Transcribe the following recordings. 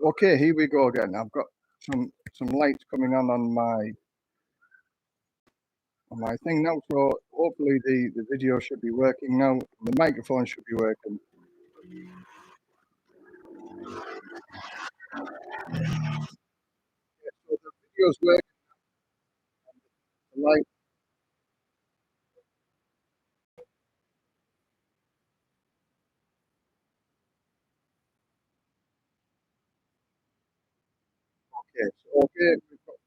Okay, here we go again. I've got some lights coming on my thing now, so hopefully the video should be working now. The microphone should be working. So the video's working. The light. Okay, so okay, we've got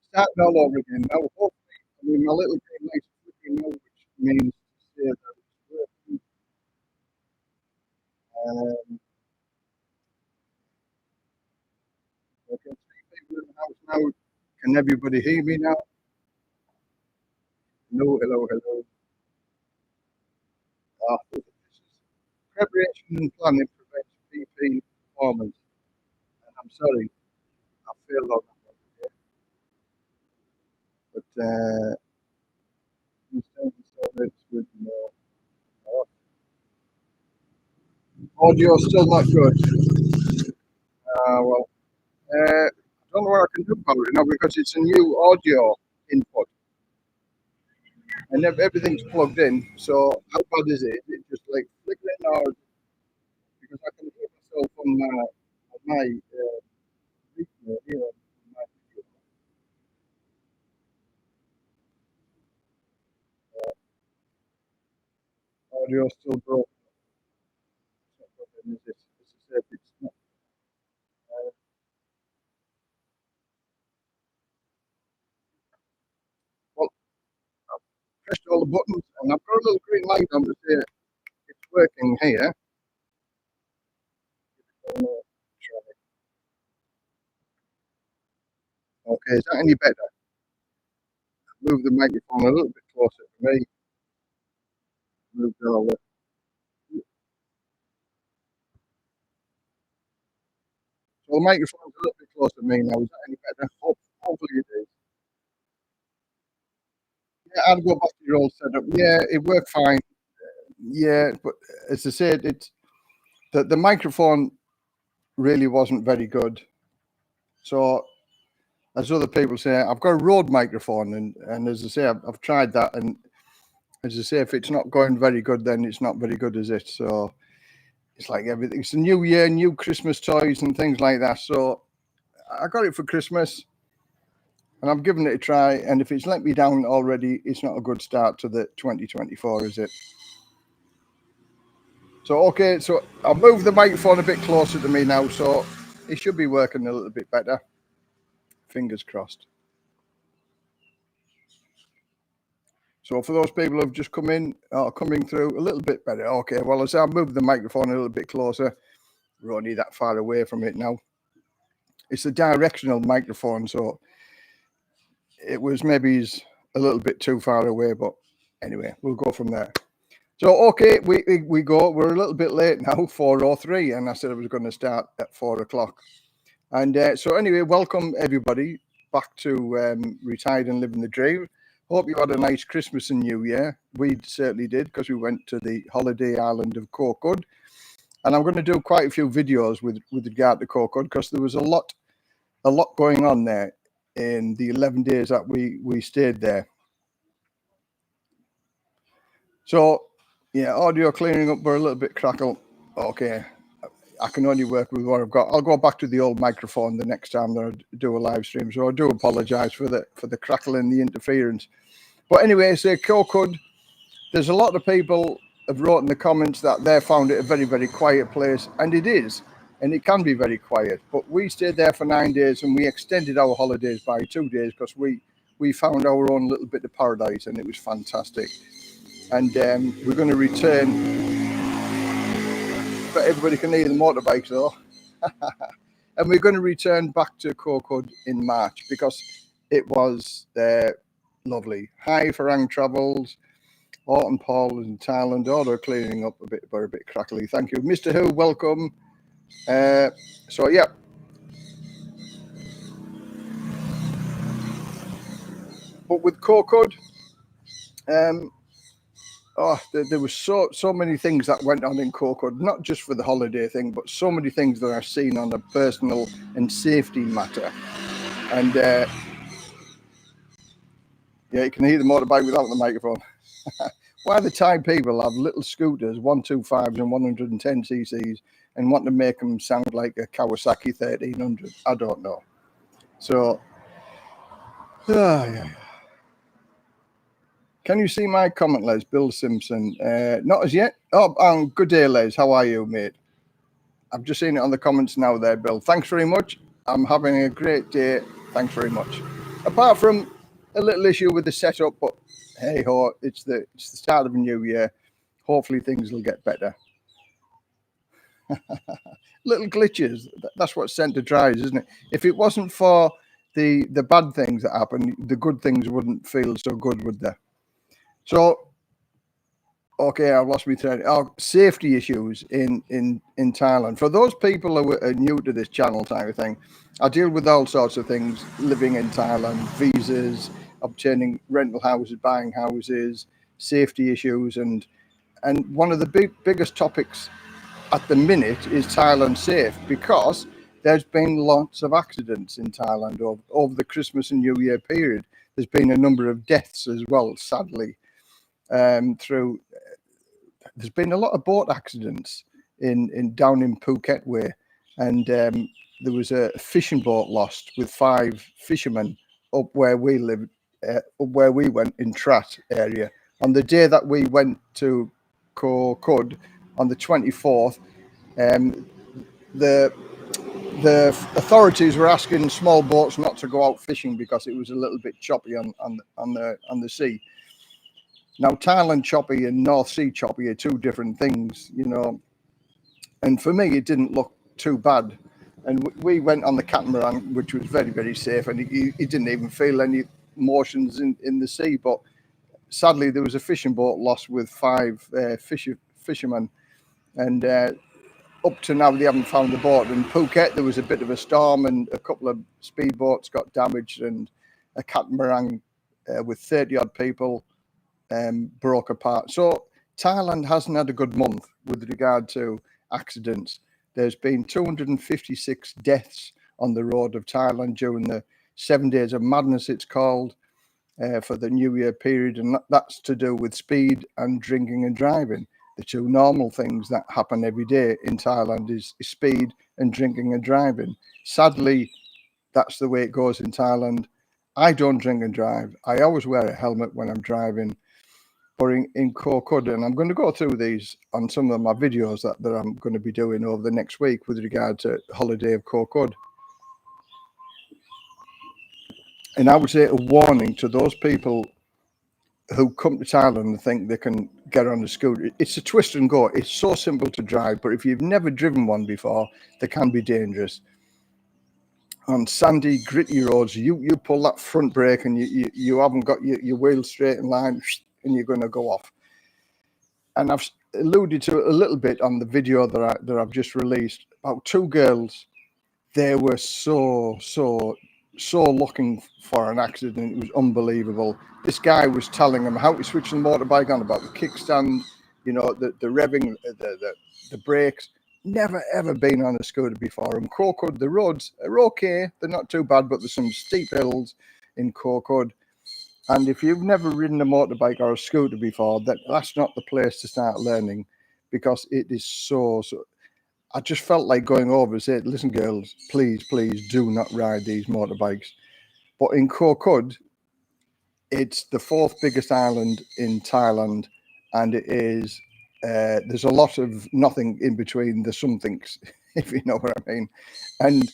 starting all over again now. Hopefully, I mean my little green light's flickering now, which means to say that it's working. Um, I can see people in the house now. Can everybody hear me now? Hello, hello, hello. This is preparation and planning prevents PP performance. And I'm sorry, I failed on that one, but it's with audio still not good. Well, I don't know what I can do about it now because it's a new audio input and everything's plugged in. So how bad is it? Is it just like flickering or because I can hear myself on my video here on my video. Audio still broken. It's not broken, is it? It's as if it's not. Uh, well, I've pressed all the buttons and I've got a little green light on to say it's working here. Okay, is that any better? Move the microphone a little bit closer to me. Move it all the So the microphone's a little bit closer to me now. Is that any better? Hopefully it is. Yeah, I'll go back to your old setup. Yeah, it worked fine. Yeah, but as I said, it's the microphone really wasn't very good. So as other people say, I've got a Rode microphone, and as I say, I've tried that, and as I say, if it's not going very good, then it's not very good, is it? So it's like everything. It's a new year, new Christmas toys and things like that. So I got it for Christmas, and I've given it a try. And if it's let me down already, it's not a good start to the 2024, is it? So okay, so I'll move the microphone a bit closer to me now, so it should be working a little bit better. Fingers crossed. So for those people who've just come in, coming through a little bit better. Okay, well, as I move the microphone a little bit closer, we're only that far away from it now. It's a directional microphone, so it was maybe a little bit too far away, but anyway, we'll go from there. So okay, we go. We're a little bit late now, 4:03, and I said I was going to start at 4 o'clock. And so anyway, welcome everybody back to Retired and Living the Dream. Hope you had a nice Christmas and New Year. We certainly did, because we went to the holiday island of Corcud. And I'm going to do quite a few videos with regard to Corcud, because there was a lot going on there in the 11 days that we stayed there. So yeah, audio clearing up. We're a little bit crackle. Okay, I can only work with what I've got. I'll go back to the old microphone the next time that I do a live stream. So I do apologise for the crackle and the interference. But anyway, so Corcud, there's a lot of people have wrote in the comments that they found it a very, very quiet place, and it is, and it can be very quiet. But we stayed there for 9 days, and we extended our holidays by 2 days because we found our own little bit of paradise, and it was fantastic. And we're going to return. But everybody can hear the motorbikes though. And we're going to return back to Corcud in March because it was lovely. Hi, Farang Travels. Orton Paul in Thailand. Oh, they're cleaning up a bit crackly. Thank you. Mr. Who, welcome. So, yeah. But with Corcud, oh, there was so many things that went on in Corkwood, not just for the holiday thing, but so many things that I've seen on a personal and safety matter. And yeah, you can hear the motorbike without the microphone. Why the Thai people have little scooters, 125s and 110 cc's, and want to make them sound like a Kawasaki 1300? I don't know. So, yeah. Can you see my comment, Les? Bill Simpson. Not as yet. Oh, good day, Les. How are you, mate? I've just seen it on the comments now there, Bill. Thanks very much. I'm having a great day. Thanks very much. Apart from a little issue with the setup, but hey ho, it's the start of a new year. Hopefully things will get better. Little glitches. That's what centre drives, isn't it? If it wasn't for the bad things that happen, the good things wouldn't feel so good, would they? So, okay, I've lost my thread. Safety issues in Thailand. For those people who are new to this channel type of thing, I deal with all sorts of things living in Thailand, visas, obtaining rental houses, buying houses, safety issues, and one of the biggest topics at the minute is Thailand safe, because there's been lots of accidents in Thailand over the Christmas and New Year period. There's been a number of deaths as well, sadly. There's been a lot of boat accidents down in Phuket way, and there was a fishing boat lost with 5 fishermen up where we lived, up where we went in Trat area. On the day that we went to Koh Kud, on the 24th, the authorities were asking small boats not to go out fishing because it was a little bit choppy on the sea. Now, Thailand choppy and North Sea choppy are two different things, you know. And for me, it didn't look too bad. And we went on the catamaran, which was very, very safe, and he didn't even feel any motions in the sea. But sadly, there was a fishing boat lost with 5 fishermen, and up to now they haven't found the boat. In Phuket, there was a bit of a storm, and a couple of speedboats got damaged, and a catamaran with 30-odd people broke apart. So Thailand hasn't had a good month with regard to accidents. There's been 256 deaths on the road of Thailand during the 7 days of madness, it's called, for the New Year period, and that's to do with speed and drinking and driving. The two normal things that happen every day in Thailand is speed and drinking and driving. Sadly, that's the way it goes in Thailand. I don't drink and drive. I always wear a helmet when I'm driving. But in Koh Kud, and I'm going to go through these on some of my videos that I'm going to be doing over the next week with regard to holiday of Koh Kud. And I would say a warning to those people who come to Thailand and think they can get on a scooter. It's a twist and go. It's so simple to drive, but if you've never driven one before, they can be dangerous. On sandy, gritty roads, you pull that front brake and you haven't got your wheels straight in line, and you're going to go off. And I've alluded to it a little bit on the video that I've just released about 2 girls. They were so looking for an accident. It was unbelievable. This guy was telling them how to switch the motorbike on, about the kickstand, you know, the revving, the brakes. Never ever been on a scooter before. And Koh Kud, the roads are okay. They're not too bad, but there's some steep hills in Koh Kud. And if you've never ridden a motorbike or a scooter before, that's not the place to start learning, because it is so. I just felt like going over and saying, listen, girls, please do not ride these motorbikes. But in Koh Kud, it's the 4th biggest island in Thailand, and it is, there's a lot of nothing in between the somethings, if you know what I mean. And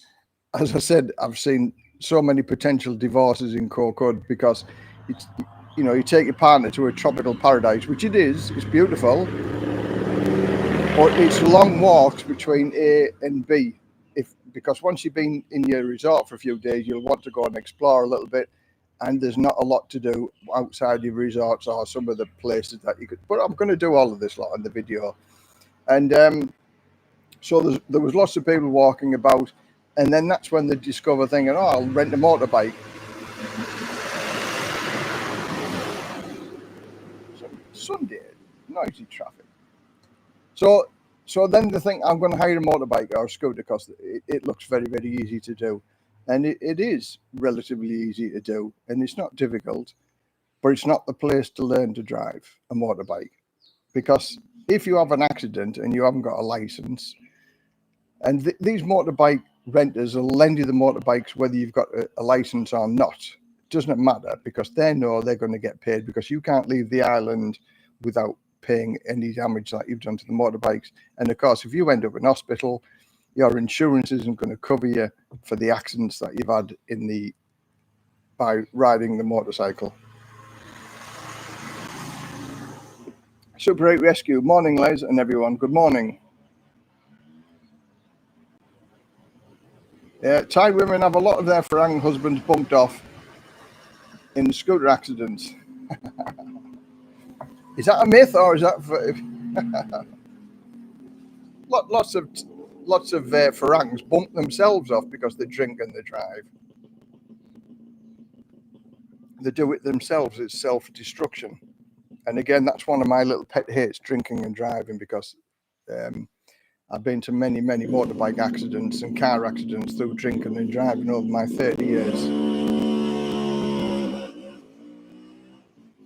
as I said, I've seen so many potential divorces in Koh Kud, because it's, you know, you take your partner to a tropical paradise, which it is, it's beautiful, but it's long walks between A and B. Because once you've been in your resort for a few days, you'll want to go and explore a little bit, and there's not a lot to do outside your resorts or some of the places that you could. But I'm going to do all of this lot in the video. And so there was lots of people walking about, and then that's when they discover thinking, oh, I'll rent a motorbike. Sunday. noisy traffic. So then they think I'm going to hire a motorbike or a scooter because it looks very, very easy to do. And it is relatively easy to do, and it's not difficult, but it's not the place to learn to drive a motorbike. Because if you have an accident and you haven't got a license, and these motorbike renters will lend you the motorbikes whether you've got a license or not. It doesn't matter, because they know they're going to get paid, because you can't leave the island without paying any damage that you've done to the motorbikes. And of course, if you end up in hospital, your insurance isn't going to cover you for the accidents that you've had by riding the motorcycle. Super 8 Rescue, morning Les and everyone, good morning. Thai women have a lot of their Farang husbands bumped off in scooter accidents. Is that a myth, or is that lots of Farangs bump themselves off because they drink and they drive? They do it themselves. It's self-destruction. And again, that's one of my little pet hates, drinking and driving, because I've been to many, many motorbike accidents and car accidents through drinking and driving over my 30 years.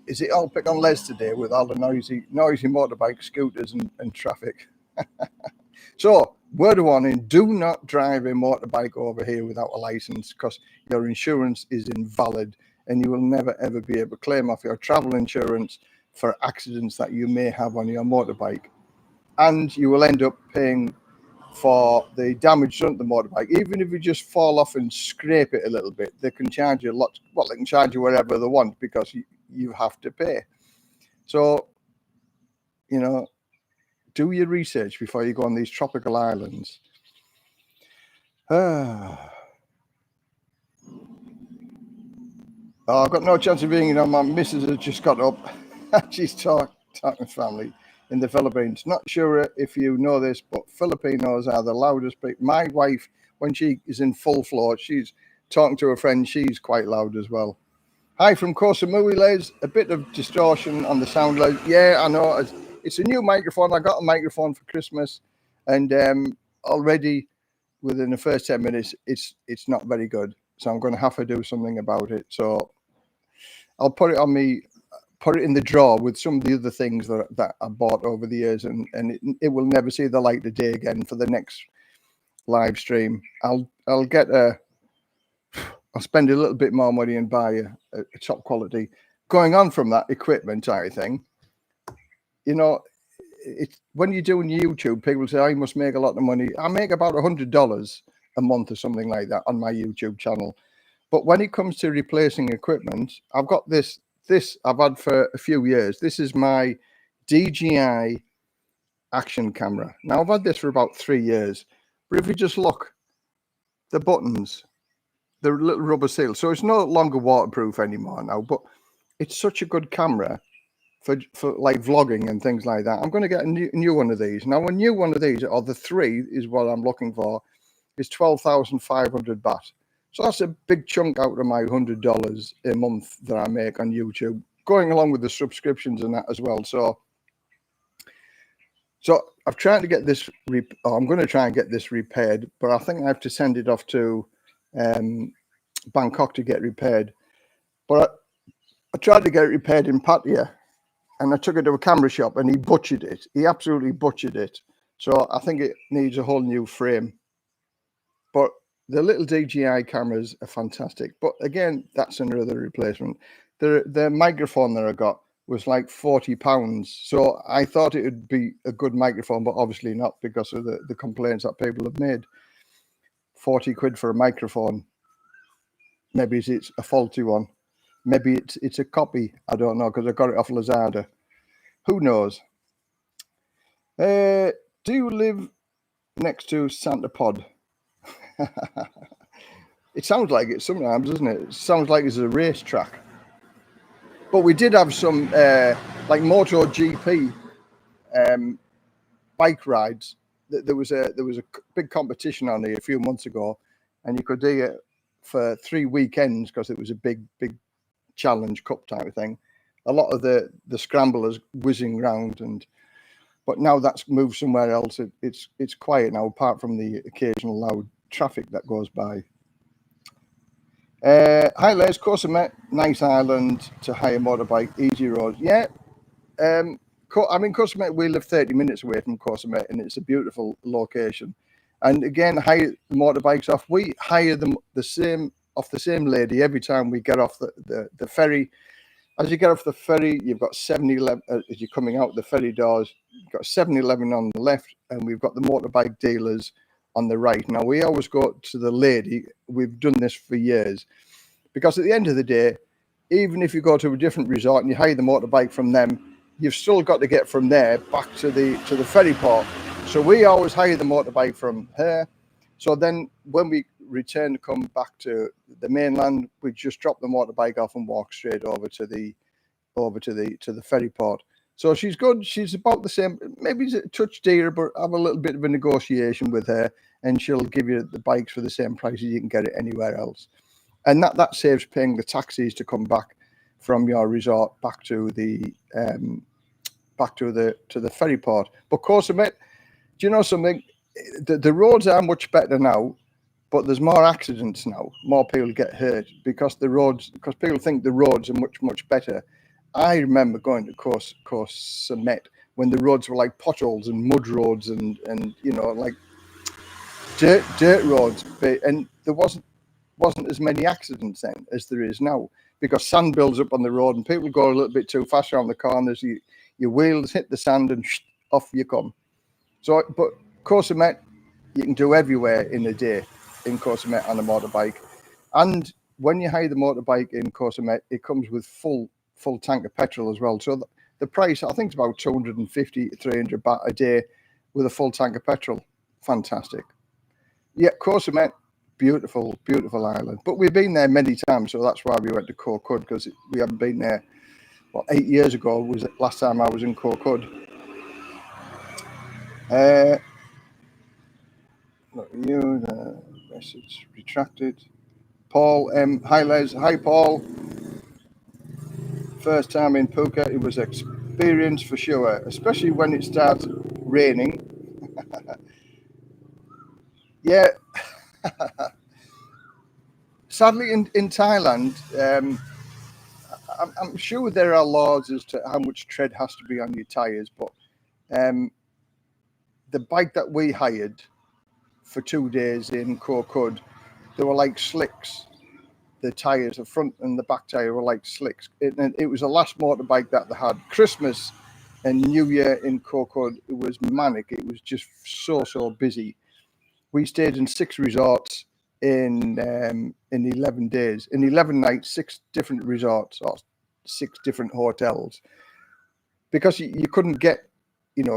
Is it all pick on Les today with all the noisy motorbike, scooters and traffic? So, word of warning, do not drive a motorbike over here without a license, because your insurance is invalid and you will never ever be able to claim off your travel insurance for accidents that you may have on your motorbike. And you will end up paying for the damage done to the motorbike. Even if you just fall off and scrape it a little bit, they can charge you lots. Well, they can charge you whatever they want, because you have to pay. So, do your research before you go on these tropical islands. Oh, I've got no chance of being, my missus has just got up. She's talking to family in the Philippines. Not sure if you know this, but Filipinos are the loudest people. My wife, when she is in full flow, she's talking to a friend, she's quite loud as well. Hi from Koh Samui, Les. A bit of distortion on the sound, Les. Yeah, I know. It's a new microphone. I got a microphone for Christmas, and already within the first 10 minutes, it's not very good. So I'm going to have to do something about it. So I'll put it in the drawer with some of the other things that I bought over the years, and it will never see the light of day again for the next live stream. I'll spend a little bit more money and buy a top quality. Going on from that equipment type of thing, it's when you're doing YouTube, people say, I must make a lot of money. I make about $100 a month or something like that on my YouTube channel. But when it comes to replacing equipment, I've got this I've had for a few years. This is my DJI action camera. Now, I've had this for about 3 years. But if you just look, the buttons, the little rubber seal. So it's no longer waterproof anymore now, but it's such a good camera for like vlogging and things like that. I'm going to get a new one of these. Now, a new one of these, or the 3 is what I'm looking for, is 12,500 baht. So that's a big chunk out of my $100 a month that I make on YouTube, going along with the subscriptions and that as well. So I'm trying to get this, I'm going to try and get this repaired, but I think I have to send it off to Bangkok to get repaired. But I tried to get it repaired in Pattaya, and I took it to a camera shop, and he butchered it. He absolutely butchered it. So I think it needs a whole new frame. But the little DJI cameras are fantastic. But again, that's another replacement. The microphone that I got was like £40. So I thought it would be a good microphone, but obviously not, because of the complaints that people have made. 40 quid for a microphone. Maybe it's a faulty one. Maybe it's a copy. I don't know, because I got it off Lazada. Who knows? Do you live next to Santa Pod? It sounds like it sometimes, doesn't it? It sounds like it's a racetrack. But we did have some like MotoGP bike rides. There was a big competition on here a few months ago, and you could do it for 3 weekends, because it was a big challenge cup type of thing. a lot of the scramblers whizzing round, but now that's moved somewhere else. It's quiet now, apart from the occasional loud traffic that goes by. Hi Les, Corsomet, nice island to hire motorbike, easy roads. Yeah, I mean, Corsomet, we live 30 minutes away from Corsomet, and it's a beautiful location. And again, hire motorbikes off. We hire them off the same lady every time we get off the ferry. As you get off the ferry, you've got 7-Eleven, as you're coming out the ferry doors, you've got 7-Eleven on the left, and we've got the motorbike dealers on the right. Now, we always go to the lady. We've done this for years, because at the end of the day, even if you go to a different resort and you hire the motorbike from them, you've still got to get from there back to the ferry port. So we always hire the motorbike from her. So then when we return to come back to the mainland, we just drop the motorbike off and walk straight over to the ferry port. So she's good. She's about the same, maybe it's a touch dearer, but have a little bit of a negotiation with her, and she'll give you the bikes for the same price as you can get it anywhere else. And that saves paying the taxis to come back from your resort back to the ferry port. But Corsomet, do you know something? The roads are much better now, but there's more accidents now. More people get hurt because people think the roads are much better. I remember going to Corsomet when the roads were like potholes and mud roads and like dirt roads, and there wasn't as many accidents then as there is now, because sand builds up on the road and people go a little bit too fast around the corners. Your wheels hit the sand and off you come. So, but Corsomet, you can do everywhere in a day in Corsomet on a motorbike. And when you hire the motorbike in Corsomet, it comes with full tank of petrol as well. So the price, I think, is about 250, 300 baht a day with a full tank of petrol. Fantastic. Yeah, Corsomet, beautiful island. But we've been there many times, so that's why we went to Koh Kud, because we haven't been there. 8 years ago was the last time I was in Koh Kud. The message retracted. Paul, hi Les, hi Paul. First time in Phuket, it was experience for sure, especially when it starts raining. Yeah. Sadly, in Thailand, I'm sure there are laws as to how much tread has to be on your tyres, but the bike that we hired for 2 days in Koh Kud, they were like slicks. The tyres, the front and the back tyre were like slicks. It was the last motorbike that they had. Christmas and New Year in Koh Kud, it was manic. It was just so busy. We stayed in 6 resorts in 11 days. In 11 nights, 6 different resorts or 6 different hotels, because you couldn't get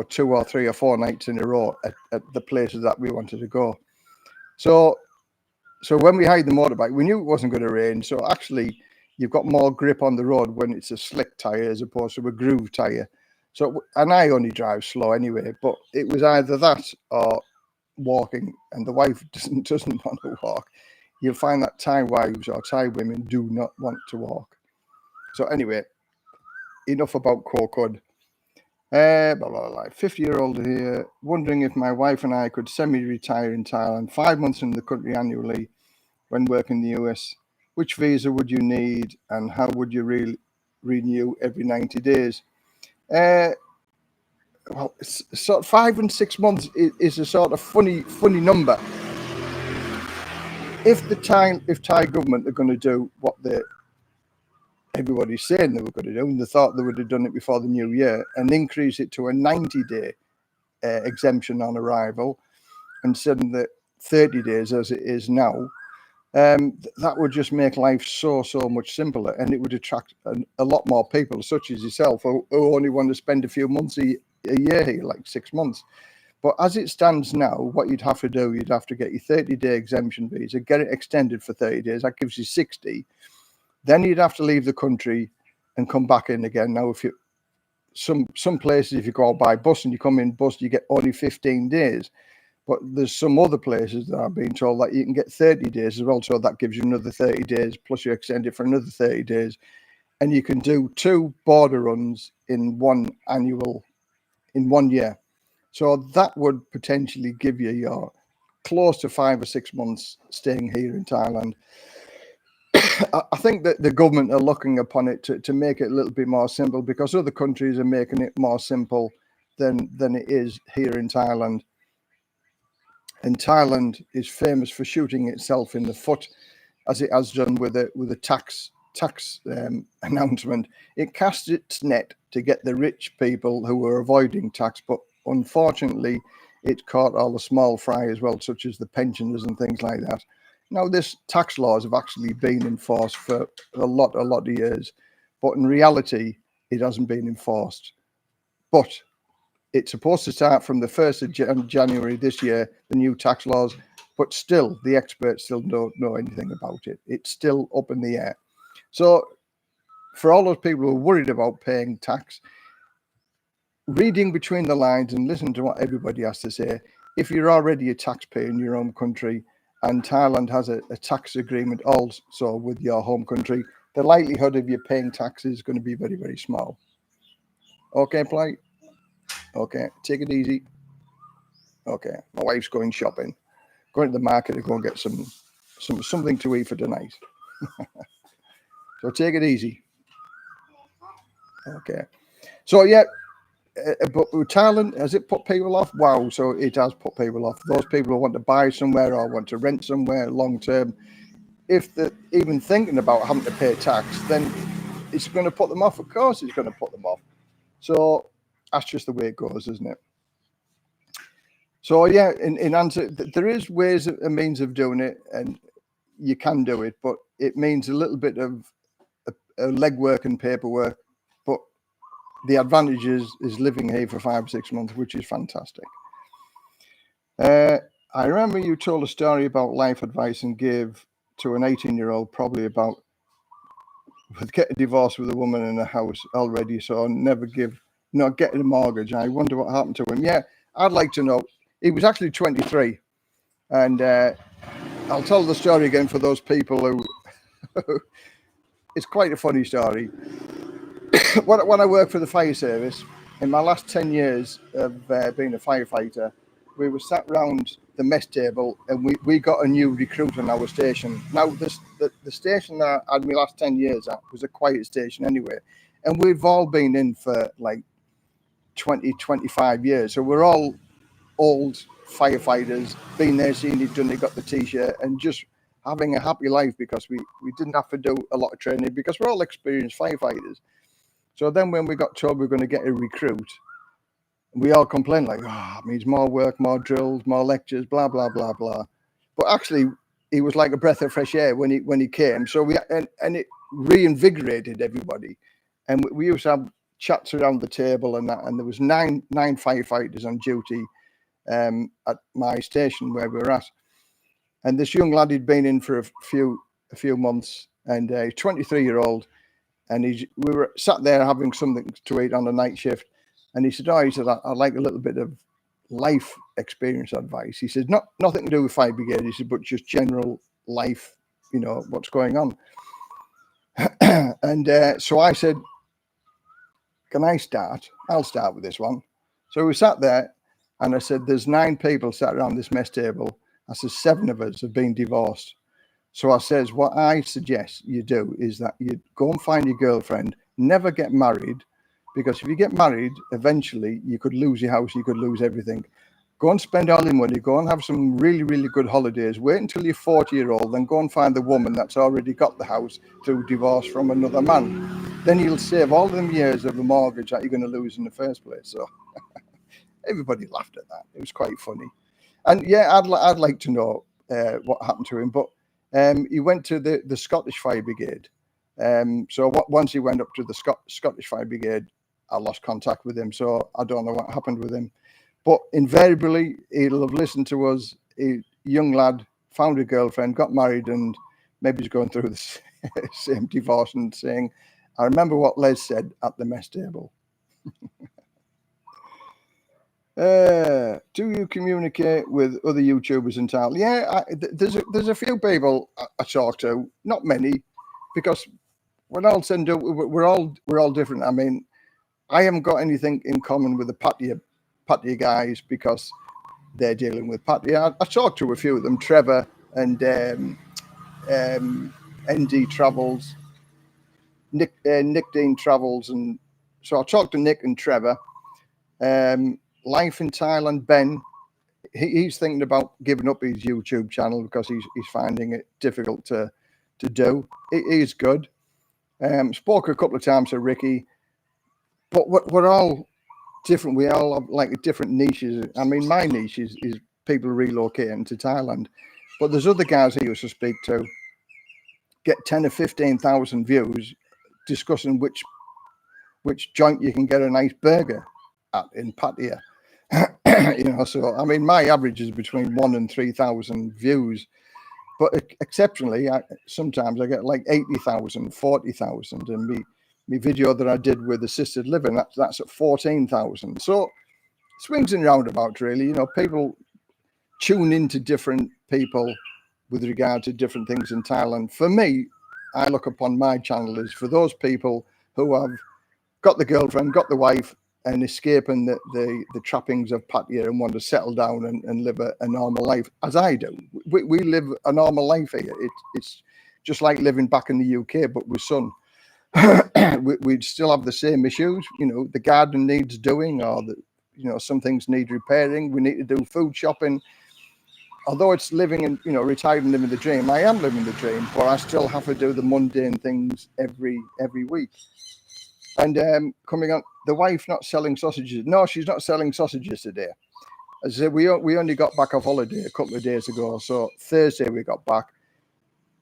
2 or 3 or 4 nights in a row at the places that we wanted to go. So when we hired the motorbike, we knew it wasn't going to rain. So actually, you've got more grip on the road when it's a slick tyre as opposed to a groove tyre. So, and I only drive slow anyway, but it was either that or walking, and the wife doesn't want to walk. You'll find that Thai wives or Thai women do not want to walk. So anyway, enough about Koh Kud. 50-year-old here, wondering if my wife and I could semi-retire in Thailand, 5 months in the country annually when working in the US. Which visa would you need, and how would you renew every 90 days? Well, sort of 5 and 6 months is a sort of funny number. If Thai government are going to do what everybody's saying they were going to do, and they thought they would have done it before the new year, and increase it to a 90-day exemption on arrival instead of the 30 days as it is now, that would just make life so much simpler, and it would attract a lot more people such as yourself who only want to spend a few months a year here, like 6 months. But as it stands now, what you'd have to do, you'd have to get your 30-day exemption visa, get it extended for 30 days. That gives you 60. Then you'd have to leave the country and come back in again. Now, if you some places, if you go out by bus and you come in bus, you get only 15 days. But there's some other places that I've been told that you can get 30 days as well. So that gives you another 30 days, plus you extend it for another 30 days. and you can do 2 border runs in 1 year. So that would potentially give you your close to 5 or 6 months staying here in Thailand. I think that the government are looking upon it to make it a little bit more simple, because other countries are making it more simple than it is here in Thailand. And Thailand is famous for shooting itself in the foot, as it has done with a tax announcement. It cast its net to get the rich people who were avoiding tax, but unfortunately, it caught all the small fry as well, such as the pensioners and things like that. Now, this tax laws have actually been enforced for a lot of years, but in reality, it hasn't been enforced. But it's supposed to start from the 1st of January this year, the new tax laws, but still, the experts still don't know anything about it. It's still up in the air. So for all those people who are worried about paying tax, reading between the lines and listening to what everybody has to say, if you're already a taxpayer in your own country and Thailand has a tax agreement also with your home country, the likelihood of you paying taxes is going to be very, very small. Okay, Ply? Okay, take it easy. Okay, my wife's going shopping. Going to the market to go and get something to eat for tonight. So take it easy. Okay. So yeah, but Thailand, has it put people off? Wow, so it has put people off. Those people who want to buy somewhere or want to rent somewhere long term, if they're even thinking about having to pay tax, then it's going to put them off. Of course it's going to put them off. So that's just the way it goes, isn't it? So yeah, in answer, there is ways and means of doing it, and you can do it, but it means a little bit of legwork and paperwork. But the advantage is living here for 5 or 6 months, which is fantastic. I remember you told a story about life advice and gave to an 18-year-old probably about getting divorced with a woman in a house already, so not getting a mortgage. I wonder what happened to him. Yeah, I'd like to know. He was actually 23, and I'll tell the story again for those people who. It's quite a funny story. When I worked for the fire service, in my last 10 years of being a firefighter, we were sat round the mess table and we got a new recruit on our station. Now, the station that I had my last 10 years at was a quiet station anyway. And we've all been in for like 20, 25 years. So we're all old firefighters, been there, seen it, done it, got the T-shirt, and just having a happy life because we didn't have to do a lot of training because we're all experienced firefighters. So then when we got told we were going to get a recruit, we all complained like, it means more work, more drills, more lectures, blah, blah, blah, blah. But actually, he was like a breath of fresh air when he came. So and it reinvigorated everybody. And we used to have chats around the table and that, and there was nine firefighters on duty at my station where we were at. And this young lad had been in for a few months, and a 23-year-old, and we were sat there having something to eat on the night shift, and he said, I'd like a little bit of life experience advice. He said, nothing to do with fire brigade, he said, but just general life, what's going on. And so I said, can I start? I'll start with this one. So we sat there, and I said, there's 9 people sat around this mess table. I said, 7 of us have been divorced. So I says, what I suggest you do is that you go and find your girlfriend, never get married, because if you get married, eventually you could lose your house, you could lose everything. Go and spend all your money, go and have some really, really good holidays. Wait until you're 40-year-old, then go and find the woman that's already got the house through divorce from another man. Then you'll save all them years of the mortgage that you're going to lose in the first place. So everybody laughed at that. It was quite funny. And yeah, I'd like to know what happened to him, but he went to the Scottish Fire Brigade. So once he went up to the Scottish Fire Brigade, I lost contact with him. So I don't know what happened with him. But invariably, he'll have listened to us. A young lad found a girlfriend, got married, and maybe he's going through the same divorce and saying, I remember what Les said at the mess table. Do you communicate with other YouTubers in Thailand? Yeah, there's a few people I talk to, not many, because when all said and done, we're all different. I mean, I haven't got anything in common with the Pattaya guys because they're dealing with Pattaya. I talked to a few of them, Trevor and ND Travels, Nick Dean Travels, and so I talked to Nick and Trevor. Life in Thailand, Ben, he's thinking about giving up his YouTube channel because he's finding it difficult to do. It is good. Spoke a couple of times to Ricky, but we're all different. We all have like different niches. I mean, my niche is people relocating to Thailand, but there's other guys I used to speak to get 10 or 15,000 views discussing which joint you can get a nice burger at in Pattaya. So I mean, my average is between 1,000 and 3,000 views, but exceptionally, sometimes I get like 80,000, 40,000, and my video that I did with assisted living, that's at 14,000. So swings and roundabouts, really. People tune into different people with regard to different things in Thailand. For me, I look upon my channel as for those people who have got the girlfriend, got the wife, and escaping the trappings of Pattaya and want to settle down and live a normal life, as I do. We live a normal life here. It's just like living back in the UK, but with sun. we still have the same issues. The garden needs doing, or some things need repairing. We need to do food shopping. Although it's living and retired and living the dream, I am living the dream, but I still have to do the mundane things every week. And coming on, the wife not selling sausages. No, she's not selling sausages today. As I said, we only got back off holiday a couple of days ago. So Thursday we got back.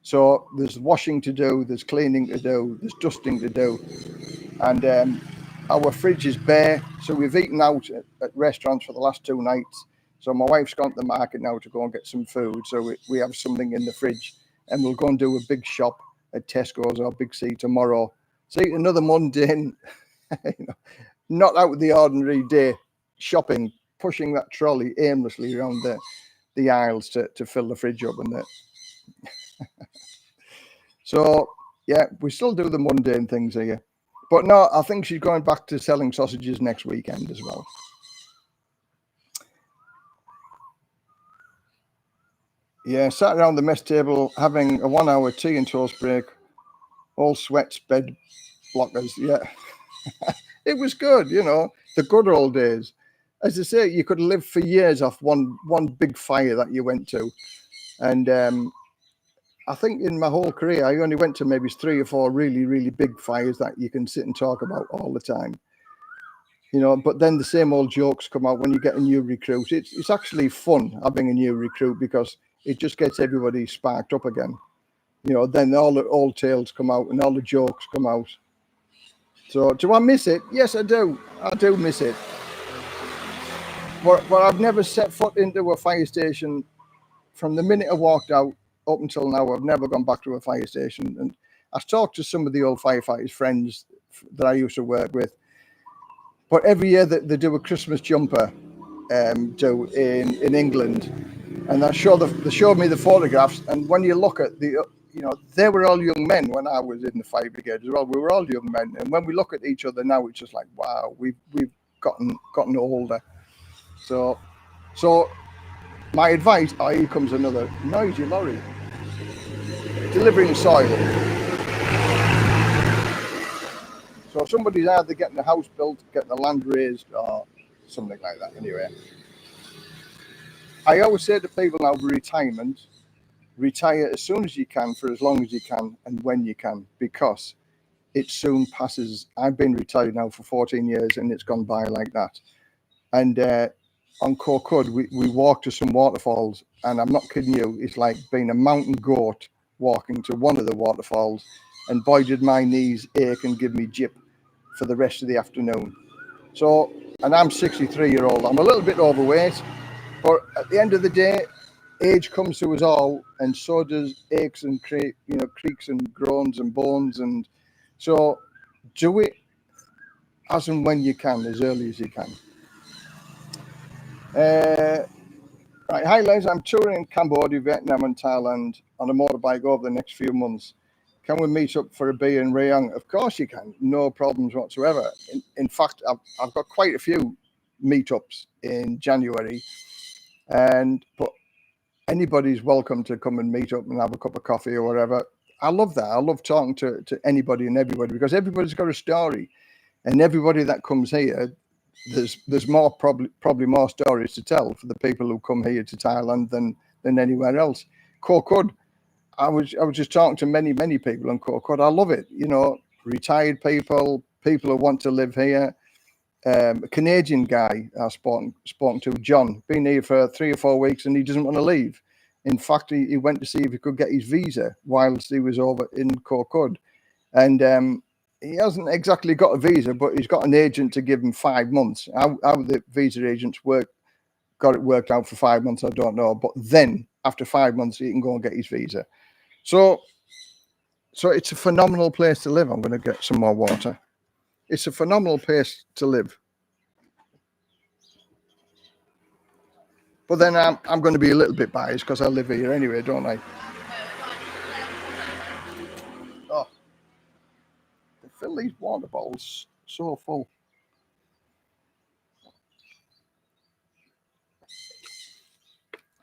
So there's washing to do, there's cleaning to do, there's dusting to do. And our fridge is bare. So we've eaten out at restaurants for the last 2 nights. So my wife's gone to the market now to go and get some food. So we have something in the fridge. And we'll go and do a big shop at Tesco's or Big C tomorrow. See, another mundane, not out of the ordinary day shopping, pushing that trolley aimlessly around the aisles to fill the fridge up and that. So, yeah, we still do the mundane things here. But no, I think she's going back to selling sausages next weekend as well. Yeah, sat around the mess table having a 1-hour tea and toast break. All sweats, bed blockers. Yeah, it was good. The good old days. As I say, you could live for years off one big fire that you went to. And I think in my whole career, I only went to maybe 3 or 4 really, really big fires that you can sit and talk about all the time. But then the same old jokes come out when you get a new recruit. It's actually fun having a new recruit because it just gets everybody sparked up again. Then all the old tales come out and all the jokes come out. So do I miss it? Yes, I do. I do miss it. But I've never set foot into a fire station from the minute I walked out up until now. I've never gone back to a fire station. And I've talked to some of the old firefighters friends that I used to work with. But every year that they do a Christmas jumper in England, and they showed me the photographs. And when you look at they were all young men when I was in the fire brigade as well. We were all young men, and when we look at each other now, it's just like, wow, we've gotten older. So my advice: here comes another noisy lorry delivering soil. So somebody's either getting a house built, getting a land raised, or something like that. Anyway, I always say to people now, retirement. Retire as soon as you can for as long as you can and when you can, because it soon passes. I've been retired now for 14 years and it's gone by like that. And on Kokud, we walked to some waterfalls, and I'm not kidding you, it's like being a mountain goat walking to one of the waterfalls, and boy did my knees ache and give me jip for the rest of the afternoon. So, and I'm 63-year-old, I'm a little bit overweight, but at the end of the day, age comes to us all, and so does aches and creaks and groans and bones. And so do it as and when you can, as early as you can. Right, hi Les, I'm touring in Cambodia, Vietnam and Thailand on a motorbike over the next few months. Can we meet up for a beer in Rayong? Of course you can. No problems whatsoever. In fact, I've got quite a few meetups in January, but anybody's welcome to come and meet up and have a cup of coffee or whatever. I love that. I love talking to anybody and everybody, because everybody's got a story, and everybody that comes here, there's more probably more stories to tell for the people who come here to Thailand than anywhere else. Koh Kud, I was just talking to many people on Koh Kud. I love it. You know, retired people who want to live here. A Canadian guy I spoken to, John, been here for 3 or 4 weeks and he doesn't want to leave. In fact, he went to see if he could get his visa whilst he was over in Koh Kud. And he hasn't exactly got a visa, but he's got an agent to give him 5 months. How the visa agents got it worked out for 5 months, I don't know. But then after 5 months, he can go and get his visa. So it's a phenomenal place to live. I'm going to get some more water. It's a phenomenal place to live. But then I'm going to be a little bit biased because I live here anyway, don't I? Oh, they fill these water bottles so full.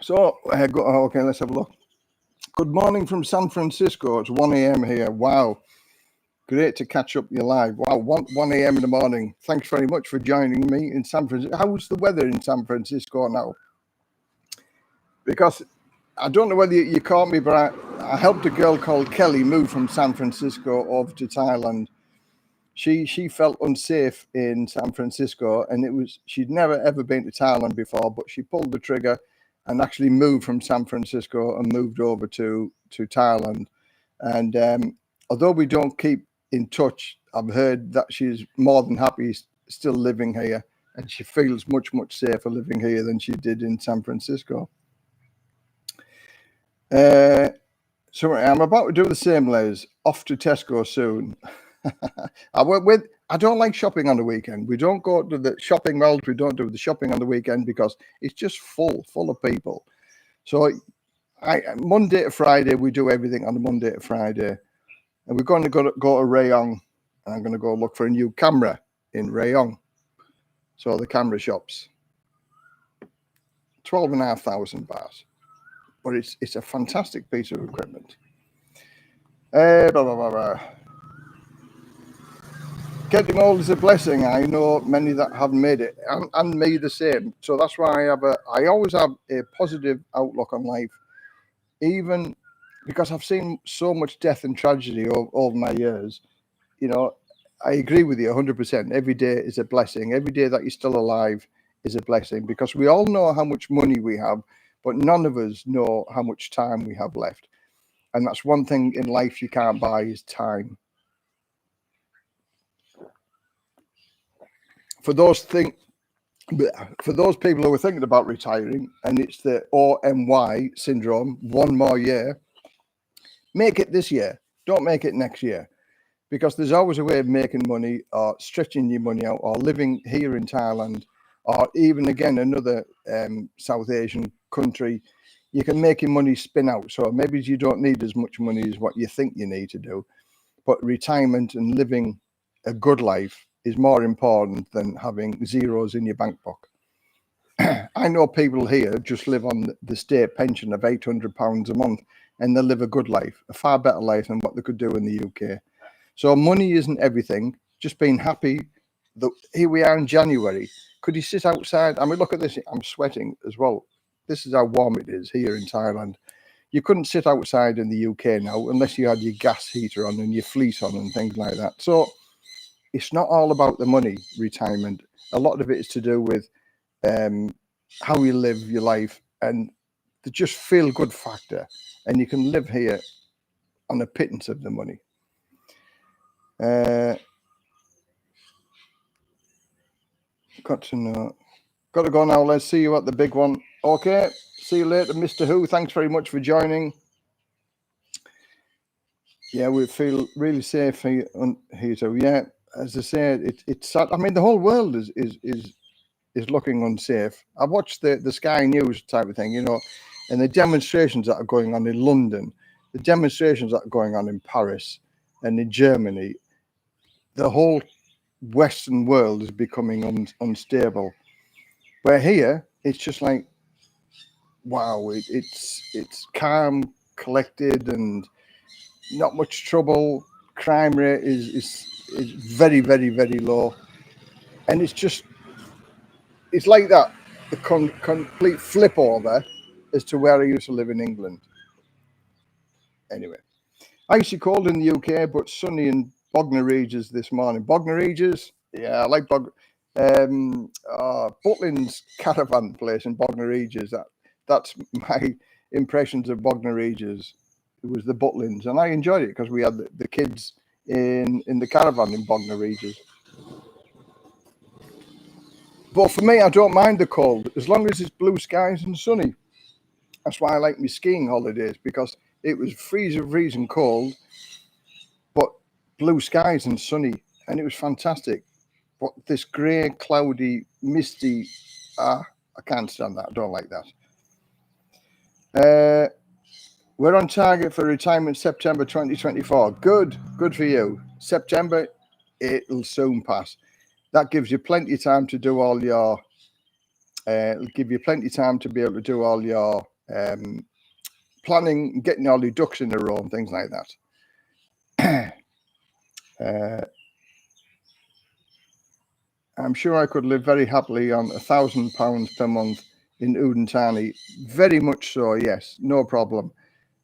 So, okay, let's have a look. Good morning from San Francisco. It's 1 a.m. here. Wow. Great to catch up your live. Wow, 1 a.m. in the morning. Thanks very much for joining me in San Francisco. How's the weather in San Francisco now? Because I don't know whether you caught me, but I helped a girl called Kelly move from San Francisco over to Thailand. She felt unsafe in San Francisco, and she'd never ever been to Thailand before, but she pulled the trigger and actually moved from San Francisco and moved over to Thailand. And although we don't keep in touch, I've heard that she's more than happy still living here, and she feels much safer living here than she did in San Francisco. So I'm about to do the same, Les. Off to Tesco soon. I don't like shopping on the weekend. We don't go to the shopping malls. We don't do the shopping on the weekend because it's just full of people. So Monday to Friday, we do everything on a Monday to Friday. And we're going to go to Rayong, and I'm going to go look for a new camera in Rayong. So the camera shops, 12,500 baht. But it's a fantastic piece of equipment. Getting old is a blessing. I know many that haven't made it, and me the same. So that's why I always have a positive outlook on life, even because I've seen so much death and tragedy over my years. You know, I agree with you 100%. Every day is a blessing. Every day that you're still alive is a blessing, because we all know how much money we have, but none of us know how much time we have left. And that's one thing in life you can't buy, is time. For those people who are thinking about retiring, and it's the OMY syndrome, one more year, make it this year. Don't make it next year, because there's always a way of making money, or stretching your money out, or living here in Thailand, or even again another South Asian country. You can make your money spin out. So maybe you don't need as much money as what you think you need to do, but retirement and living a good life is more important than having zeros in your bank book. I know people here just live on the state pension of £800 a month, and they live a good life, a far better life than what they could do in the UK. So money isn't everything. Just being happy. Here we are in January. Could you sit outside? I mean, look at this. I'm sweating as well. This is how warm it is here in Thailand. You couldn't sit outside in the UK now unless you had your gas heater on and your fleece on and things like that. So it's not all about the money, retirement. A lot of it is to do with how you live your life and the just feel good factor. And you can live here on a pittance of the money. Got to go now. Let's see you at the big one. Okay. See you later, Mr. Who. Thanks very much for joining. Yeah, we feel really safe here. So yeah, as I said, it's sad. I mean, the whole world is looking unsafe. I watched the Sky News type of thing, you know, and the demonstrations that are going on in London, the demonstrations that are going on in Paris, and in Germany, the whole Western world is becoming unstable. Where here, it's just like, wow, it's calm, collected, and not much trouble. Crime rate is very, very, very low, and it's like that, the complete flip over as to where I used to live in England. Anyway, icy cold in the UK, but sunny in Bognor Regis this morning. Bognor Regis, yeah, I like Butlins caravan place in Bognor Regis. That's my impressions of Bognor Regis. It was the Butlins, and I enjoyed it because we had the kids in the caravan in Bognor Regis. But for me, I don't mind the cold as long as it's blue skies and sunny. That's why I like my skiing holidays, because it was freezing cold, but blue skies and sunny, and it was fantastic. But this grey, cloudy, misty, I can't stand that. I don't like that. We're on target for retirement September 2024. Good for you. September, it'll soon pass. That gives you plenty of time to do all your. It'll give you plenty of time to be able to do all your planning, getting all your ducks in a row and things like that. I'm sure I could live very happily on £1,000 per month in Udentani. Very much so, yes, no problem.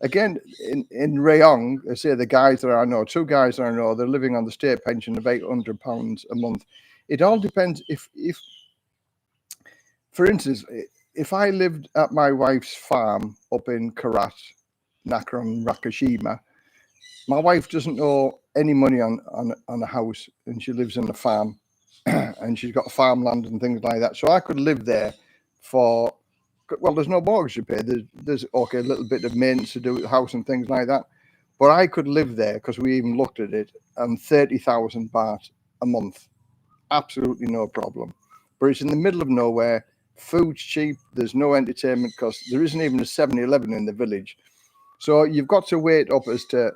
Again, in Rayong, I say the guys that I know, two guys that I know, they're living on the state pension of £800 a month. It all depends if, for instance, if I lived at my wife's farm up in Karat, Nakron, Rakashima, my wife doesn't owe any money on a house, and she lives on a farm, and she's got farmland and things like that. So I could live there for, well, there's no mortgage to pay. There's okay, a little bit of maintenance to do with the house and things like that. But I could live there, because we even looked at it, and 30,000 baht a month. Absolutely no problem. But it's in the middle of nowhere. Food's cheap. There's no entertainment costs. There isn't even a 7-Eleven in the village. So you've got to weigh it up as to,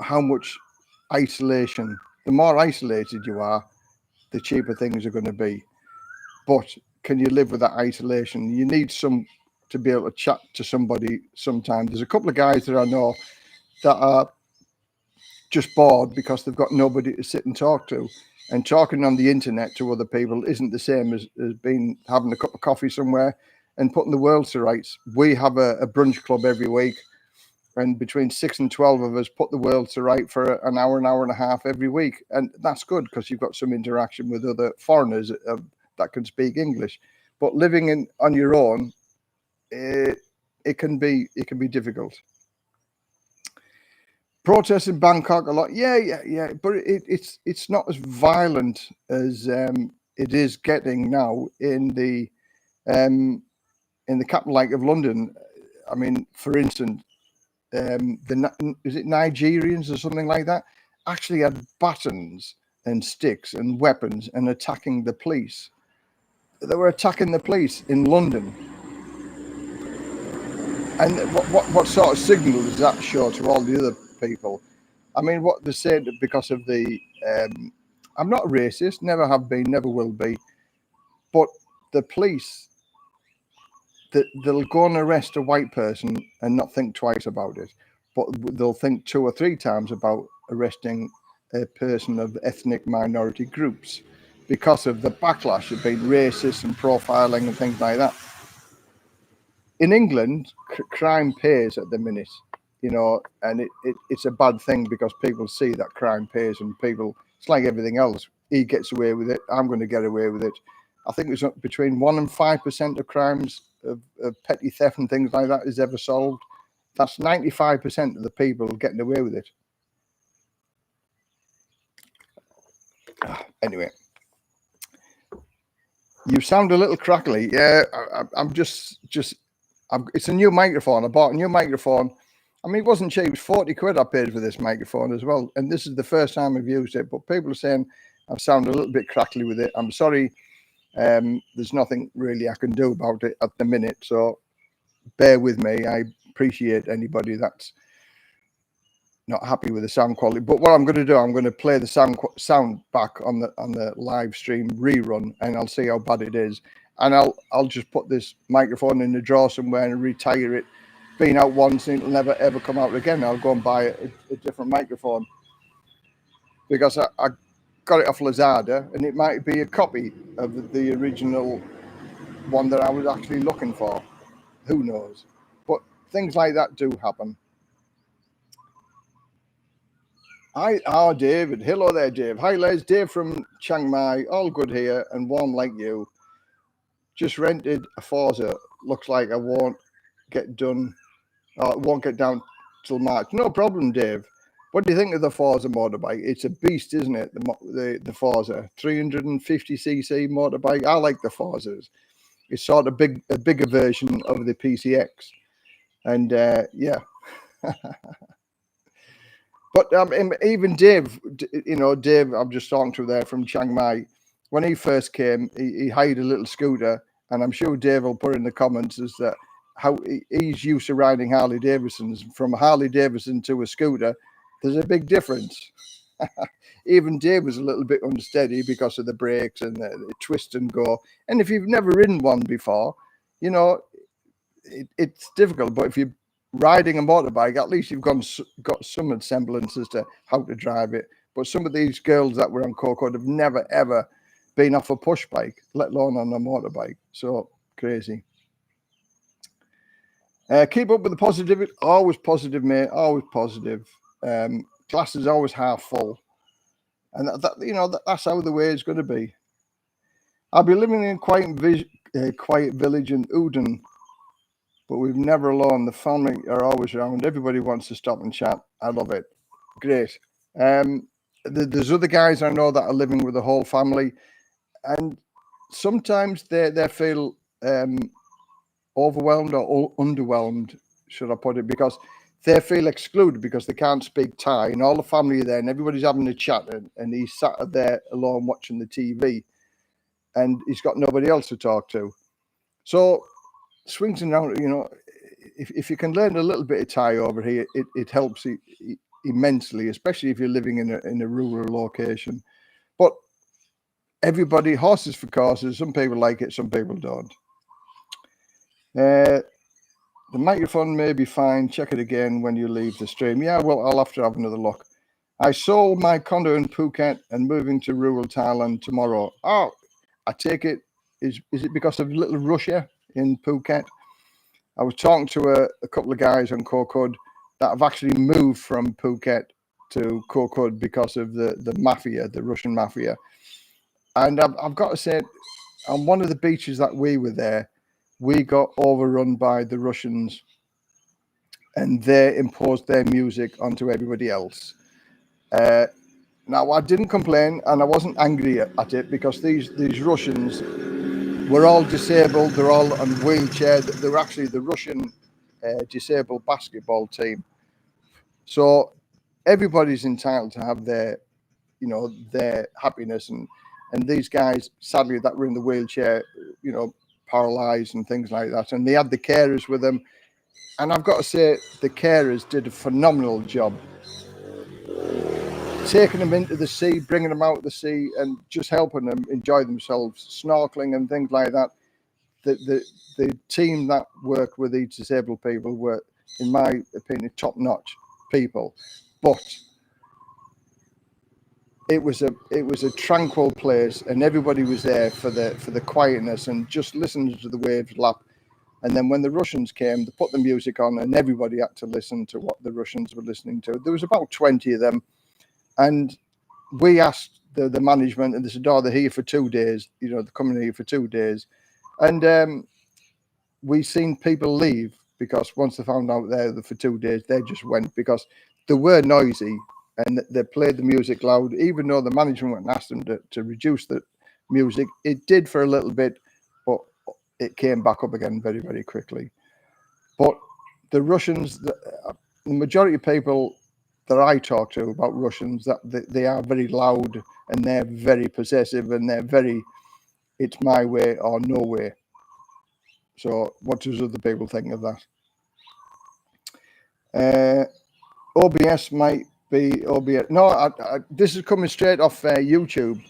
how much isolation. The more isolated you are, the cheaper things are going to be. But can you live with that isolation? You need to be able to chat to somebody sometimes. There's a couple of guys that I know that are just bored because they've got nobody to sit and talk to. And talking on the internet to other people isn't the same as being having a cup of coffee somewhere and putting the world to rights. We have a brunch club every week, and between 6 and 12 of us put the world to right for an hour and a half every week. And that's good, because you've got some interaction with other foreigners that can speak English. But living on your own, it can be difficult. Protests in Bangkok a lot, yeah, but it's not as violent as it is getting now in the capital like of London. I mean, for instance, is it Nigerians or something like that, actually had batons and sticks and weapons and attacking the police. They were attacking the police in London. And what sort of signal does that show to all the other people? I mean, what they're saying, because of the I'm not racist, never have been, never will be, but the police, they'll go and arrest a white person and not think twice about it, but they'll think 2 or 3 times about arresting a person of ethnic minority groups, because of the backlash of being racist and profiling and things like that. In England, crime pays at the minute, and it's a bad thing, because people see that crime pays, and people, it's like everything else. He gets away with it, I'm going to get away with it. I think it's between 1% and 5% of crimes of petty theft and things like that is ever solved. That's 95% of the people getting away with it. Anyway, you sound a little crackly. Yeah, I'm just. It's a new microphone. I bought a new microphone. I mean, it wasn't cheap. It was 40 quid I paid for this microphone as well. And this is the first time I've used it. But people are saying I sound a little bit crackly with it. I'm sorry. There's nothing really I can do about it at the minute. So bear with me. I appreciate anybody that's not happy with the sound quality. But what I'm going to do, I'm going to play the sound back on the live stream rerun, and I'll see how bad it is. And I'll just put this microphone in the drawer somewhere and retire it. Been out once, and it'll never ever come out again. I'll go and buy a different microphone, because I got it off Lazada, and it might be a copy of the original one that I was actually looking for. Who knows? But things like that do happen. Hi, David. Hello there, Dave. Hi, Les. Dave from Chiang Mai. All good here and warm like you. Just rented a Forza. Looks like I won't get done. Won't get down till March. No problem, Dave. What do you think of the Forza motorbike? It's a beast, isn't it? The Forza 350cc motorbike. I like the Forzas. It's sort of a bigger version of the PCX, and yeah. But even Dave, Dave, I'm just talking to there from Chiang Mai. When he first came, he hired a little scooter, and I'm sure Dave will put in the comments is that how he's used to riding Harley Davidsons. From a Harley Davidson to a scooter, there's a big difference. Even Dave was a little bit unsteady because of the brakes and the twist and go. And if you've never ridden one before, it's difficult. But if you're riding a motorbike, at least you've got some semblance as to how to drive it. But some of these girls that were on Coco have never ever been off a push bike, let alone on a motorbike. So crazy. Keep up with the positivity. Always positive, mate. Always positive. Glass is always half full, and that's how the way it's going to be. I'll be living in a quiet village in Udon, but we've never alone. The family are always around. Everybody wants to stop and chat. I love it. Great. There's other guys I know that are living with the whole family, and sometimes they feel overwhelmed or underwhelmed, should I put it, because they feel excluded because they can't speak Thai, and all the family are there, and everybody's having a chat, and he's sat there alone watching the TV, and he's got nobody else to talk to. So swings and round, if you can learn a little bit of Thai over here, it helps immensely, especially if you're living in a rural location. But everybody, horses for courses. Some people like it, some people don't. The microphone may be fine. Check it again when you leave the stream. Yeah, well, I'll have to have another look. I sold my condo in Phuket and moving to rural Thailand tomorrow. Oh, I take it, is it because of Little Russia in Phuket? I was talking to a couple of guys on Kokod that have actually moved from Phuket to Kokod because of the mafia, the Russian mafia. And I've got to say, on one of the beaches that we were there, we got overrun by the Russians, and they imposed their music onto everybody else. Now, I didn't complain, and I wasn't angry at it, because these Russians were all disabled. They're all on wheelchairs. They're actually the Russian disabled basketball team. So everybody's entitled to have their happiness, and these guys, sadly, that were in the wheelchair, paralyzed and things like that, and they had the carers with them, and I've got to say the carers did a phenomenal job taking them into the sea, bringing them out of the sea, and just helping them enjoy themselves, snorkeling and things like that. The team that worked with these disabled people were, in my opinion, top-notch people. But it was a tranquil place, and everybody was there for the quietness and just listening to the waves lap. And then when the Russians came, they put the music on, and everybody had to listen to what the Russians were listening to. There was about 20 of them, and we asked the management, and they said, "Oh, they're here for 2 days. They're coming here for 2 days," and we seen people leave, because once they found out there for 2 days, they just went, because they were noisy. And they played the music loud, even though the management went and asked them to reduce the music. It did for a little bit, but it came back up again very, very quickly. But the Russians, the majority of people that I talk to about Russians, that they are very loud, and they're very possessive, and they're very, it's my way or no way. So what does other people think of that? OBS might be OBS. No, this is coming straight off YouTube.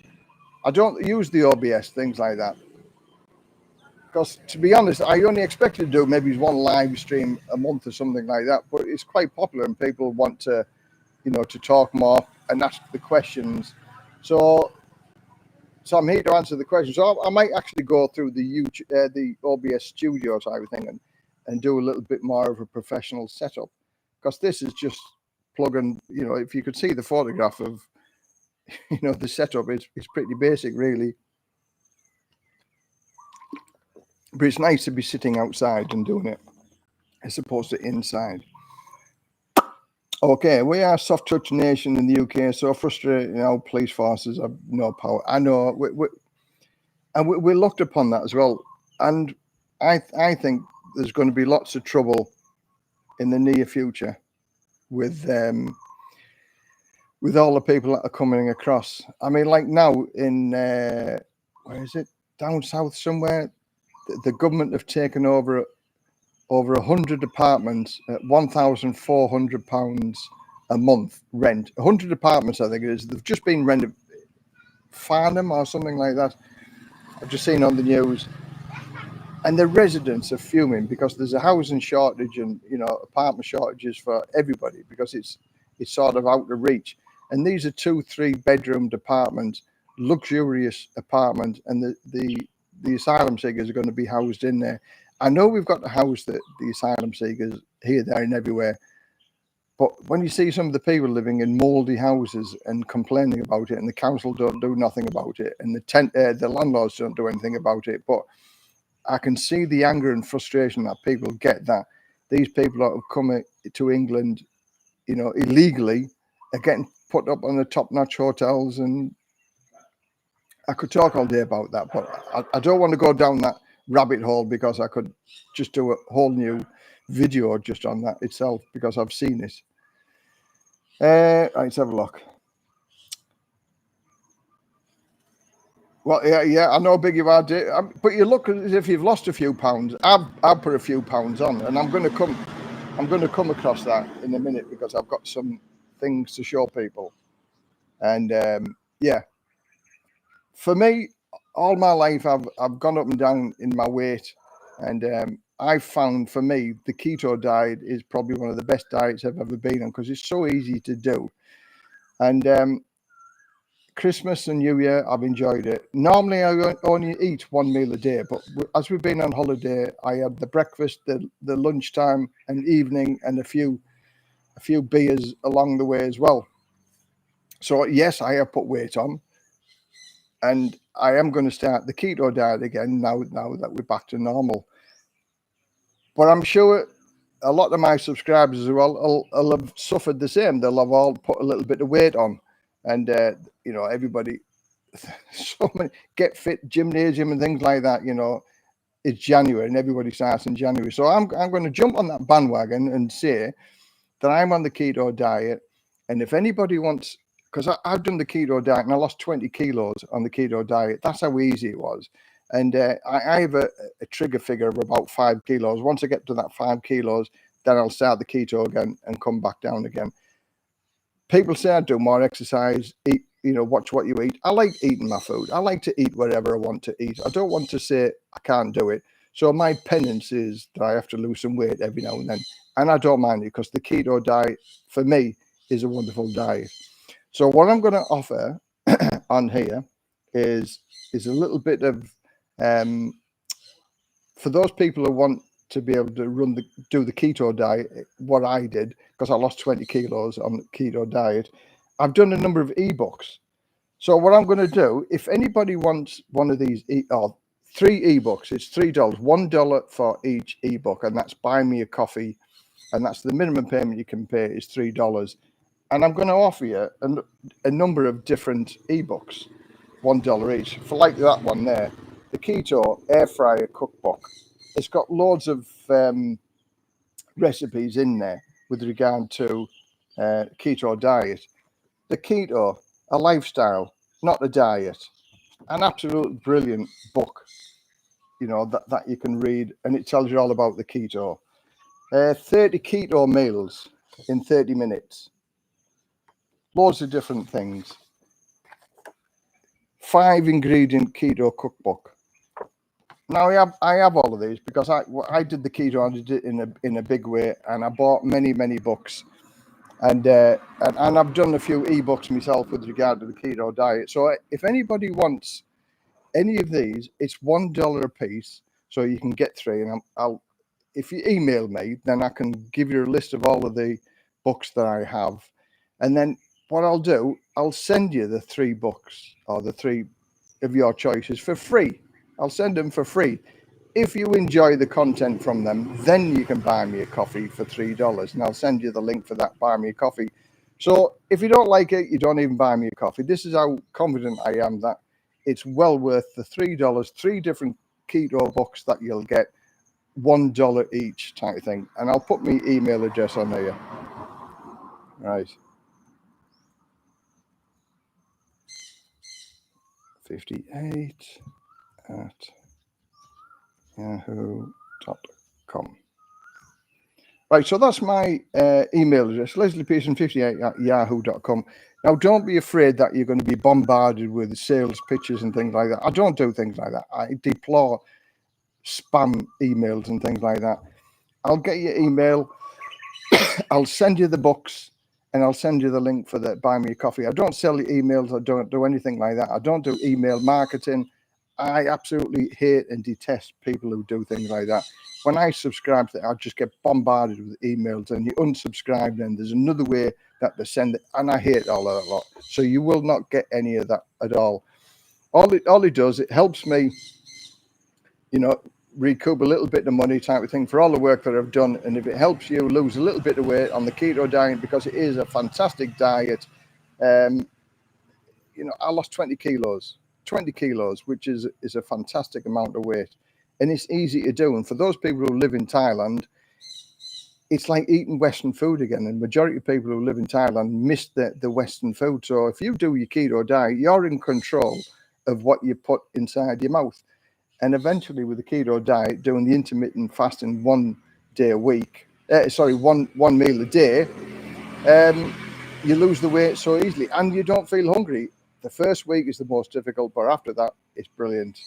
I don't use the OBS, things like that. Because to be honest, I only expected to do maybe one live stream a month or something like that. But it's quite popular and people want to, to talk more and ask the questions. So I'm here to answer the questions. So I might actually go through the OBS studio type of thing and do a little bit more of a professional setup. Because this is just plugging, if you could see the photograph of, the setup, it's pretty basic, really. But it's nice to be sitting outside and doing it as opposed to inside. Okay, we are a soft touch nation in the UK, so frustrated police forces have no power. I know, we're looked upon that as well. And I think there's going to be lots of trouble in the near future with all the people that are coming across. I mean, like now in where is it? Down south somewhere, the government have taken over 100 apartments at £1,400 a month rent. 100 apartments, I think it is. They've just been rented, Farnham or something like that. I've just seen on the news. And the residents are fuming because there's a housing shortage and, apartment shortages for everybody because it's sort of out of reach. And these are 2-3 bedroomed apartments, luxurious apartments, and the asylum seekers are going to be housed in there. I know we've got to house the asylum seekers here, there, and everywhere. But when you see some of the people living in mouldy houses and complaining about it, and the council don't do nothing about it, and the landlords don't do anything about it, but I can see the anger and frustration that people get that these people that have come to England, illegally, are getting put up on the top-notch hotels, and I could talk all day about that, but I don't want to go down that rabbit hole because I could just do a whole new video just on that itself because I've seen it. Let's have a look. Well, yeah, I know how big you are, but you look as if you've lost a few pounds. I've put a few pounds on, and I'm going to come across that in a minute because I've got some things to show people. And yeah, for me, all my life I've gone up and down in my weight, and I've found for me the keto diet is probably one of the best diets I've ever been on because it's so easy to do. And Christmas and New Year, I've enjoyed it. Normally, I only eat one meal a day, but as we've been on holiday, I had the breakfast, the lunchtime, and evening, and a few beers along the way as well. So yes, I have put weight on, and I am going to start the keto diet again now that we're back to normal. But I'm sure a lot of my subscribers as well will have suffered the same. They'll have all put a little bit of weight on, and everybody, so many get fit, gymnasium and things like that. It's January and everybody starts in January. So I'm going to jump on that bandwagon and say that I'm on the keto diet, and if anybody wants, because I've done the keto diet and I lost 20 kilos on the keto diet. That's how easy it was. And I have a trigger figure of about 5 kilos. Once I get to that 5 kilos, then I'll start the keto again and come back down again. People say I do more exercise, eat, watch what you eat. I like eating my food. I like to eat whatever I want to eat. I don't want to say I can't do it. So my penance is that I have to lose some weight every now and then. And I don't mind it because the keto diet, for me, is a wonderful diet. So what I'm going to offer on here is a little bit of, for those people who want to be able to do the keto diet, what I did, because I lost 20 kilos on the keto diet, I've done a number of ebooks. So what I'm going to do, if anybody wants one of these, 3 ebooks, it's $3, $1 for each ebook, and that's buy me a coffee, and that's the minimum payment you can pay is $3. And I'm going to offer you a number of different ebooks, $1 each, for like that one there, the Keto Air Fryer Cookbook. It's got loads of recipes in there with regard to keto diet. The Keto, a lifestyle, not a diet. An absolute brilliant book, that you can read, and it tells you all about the keto. 30 keto meals. in 30 minutes. Loads of different things. 5-ingredient keto cookbook. Now I have all of these because I did the keto, I did it in a big way, and I bought many books, and I've done a few ebooks myself with regard to the keto diet. So if anybody wants any of these, it's $1 a piece, so you can get 3. And I'll if you email me, then I can give you a list of all of the books that I have, and then what I'll do, I'll send you the 3 books or the 3 of your choices for free. I'll send them for free. If you enjoy the content from them, then you can buy me a coffee for $3, and I'll send you the link for that. Buy me a coffee. So if you don't like it, you don't even buy me a coffee. This is how confident I am that it's well worth the $3. 3 different keto books that you'll get $1 each type of thing. And I'll put my email address on there. Right. 58 at yahoo.com. Right, so that's my email address, lesliepearson58 at yahoo.com. Now, don't be afraid that you're going to be bombarded with sales pitches and things like that. I don't do things like that. I deplore spam emails and things like that. I'll get your email, I'll send you the books, and I'll send you the link for the buy me a coffee. I don't sell emails. I don't do anything like that. I don't do email marketing. I absolutely hate and detest people who do things like that. When I subscribe to it, I just get bombarded with emails, and you unsubscribe, and there's another way that they send it, and I hate all of that lot. So you will not get any of that at all. All it does, it helps me, recoup a little bit of money type of thing for all the work that I've done. And if it helps you lose a little bit of weight on the keto diet, because it is a fantastic diet, I lost 20 kilos, which is a fantastic amount of weight, and it's easy to do. And for those people who live in Thailand, it's like eating Western food again. And majority of people who live in Thailand miss the Western food. So if you do your keto diet, you're in control of what you put inside your mouth. And eventually, with the keto diet, doing the intermittent fasting 1 day a week, one meal a day, you lose the weight so easily, and you don't feel hungry. The first week is the most difficult, but after that, it's brilliant.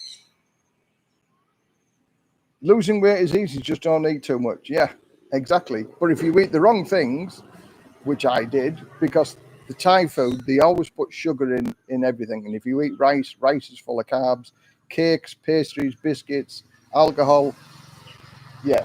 Losing weight is easy, just don't eat too much. Yeah, exactly. But if you eat the wrong things, which I did, because the Thai food, they always put sugar in everything. And if you eat rice is full of carbs, cakes, pastries, biscuits, alcohol. Yeah,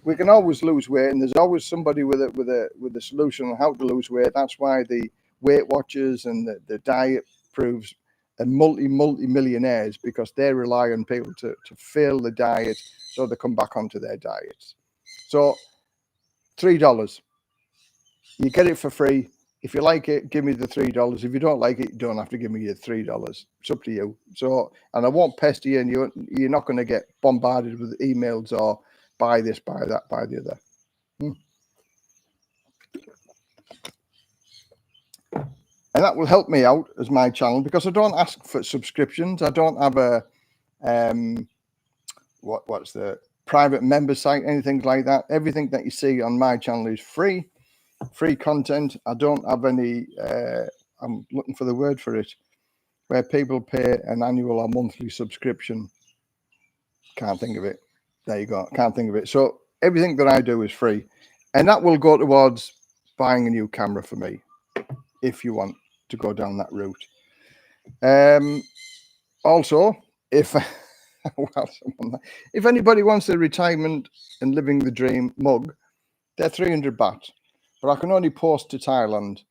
we can always lose weight, and there's always somebody with a solution on how to lose weight. That's why the Weight Watchers and the diet proves are multi-millionaires, because they rely on people to fail the diet so they come back onto their diets. So $3, you get it for free. If you like it, give me the $3. If you don't like it, you don't have to give me your $3. It's up to you. So, and I won't pester you, and you're not going to get bombarded with emails or buy this, buy that, buy the other. And that will help me out as my channel, because I don't ask for subscriptions. I don't have a what's the private member site, anything like that. Everything that you see on my channel is free content. I don't have any I'm looking for the word for it, where people pay an annual or monthly subscription. Can't think of it. There you go. Can't think of it. So everything that I do is free, and that will go towards buying a new camera for me, if you want to go down that route. Also, if if anybody wants a retirement and living the dream mug, they're 300 baht, but I can only post to Thailand,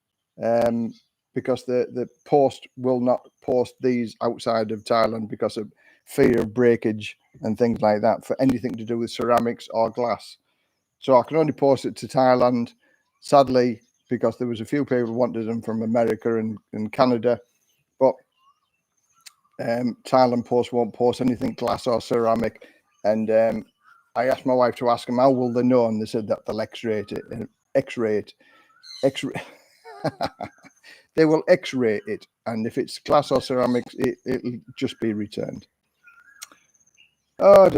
because the post will not post these outside of Thailand because of fear of breakage and things like that for anything to do with ceramics or glass. So I can only post it to Thailand, sadly, because there was a few people who wanted them from America and Canada, but Thailand Post won't post anything glass or ceramic. And I asked my wife to ask them how will they know, and they said that they'll X-ray it. They will X-ray it, and if it's glass or ceramics, it'll just be returned. Oh,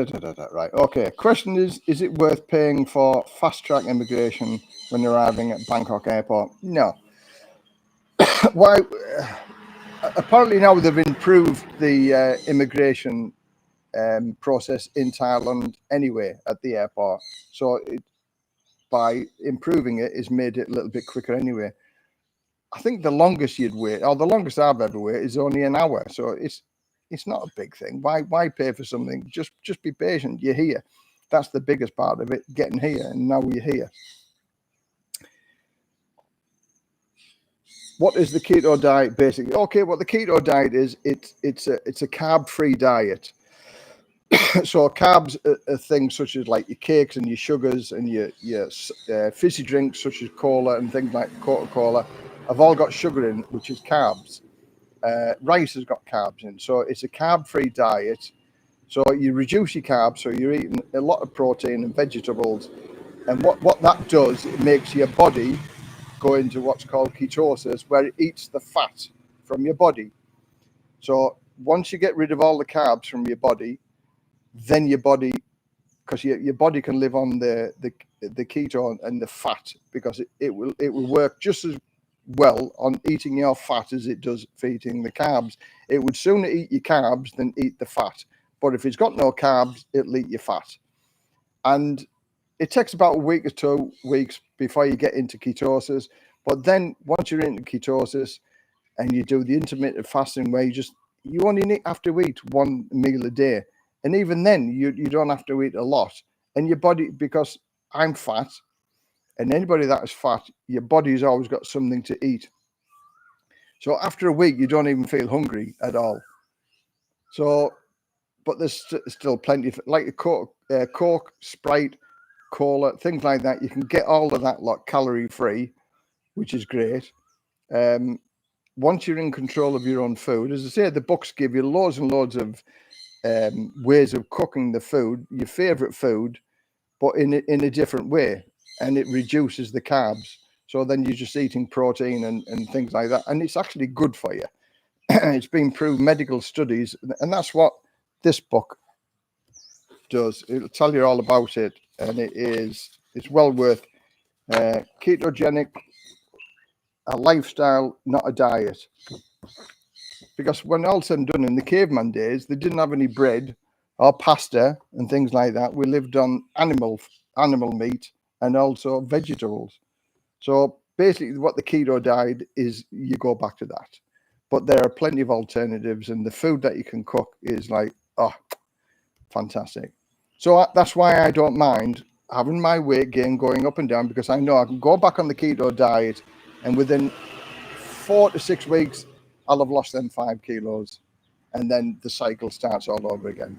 right. Okay. Question is it worth paying for fast track immigration when arriving at Bangkok airport? No. Why? Apparently now they've improved the immigration process in Thailand anyway at the airport. So by improving it, it's made it a little bit quicker anyway. I think the longest you'd wait, or the longest I've ever waited, is only an hour. So it's not a big thing. Why pay for something? Just be patient. You're here. That's the biggest part of it, getting here, and now you're here. What is the keto diet basically? Okay, what the keto diet is, it's a carb-free diet. So carbs are things such as like your cakes and your sugars and your fizzy drinks such as cola and things like Coca-Cola have all got sugar in, which is carbs. Rice has got carbs in, so it's a carb-free diet. So you reduce your carbs, so you're eating a lot of protein and vegetables. And what that does, it makes your body go into what's called ketosis, where it eats the fat from your body. So once you get rid of all the carbs from your body, then your body, because your body can live on the keto and the fat, because it will work just as well on eating your fat as it does for eating the carbs. It would sooner eat your carbs than eat the fat. But if it's got no carbs, it'll eat your fat. And it takes about a week or 2 weeks before you get into ketosis. But then once you're into ketosis and you do the intermittent fasting where you only have to eat one meal a day. And even then, you don't have to eat a lot. And your body, because I'm fat, and anybody that is fat, your body's always got something to eat. So after a week, you don't even feel hungry at all. So, but there's still plenty of, like a Coke, Sprite, Cola, things like that. You can get all of that like calorie free, which is great. Once you're in control of your own food, as I say, the books give you loads and loads of ways of cooking the food, your favorite food, but in a different way, and it reduces the carbs. So then you're just eating protein and things like that, and it's actually good for you. It's been proved, medical studies, and that's what this book does. It'll tell you all about it, and it's well worth. Ketogenic, a lifestyle, not a diet. Because when all said and done, in the caveman days, they didn't have any bread or pasta and things like that. We lived on animal meat and also vegetables. So basically what the keto diet is, you go back to that. But there are plenty of alternatives, and the food that you can cook is like, oh, fantastic. So that's why I don't mind having my weight gain going up and down, because I know I can go back on the keto diet, and within 4 to 6 weeks, I'll have lost them 5 kilos, and then the cycle starts all over again.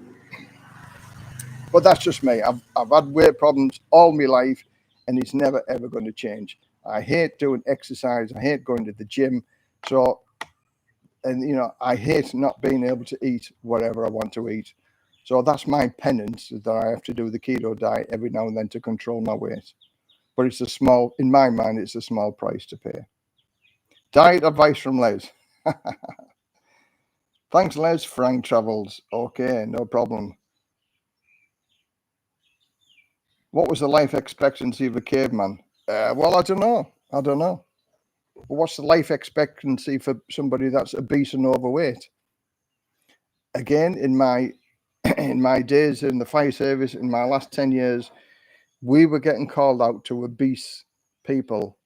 But that's just me. I've had weight problems all my life, and it's never, ever going to change. I hate doing exercise. I hate going to the gym. So, and, I hate not being able to eat whatever I want to eat. So that's my penance, that I have to do the keto diet every now and then to control my weight. But in my mind, it's a small price to pay. Diet advice from Les. Thanks, Les. Frank Travels. Okay, no problem. What was the life expectancy of a caveman? Well, I don't know. What's the life expectancy for somebody that's obese and overweight? Again, in my days in the fire service, in my last 10 years, we were getting called out to obese people.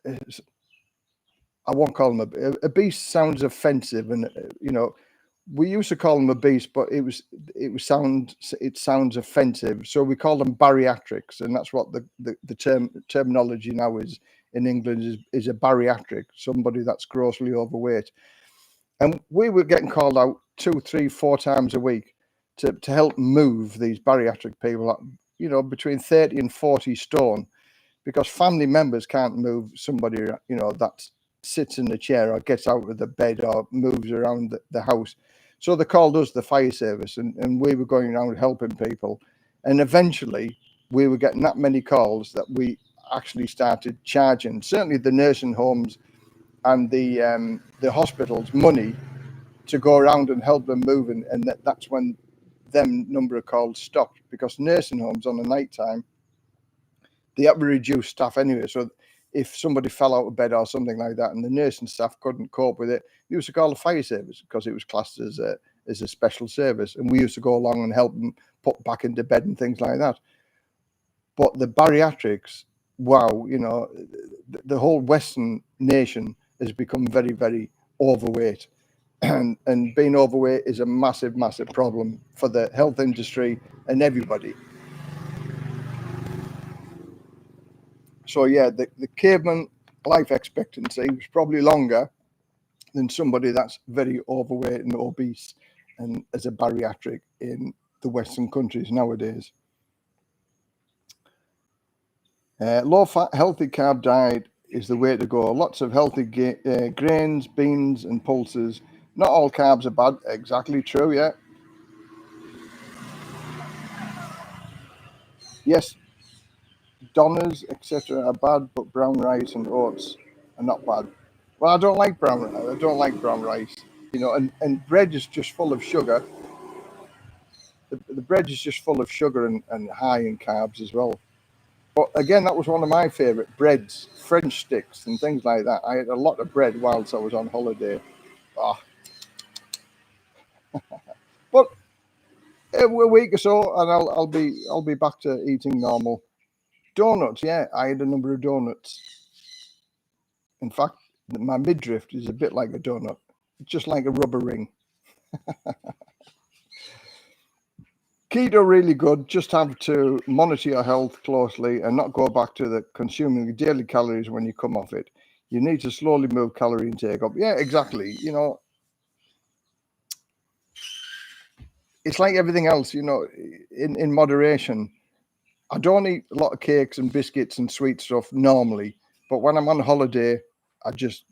I won't call them obese. Sounds offensive, and we used to call them obese, but it sounds offensive. So we call them bariatrics, and that's what the terminology now is in England is a bariatric, somebody that's grossly overweight. And we were getting called out 2, 3, 4 times a week to help move these bariatric people up, between 30 and 40 stone, because family members can't move somebody, that sits in the chair or gets out of the bed or moves around the house. So they called us the fire service, and we were going around helping people. And eventually we were getting that many calls that we actually started charging, certainly the nursing homes and the hospitals, money to go around and help them move. And that's when them number of calls stopped, because nursing homes on the night time, they have to reduce staff anyway. So if somebody fell out of bed or something like that and the nursing staff couldn't cope with it, they used to call the fire service, because it was classed as a special service, and we used to go along and help them put back into bed and things like that. But the bariatrics, wow, you know, the whole Western nation has become very, very overweight. And being overweight is a massive, massive problem for the health industry and everybody. So yeah, the caveman life expectancy was probably longer than somebody that's very overweight and obese and as a bariatric in the Western countries nowadays. Low-fat, healthy carb diet is the way to go. Lots of healthy grains, beans, and pulses. Not all carbs are bad. Exactly true, yeah. Yes, donors, etc. are bad, but brown rice and oats are not bad. Well, I don't like brown rice. I don't like brown rice. You know, and bread is just full of sugar. The bread is just full of sugar and high in carbs as well. But again, that was one of my favourite breads, French sticks and things like that. I had a lot of bread whilst I was on holiday. Oh. But a week or so, and I'll be back to eating normal. Donuts, yeah, I had a number of donuts. In fact, my midriff is a bit like a donut, just like a rubber ring. Keto really good. Just have to monitor your health closely and not go back to the consuming daily calories when you come off it. You need to slowly move calorie intake up. Yeah, exactly. You know, it's like everything else, you know, in moderation. I don't eat a lot of cakes and biscuits and sweet stuff normally, but when I'm on holiday, I just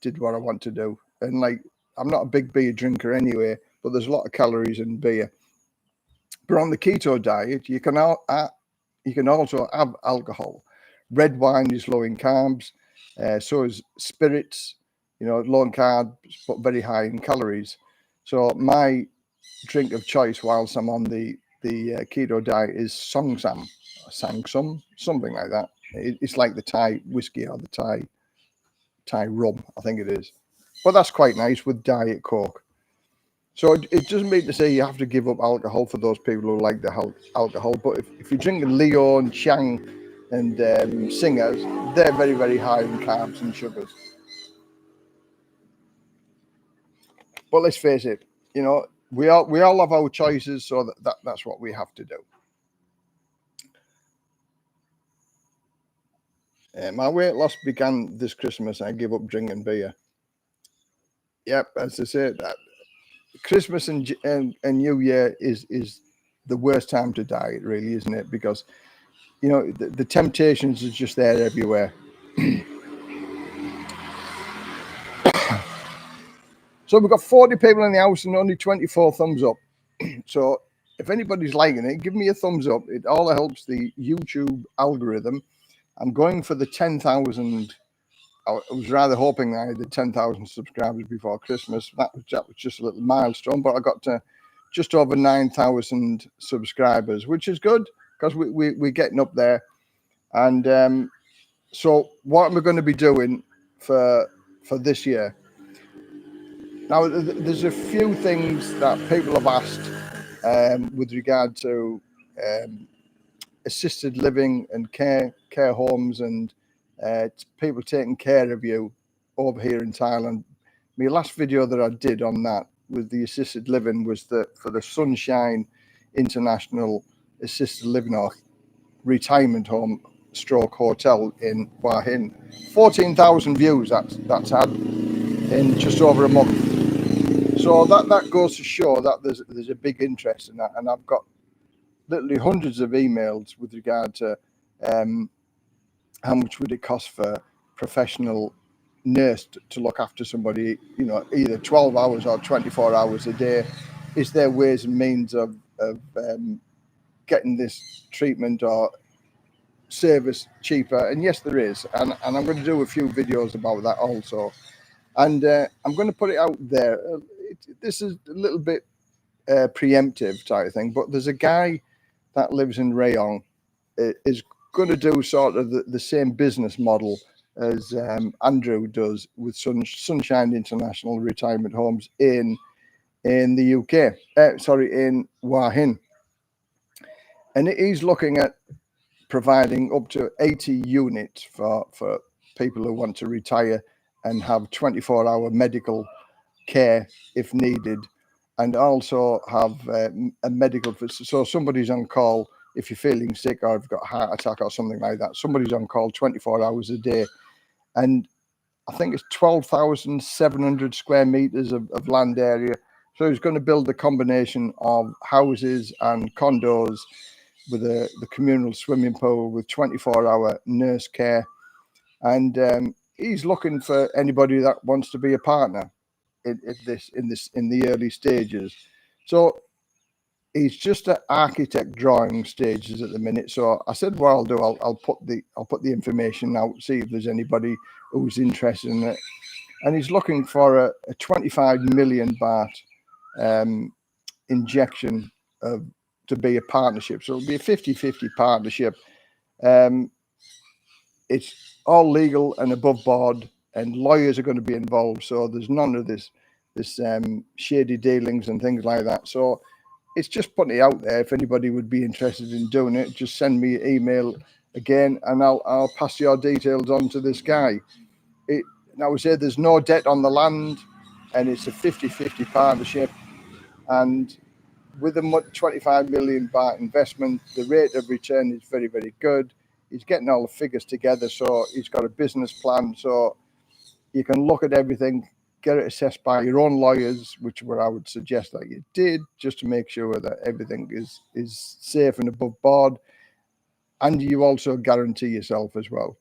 did what I want to do. And like, I'm not a big beer drinker anyway, but there's a lot of calories in beer. But on the keto diet, you can also have alcohol. Red wine is low in carbs, so is spirits. You know, low in carbs but very high in calories. So my drink of choice whilst I'm on the keto diet is Sangsum, something like that. It's like the Thai whiskey or the Thai rum, I think it is. But that's quite nice with Diet Coke. So it doesn't mean to say you have to give up alcohol for those people who like the alcohol. But if you're drinking Leo and Chang and Singers, they're very, very high in carbs and sugars. But let's face it, you know, we all have our choices, so that's what we have to do. My weight loss began this Christmas. I gave up drinking beer. Yep, as I said, that Christmas and New Year is the worst time to diet, really, isn't it? Because you know the temptations are just there everywhere. So we've got 40 people in the house and only 24 thumbs up. So if anybody's liking it, give me a thumbs up. It all helps the YouTube algorithm. I'm going for the 10,000. I was rather hoping I had the 10,000 subscribers before Christmas. That was just a little milestone, but I got to just over 9,000 subscribers, which is good because we're getting up there. And so what am I going to be doing for this year? Now, there's a few things that people have asked with regard to assisted living and care homes and people taking care of you over here in Thailand. My last video that I did on that with the assisted living was for the Sunshine International Assisted Living or Retirement Home stroke hotel in Hua Hin. 14,000 views that's had in just over a month. So that goes to show that there's a big interest in that, and I've got literally hundreds of emails with regard to how much would it cost for professional nurse to look after somebody, you know, either 12 hours or 24 hours a day. Is there ways and means of getting this treatment or service cheaper? And yes, there is, and I'm going to do a few videos about that also, and I'm going to put it out there. This is a little bit preemptive type of thing. But there's a guy that lives in Rayong, is going to do sort of the same business model as Andrew does with Sunshine International Retirement Homes in the UK. In Hua Hin. And he's looking at providing up to 80 units for people who want to retire and have 24-hour medical care if needed, and also have a medical, so somebody's on call if you're feeling sick or have got a heart attack or something like that. Somebody's on call 24 hours a day. And I think it's 12,700 square meters of land area. So he's going to build a combination of houses and condos with the communal swimming pool with 24-hour nurse care. And he's looking for anybody that wants to be a partner in the early stages. So he's just at architect drawing stages at the minute. So I said, what I'll do, I'll put the information out, see if there's anybody who's interested in it. And he's looking for a 25 million baht injection to be a partnership. So it'll be a 50-50 partnership. It's all legal and above board, and lawyers are going to be involved. So there's none of this shady dealings and things like that. So it's just putting it out there. If anybody would be interested in doing it, just send me an email again, and I'll pass your details on to this guy. Now, I say there's no debt on the land, and it's a 50-50 partnership. And with a 25 million baht investment, the rate of return is very, very good. He's getting all the figures together, so he's got a business plan. So you can look at everything, get it assessed by your own lawyers, which what I would suggest that you did, just to make sure that everything is safe and above board. And you also guarantee yourself as well.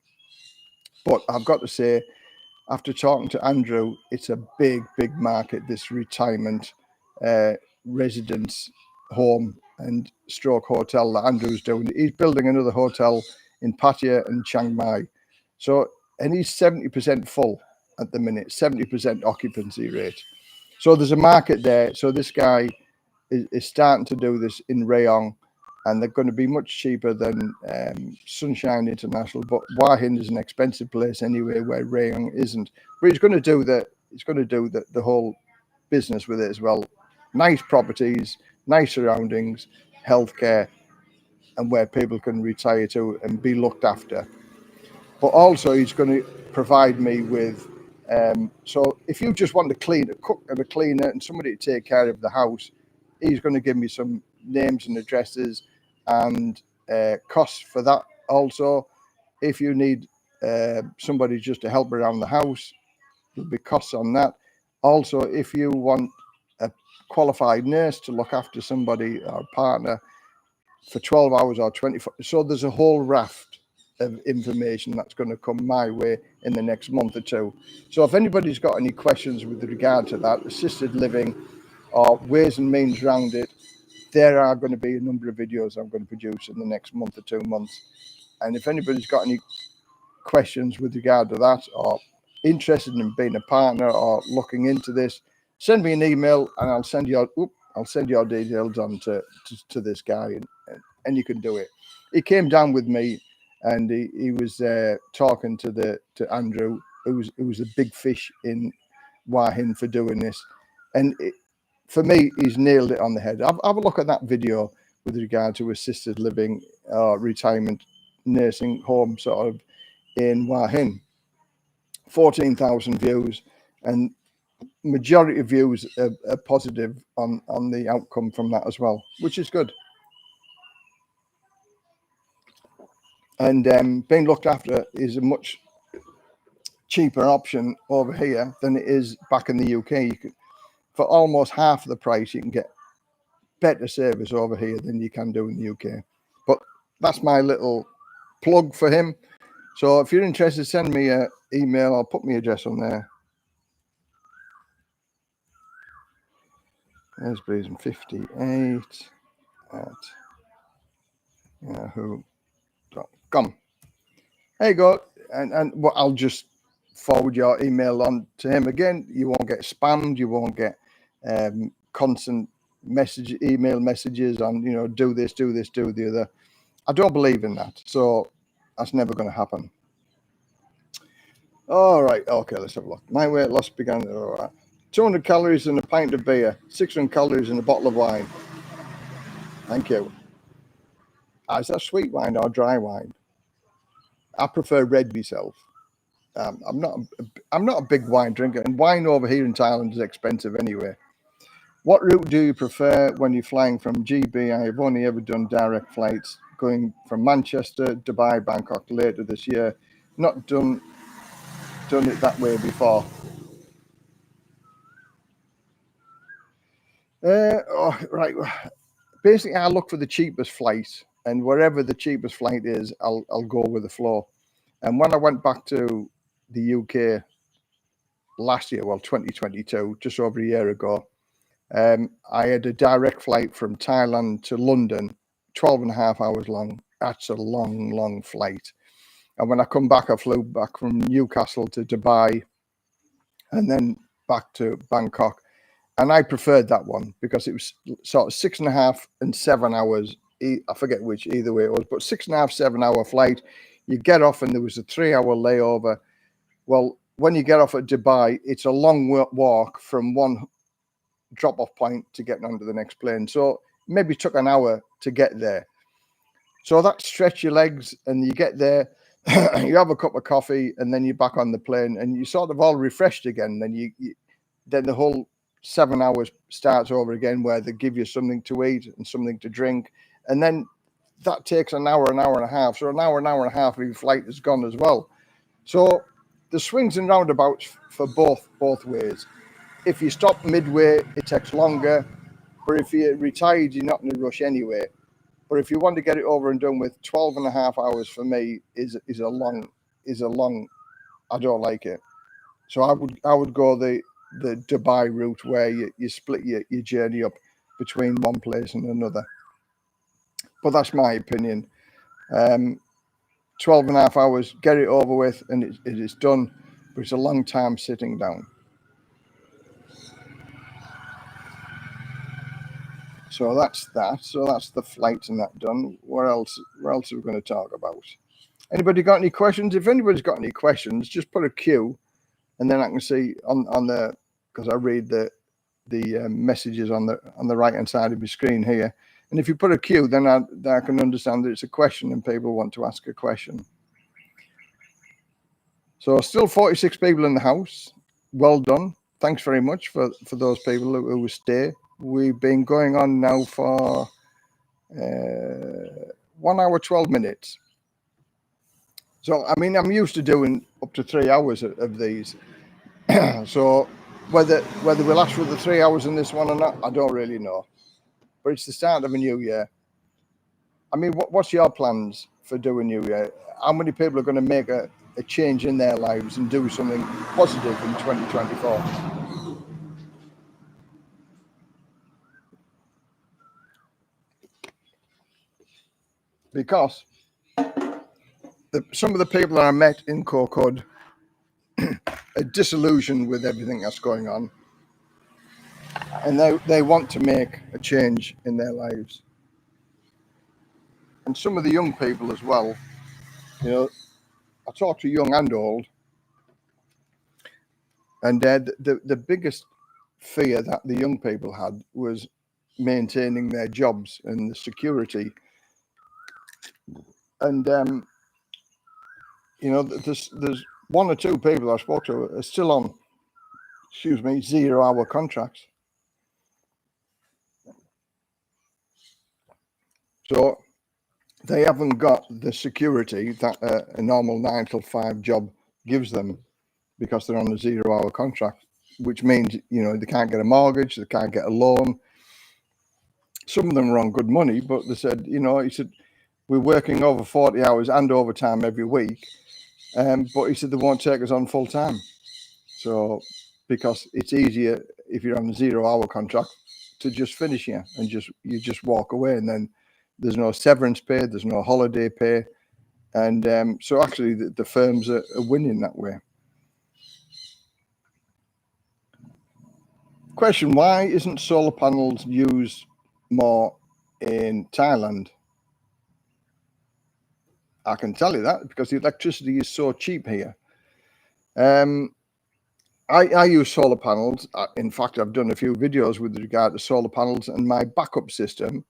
But I've got to say, after talking to Andrew, it's a big, big market, this retirement residence home and stroke hotel that Andrew's doing. He's building another hotel in Pattaya and Chiang Mai. So, and he's 70% full at the minute, 70% occupancy rate. So there's a market there. So this guy is starting to do this in Rayong, and they're going to be much cheaper than Sunshine International. But Hua Hin is an expensive place anyway, where Rayong isn't. But he's going to do the whole business with it as well. Nice properties, nice surroundings, healthcare, and where people can retire to and be looked after. But also he's going to provide me with, so if you just want a cook and a cleaner and somebody to take care of the house, he's going to give me some names and addresses and costs for that. Also, if you need somebody just to help around the house, there'll be costs on that. Also, if you want a qualified nurse to look after somebody or partner for 12 hours or 24, so there's a whole raft of information that's going to come my way in the next month or two. So if anybody's got any questions with regard to that, assisted living or ways and means around it, there are going to be a number of videos I'm going to produce in the next month or 2 months. And if anybody's got any questions with regard to that, or interested in being a partner or looking into this, send me an email and I'll send your details on to this guy, and you can do it. He came down with me, and he was talking to Andrew, who was a big fish in Hua Hin for doing this. And for me, he's nailed it on the head. Have a look at that video with regard to assisted living, retirement, nursing home sort of in Hua Hin. 14,000 views, and majority of views are positive on the outcome from that as well, which is good. And being looked after is a much cheaper option over here than it is back in the UK. You could, for almost half the price, you can get better service over here than you can do in the UK. But that's my little plug for him. So if you're interested, send me an email. I'll put my address on there. There's Brazen 58 at yahoo.com. There you go. And what I'll just forward your email on to him again. You won't get spammed. You won't get constant email messages on, you know, do this, do this, do the other. I don't believe in that. So that's never going to happen. All right. Okay, let's have a look. My weight loss began. All right. 200 calories in a pint of beer, 600 calories in a bottle of wine. Thank you. Is that sweet wine or dry wine? I prefer red myself. I'm not a big wine drinker, and wine over here in Thailand is expensive anyway. What route do you prefer when you're flying from GB? I have only ever done direct flights going from Manchester, Dubai, Bangkok later this year. Not done it that way before. Right. Basically, I look for the cheapest flight, and wherever the cheapest flight is, I'll go with the flow. And when I went back to the UK last year, well, 2022, just over a year ago, I had a direct flight from Thailand to London, 12 and a half hours long. That's a long, long flight. And when I come back, I flew back from Newcastle to Dubai and then back to Bangkok. And I preferred that one because it was sort of 6.5 and 7 hours. I forget which, either way it was, but 6.5, 7 hour flight. You get off and there was a 3 hour layover. Well, when you get off at Dubai, it's a long walk from one drop-off point to getting onto the next plane. So maybe took an hour to get there. So that stretch your legs and you get there, you have a cup of coffee and then you're back on the plane and you sort of all refreshed again. Then then the whole 7 hours starts over again where they give you something to eat and something to drink. And then that takes an hour and a half. So an hour and a half of your flight is gone as well. So the swings and roundabouts for both ways. If you stop midway, it takes longer. But if you're retired, you're not in a rush anyway. But if you want to get it over and done with, 12 and a half hours for me is a long. I don't like it. So I would go the Dubai route where you split your journey up between one place and another. But that's my opinion. 12 and a half hours, get it over with, and it is done. But it's a long time sitting down. So that's that. So that's the flights and that done. What else? What else are we going to talk about? Anybody got any questions? If anybody's got any questions, just put a Q, and then I can see on the, because I read the messages on the right hand side of your screen here. And if you put a Q, then I can understand that it's a question and people want to ask a question. So still 46 people in the house. Well done. Thanks very much for those people who stay. We've been going on now for 1 hour, 12 minutes. So, I mean, I'm used to doing up to 3 hours of these. So whether we'll last for the 3 hours in this one or not, I don't really know. But it's the start of a new year. I mean, what's your plans for doing New Year? How many people are going to make a change in their lives and do something positive in 2024? Because some of the people that I met in Kokod are disillusioned with everything that's going on, and they want to make a change in their lives. And some of the young people as well, you know, I talk to young and old, and the biggest fear that the young people had was maintaining their jobs and the security. And you know, there's one or two people I spoke to are still on, 0 hour contracts. So they haven't got the security that a normal 9 to 5 job gives them because they're on a 0 hour contract, which means, you know, they can't get a mortgage, they can't get a loan. Some of them are on good money, but they said, you know, he said, we're working over 40 hours and overtime every week. But he said they won't take us on full time. So because it's easier if you're on a 0 hour contract to just finish here and you just walk away, and then there's no severance pay, there's no holiday pay. And so actually the firms are winning that way. Question: why isn't solar panels used more in Thailand? I can tell you that because the electricity is so cheap here. I use solar panels. In fact, I've done a few videos with regard to solar panels and my backup system.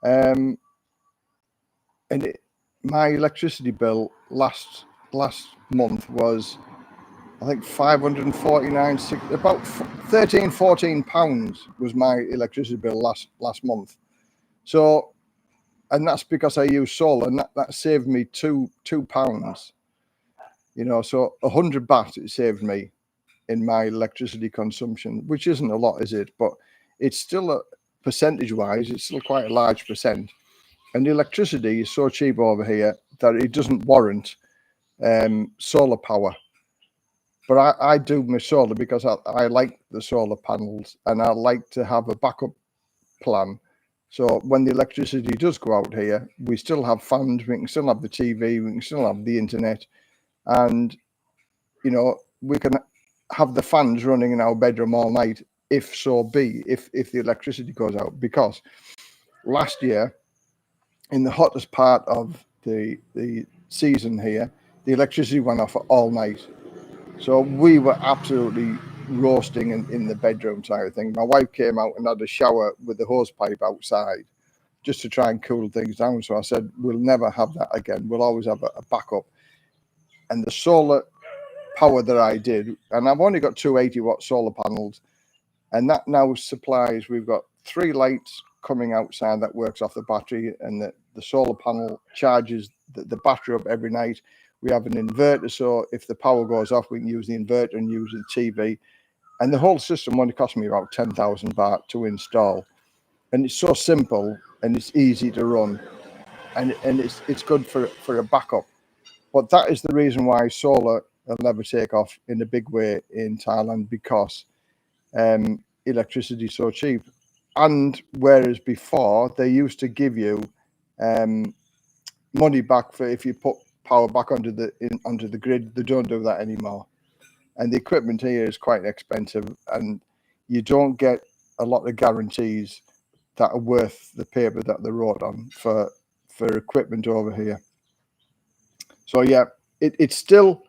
My electricity bill last month was, I think, 549, about 13-14 pounds was my electricity bill last month. So, and that's because I use solar, and that saved me two pounds. You know, so 100 baht it saved me in my electricity consumption, which isn't a lot, is it? But it's still, a percentage-wise, it's still quite a large percent. And the electricity is so cheap over here that it doesn't warrant solar power. But I do my solar because I like the solar panels, and I like to have a backup plan. So when the electricity does go out here, we still have fans, we can still have the TV, we can still have the internet, and, you know, we can have the fans running in our bedroom all night, if so be, if the electricity goes out. Because last year, in the hottest part of the season here, the electricity went off all night. So we were absolutely roasting in the bedroom side of things. My wife came out and had a shower with the hose pipe outside just to try and cool things down. So I said, we'll never have that again. We'll always have a backup. And the solar power that I did, and I've only got 280-watt solar panels, and that now supplies, we've got 3 lights coming outside that works off the battery, and the solar panel charges the battery up every night. We have an inverter, so if the power goes off, we can use the inverter and use the TV. And the whole system only cost me about 10,000 baht to install. And it's so simple, and it's easy to run, and it's good for a backup. But that is the reason why solar will never take off in a big way in Thailand, because electricity is so cheap. And whereas before they used to give you money back for if you put power back onto the grid, they don't do that anymore. And the equipment here is quite expensive, and you don't get a lot of guarantees that are worth the paper that they wrote on for equipment over here. So yeah, it's still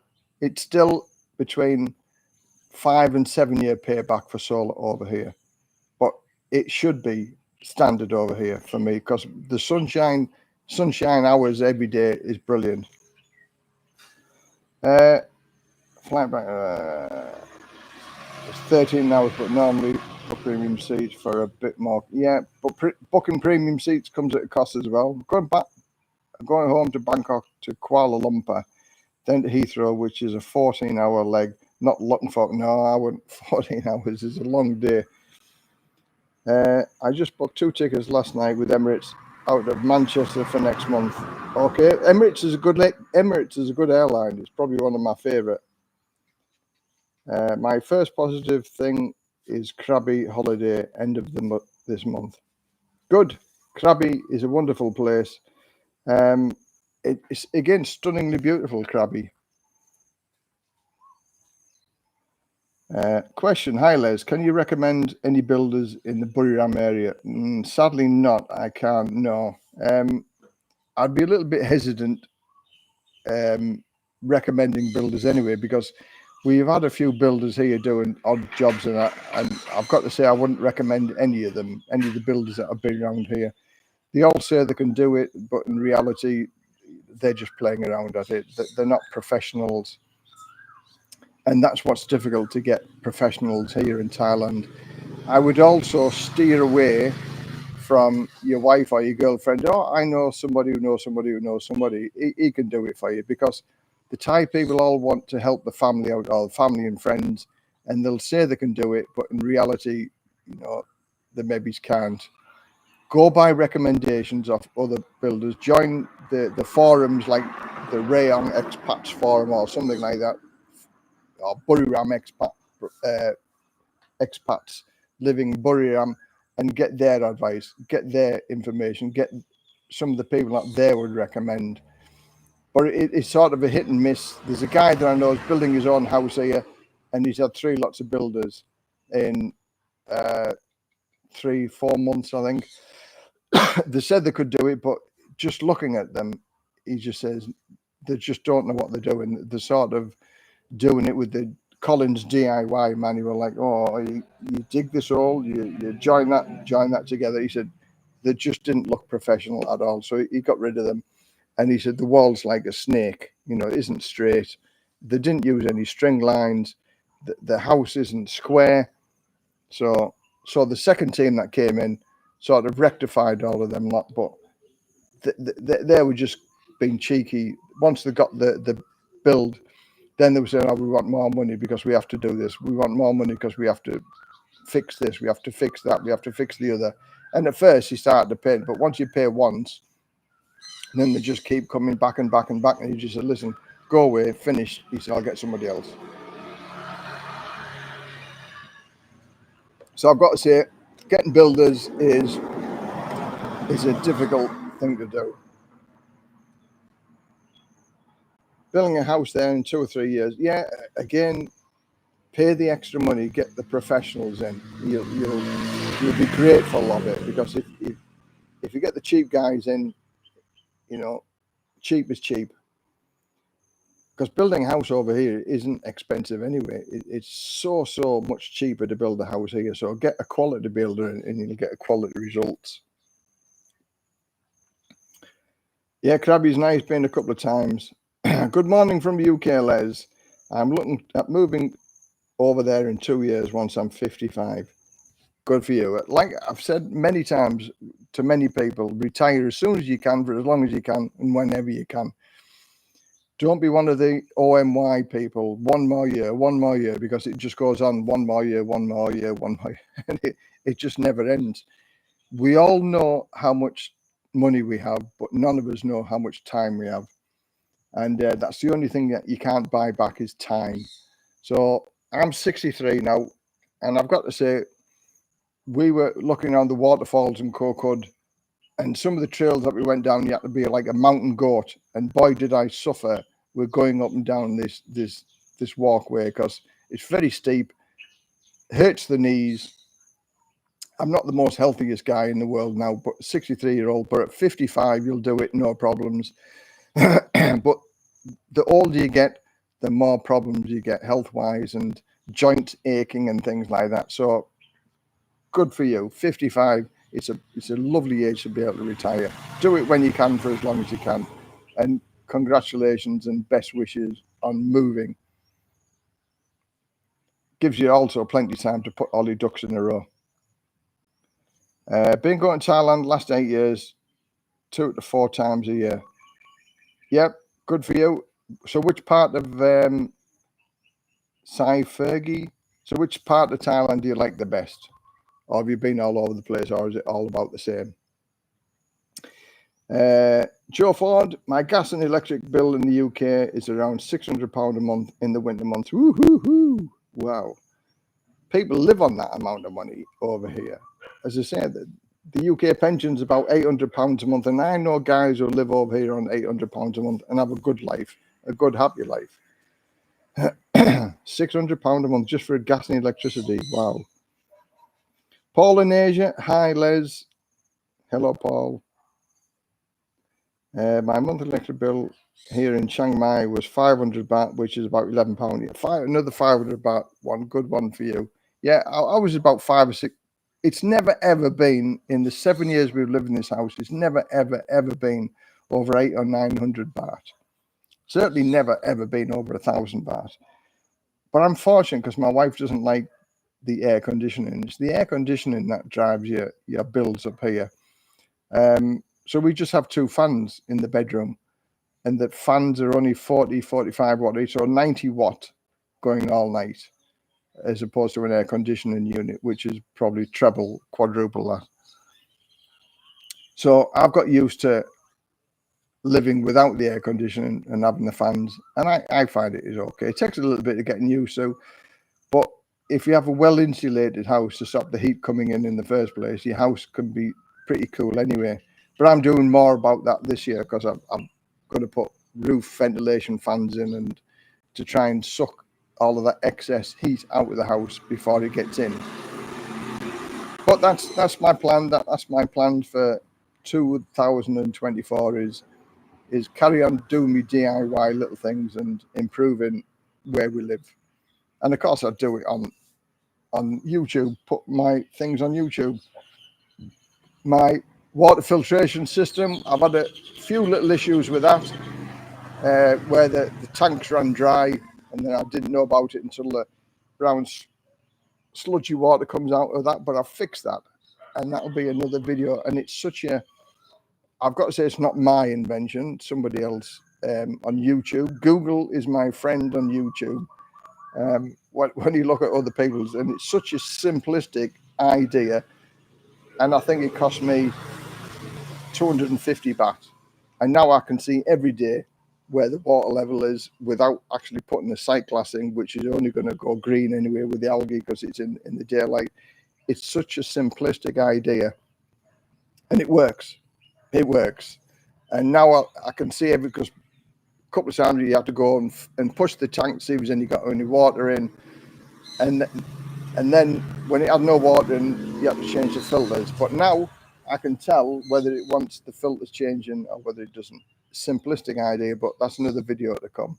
between 5 and 7 year payback for solar over here, but it should be standard over here for me, because the sunshine hours every day is brilliant. Flight back, it's 13 hours, but normally book premium seats for a bit more. Yeah, but booking premium seats comes at a cost as well. I'm going home to Bangkok to Kuala Lumpur, then to Heathrow, which is a 14-hour leg. Not looking for, no, I wouldn't. 14 hours is a long day. I just booked 2 tickets last night with Emirates out of Manchester for next month. Okay, Emirates is a good airline. It's probably one of my favourite. My first positive thing is Krabi holiday, end of this month. Good. Krabi is a wonderful place. It's again stunningly beautiful, Krabi. Question: hi Les, can you recommend any builders in the Buriram area? Sadly not. I can't. No. I'd be a little bit hesitant recommending builders anyway, because we've had a few builders here doing odd jobs, and I've got to say I wouldn't recommend any of the builders that have been around here. They all say they can do it, but in reality, they're just playing around at it. They're not professionals. And that's what's difficult, to get professionals here in Thailand. I would also steer away from your wife or your girlfriend. Oh, I know somebody who knows somebody who knows somebody. He can do it for you, because the Thai people all want to help the family out, or the family and friends, and they'll say they can do it, but in reality, you know, they maybe can't. Go by recommendations of other builders. Join the forums like the Rayong Expats Forum or something like that, or Buriram expats living in Buriram, and get their advice, get their information, get some of the people that they would recommend. But it's sort of a hit and miss. There's a guy that I know is building his own house here, and he's had 3 lots of builders in 3-4 months, I think. They said they could do it, but just looking at them, he just says they just don't know what they're doing. They're sort of doing it with the Collins DIY manual, like, oh, you dig this hole, you join that together. He said they just didn't look professional at all, so he got rid of them. And he said the wall's like a snake, it isn't straight. They didn't use any string lines. The house isn't square. So the second team that came in sort of rectified all of them lot, but they were just being cheeky. Once they got the build, then they were saying, oh, we want more money because we have to do this. We want more money because we have to fix this. We have to fix that. We have to fix the other. And at first he started to pay, but once you pay once, then they just keep coming back and back and back. And he just said, listen, go away, finish. He said, I'll get somebody else. So I've got to say, getting builders is a difficult thing to do. Building a house there in 2 or 3 years, yeah, again, pay the extra money, get the professionals in. You'll be grateful of it, because if you get the cheap guys in, cheap is cheap. Because building a house over here isn't expensive anyway. It's so much cheaper to build a house here. So get a quality builder and you'll get a quality results. Yeah, Krabby's nice, been a couple of times. Good morning from the UK, Les. I'm looking at moving over there in 2 years once I'm 55. Good for you. Like I've said many times to many people, retire as soon as you can for as long as you can and whenever you can. Don't be one of the OMY people, one more year, because it just goes on one more year, and it just never ends. We all know how much money we have, but none of us know how much time we have. And that's the only thing that you can't buy back is time. So I'm 63 now, and I've got to say, we were looking around the waterfalls in Kokud, and some of the trails that we went down, you had to be like a mountain goat. And boy, did I suffer with going up and down this walkway, because it's very steep, hurts the knees. I'm not the most healthiest guy in the world now, but 63-year-old, but at 55, you'll do it, no problems. But the older you get, the more problems you get health-wise and joint aching and things like that. So good for you. 55, it's a lovely age to be able to retire. Do it when you can for as long as you can. And congratulations and best wishes on moving. Gives you also plenty of time to put all your ducks in a row. Been going to Thailand last 8 years, 2 to 4 times a year. Yep, good for you. So which part of Sai Fergie? So which part of Thailand do you like the best? Or have you been all over the place, or is it all about the same? Joe Ford, my gas and electric bill in the UK is around £600 a month in the winter months. Woo-hoo-hoo. Wow. People live on that amount of money over here. As I said, the UK pension's about £800 a month, and I know guys who live over here on £800 a month and have a good life, a good, happy life. £600 a month just for gas and electricity. Wow. Paul in Asia. Hi, Les. Hello, Paul. My monthly electric bill here in Chiang Mai was 500 baht, which is about £11. Another 500 baht, one good one for you. Yeah, I was about 5 or 6. It's never, ever been, in the 7 years we've lived in this house, it's never, ever been over 800 or 900 baht. Certainly never, ever been over 1,000 baht. But I'm fortunate because my wife doesn't like the air conditioning. It's the air conditioning that drives your bills up here. So we just have 2 fans in the bedroom, and the fans are only 40, 45 watt each, so 90 watt going all night, as opposed to an air conditioning unit, which is probably treble, quadruple that. So I've got used to living without the air conditioning and having the fans, and I find it is okay. It takes a little bit of getting used to, but if you have a well-insulated house to stop the heat coming in the first place, your house can be pretty cool anyway. But I'm doing more about that this year, because I'm going to put roof ventilation fans in, and to try and suck all of that excess heat out of the house before it gets in. But that's my plan. That's my plan for 2024 is carry on doing me DIY little things and improving where we live. And of course I do it on YouTube, put my things on YouTube. My water filtration system, I've had a few little issues with that, where the tanks ran dry, and then I didn't know about it until the brown sludgy water comes out of that, but I've fixed that, and that'll be another video. And it's such a, I've got to say, it's not my invention, somebody else on YouTube. Google is my friend on YouTube. When you look at other people's, and it's such a simplistic idea, and I think it cost me 250 baht, and now I can see every day where the water level is without actually putting a sight glass in, which is only going to go green anyway with the algae because it's in the daylight. It's such a simplistic idea, and it works. It works. And now I can see every, because a couple of times you have to go and push the tank to see if there's any got any water in, and then when it had no water in, you have to change the filters. But now I can tell whether it wants the filters changing or whether it doesn't. Simplistic idea, but that's another video to come.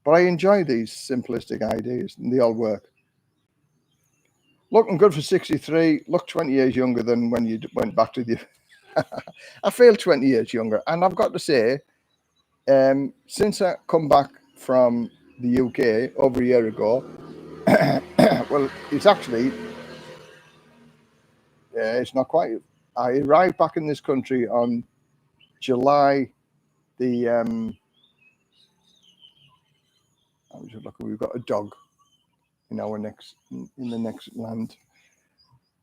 But I enjoy these simplistic ideas, and they all work. Looking good for 63. Look 20 years younger than when you went back to the... I feel 20 years younger. And I've got to say, since I come back from the UK over a year ago, well, it's actually... it's not quite... I arrived back in this country on July... we've got a dog in the next land.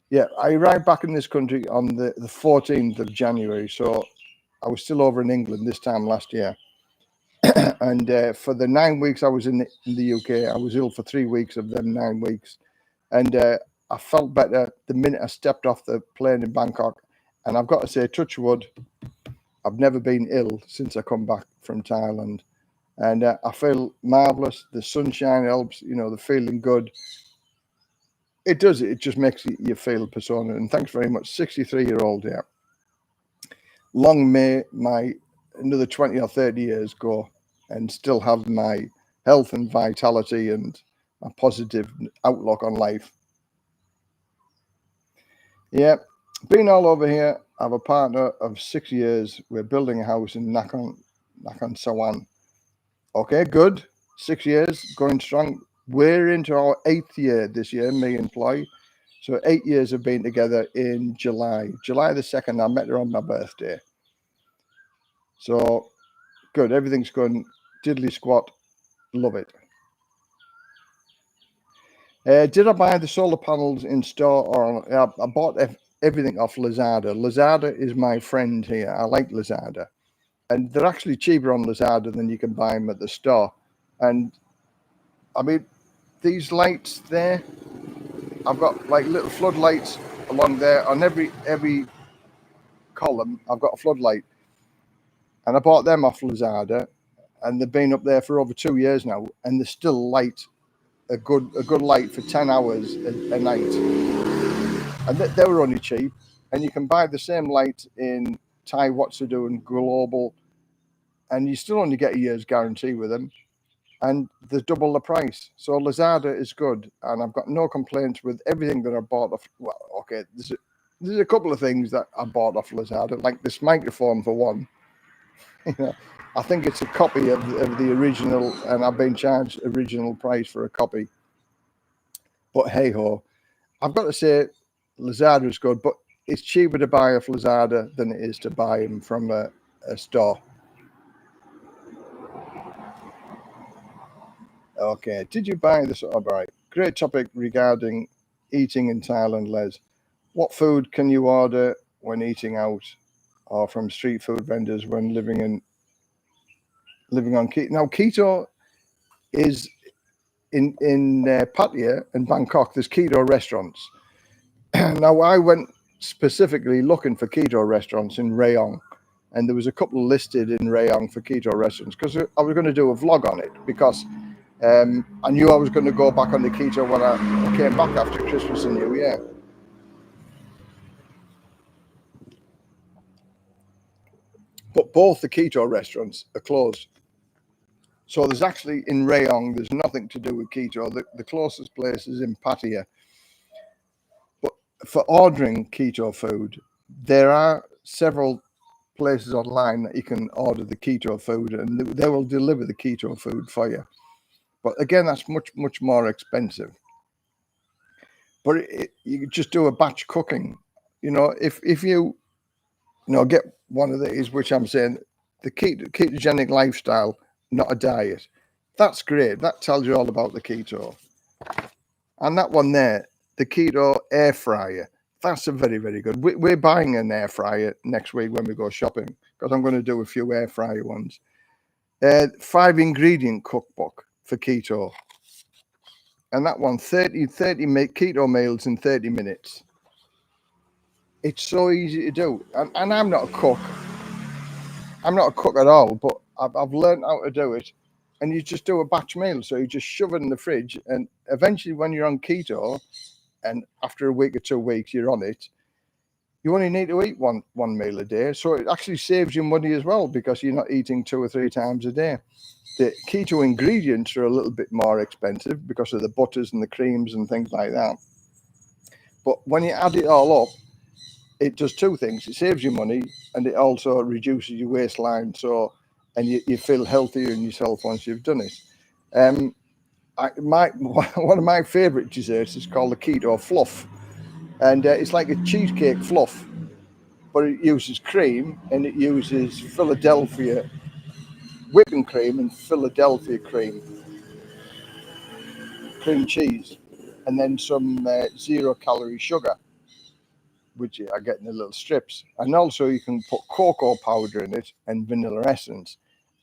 Yeah, I arrived back in this country on the 14th of January, so I was still over in England this time last year. And for the 9 weeks I was in the UK, I was ill for 3 weeks of them 9 weeks, and I felt better the minute I stepped off the plane in Bangkok. And I've got to say, touch wood, I've never been ill since I come back from Thailand, and I feel marvelous. The sunshine helps, the feeling good. It does. It just makes you feel persona. And thanks very much, 63-year-old. Yeah. Long may my another 20 or 30 years go, and still have my health and vitality and a positive outlook on life. Yeah. Been all over here. I have a partner of 6 years. We're building a house in Nakhon Sawan. Okay, good. 6 years, going strong. We're into our 8th year this year, me and Ploy. So 8 years have been together in July. July the 2nd, I met her on my birthday. So good. Everything's going diddly squat. Love it. Did I buy the solar panels in store, or I bought everything off Lazada? Lazada is my friend here. I like Lazada, and they're actually cheaper on Lazada than you can buy them at the store. And I mean, these lights there, I've got like little floodlights along there on every column. I've got a floodlight, and I bought them off Lazada, and they've been up there for over 2 years now, and they're still light. A good light for 10 hours a night, and they were only cheap. And you can buy the same light in Thai Watsudu and Global, and you still only get a year's guarantee with them, and they're double the price. So Lazada is good, and I've got no complaints with everything that I bought off. Well, okay, there's a couple of things that I bought off Lazada, like this microphone for one. I think it's a copy of the original, and I've been charged original price for a copy. But hey ho, I've got to say, Lazada is good, but it's cheaper to buy off Lazada than it is to buy them from a store. Okay, did you buy this? All right, great topic regarding eating in Thailand, Les. What food can you order when eating out, or from street food vendors when living on keto? Now, keto is in Pattaya and Bangkok. There's keto restaurants. Now, I went specifically looking for keto restaurants in Rayong, and there was a couple listed in Rayong for keto restaurants because I was going to do a vlog on it, because I knew I was going to go back on the keto when I came back after Christmas and New Year. but both the keto restaurants are closed. So there's actually in Rayong, there's nothing to do with keto. The closest place is in Pattaya. But for ordering keto food, there are several places online that you can order the keto food, and they will deliver the keto food for you. But again, that's much more expensive. But you just do a batch cooking. If you get one of these, which I'm saying, the ketogenic lifestyle, not a diet. That's great. That tells you all about the keto. And that one there, the keto air fryer, that's a very, very good. We're buying an air fryer next week when we go shopping, because I'm going to do a few air fryer ones. 5 ingredient cookbook for keto. And that one, 30 keto meals in 30 minutes. It's so easy to do. And I'm not a cook. I'm not a cook at all, but I've learned how to do it. And you just do a batch meal. So you just shove it in the fridge. And eventually when you're on keto, and after a week or 2 weeks you're on it, you only need to eat one meal a day. So it actually saves you money as well, because you're not eating 2 or 3 times a day. The keto ingredients are a little bit more expensive because of the butters and the creams and things like that. But when you add it all up, it does 2 things. It saves you money, and it also reduces your waistline. And you feel healthier in yourself once you've done it. One of my favorite desserts is called the keto fluff, and it's like a cheesecake fluff, but it uses cream, and it uses Philadelphia whipping cream and Philadelphia cream cheese, and then some 0-calorie sugar, which I get in the little strips. And also you can put cocoa powder in it and vanilla essence.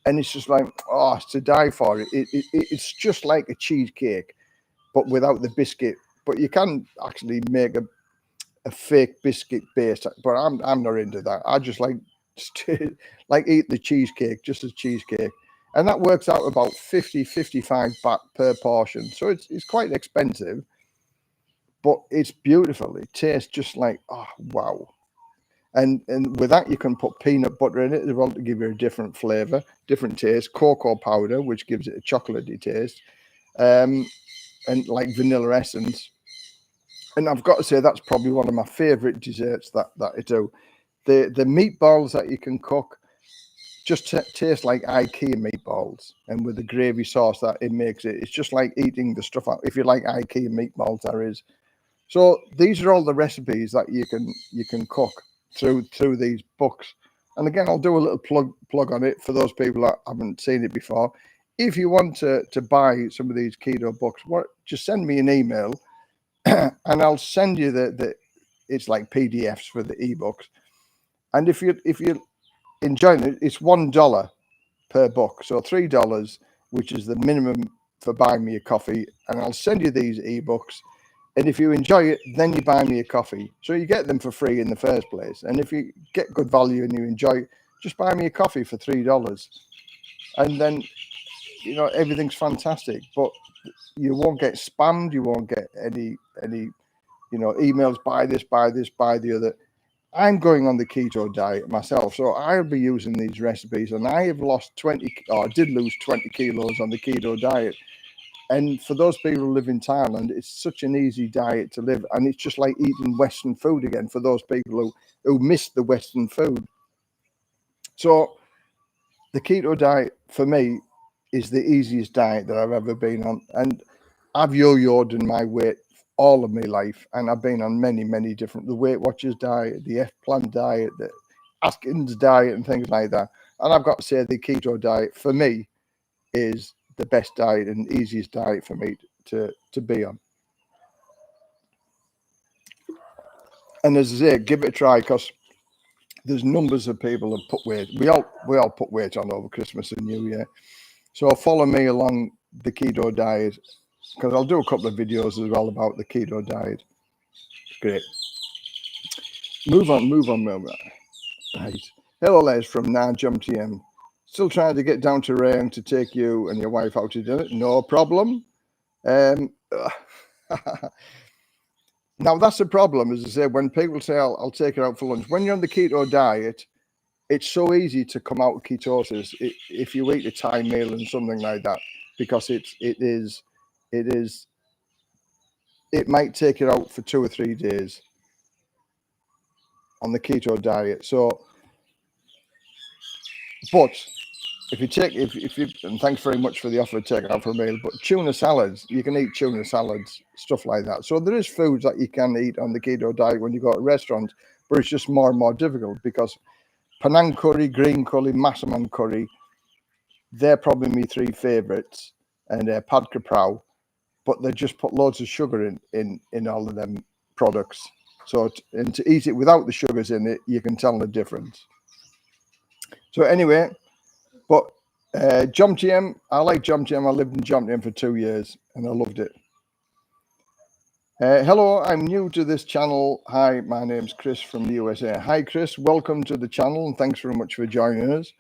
And it's just like, it's to die for. It's just like a cheesecake, but without the biscuit. But you can actually make a fake biscuit base, but I'm not into that. I just like eat the cheesecake, just as cheesecake. And that works out about 50-55 baht per portion. So it's quite expensive, but it's beautiful. It tastes just like, wow. And with that, you can put peanut butter in it as well to give you a different flavor, different taste. Cocoa powder, which gives it a chocolatey taste, and like vanilla essence. And I've got to say, that's probably one of my favorite desserts that I do. The meatballs that you can cook just taste like IKEA meatballs, and with the gravy sauce that it makes it's just like eating the stuff out. If you like IKEA meatballs, there is. So these are all the recipes that you can cook through these books. And again, I'll do a little plug on it for those people that haven't seen it before. If you want to buy some of these keto books, just send me an email, and I'll send you it's like PDFs for the ebooks. And if you enjoying it, it's $1 per book, so $3, which is the minimum for buying me a coffee. And I'll send you these ebooks, and if you enjoy it, then you buy me a coffee. So you get them for free in the first place. And if you get good value and you enjoy it, just buy me a coffee for $3, and then everything's fantastic. But you won't get spammed. You won't get any emails, buy this, buy the other. I'm going on the keto diet myself, so I'll be using these recipes, and I have lost I did lose 20 kilos on the keto diet. And for those people who live in Thailand, it's such an easy diet to live, and it's just like eating Western food again for those people who miss the Western food. So the keto diet for me is the easiest diet that I've ever been on, and I've yo-yoed in my weight all of my life, and I've been on many different, the Weight Watchers diet, the F-Plan diet, the Atkins diet, and things like that. And I've got to say, the keto diet for me is the best diet and easiest diet for me to be on. And as I say, give it a try, because there's numbers of people that put weight. We all put weight on over Christmas and New Year. So follow me along the keto diet, because I'll do a couple of videos as well about the keto diet. Great. Move on. Right. Hello, Les from Najum TM. Still trying to get down to Rayong to take you and your wife out to dinner. No problem. Now, that's the problem, as I say, when people say, I'll take it out for lunch. When you're on the keto diet, it's so easy to come out of ketosis if you eat a Thai meal and something like that, because it might take you out for 2 or 3 days on the keto diet. So, but if you and thanks very much for the offer to take out for a meal, but tuna salads, you can eat tuna salads, stuff like that. So there is foods that you can eat on the keto diet when you go to restaurants, but it's just more and more difficult because Penang curry, green curry, massaman curry, they're probably my 3 favorites, and pad kaprao, but they just put loads of sugar in all of them products. So and to eat it without the sugars in it, you can tell the difference. So anyway, but Jomtien, I like Jomtien. I lived in Jomtien for 2 years and I loved it. Hello, I'm new to this channel. Hi, my name's Chris from the USA. Hi, Chris. Welcome to the channel and thanks very much for joining us.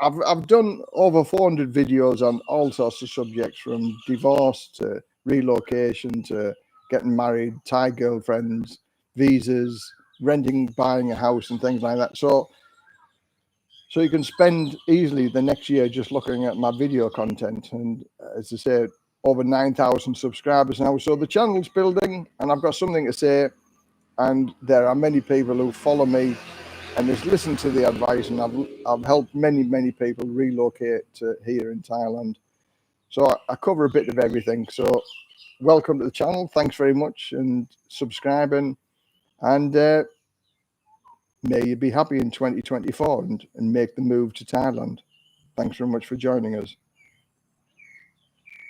I've done over 400 videos on all sorts of subjects, from divorce to relocation to getting married, Thai girlfriends, visas, renting, buying a house and things like that. So you can spend easily the next year just looking at my video content. And as I said, over 9,000 subscribers now. So the channel's building and I've got something to say. And there are many people who follow me and just listen to the advice, and I've helped many people relocate to here in Thailand. So I cover a bit of everything. So welcome to the channel. Thanks very much, and subscribing, and may you be happy in 2024 and make the move to Thailand. Thanks very much for joining us.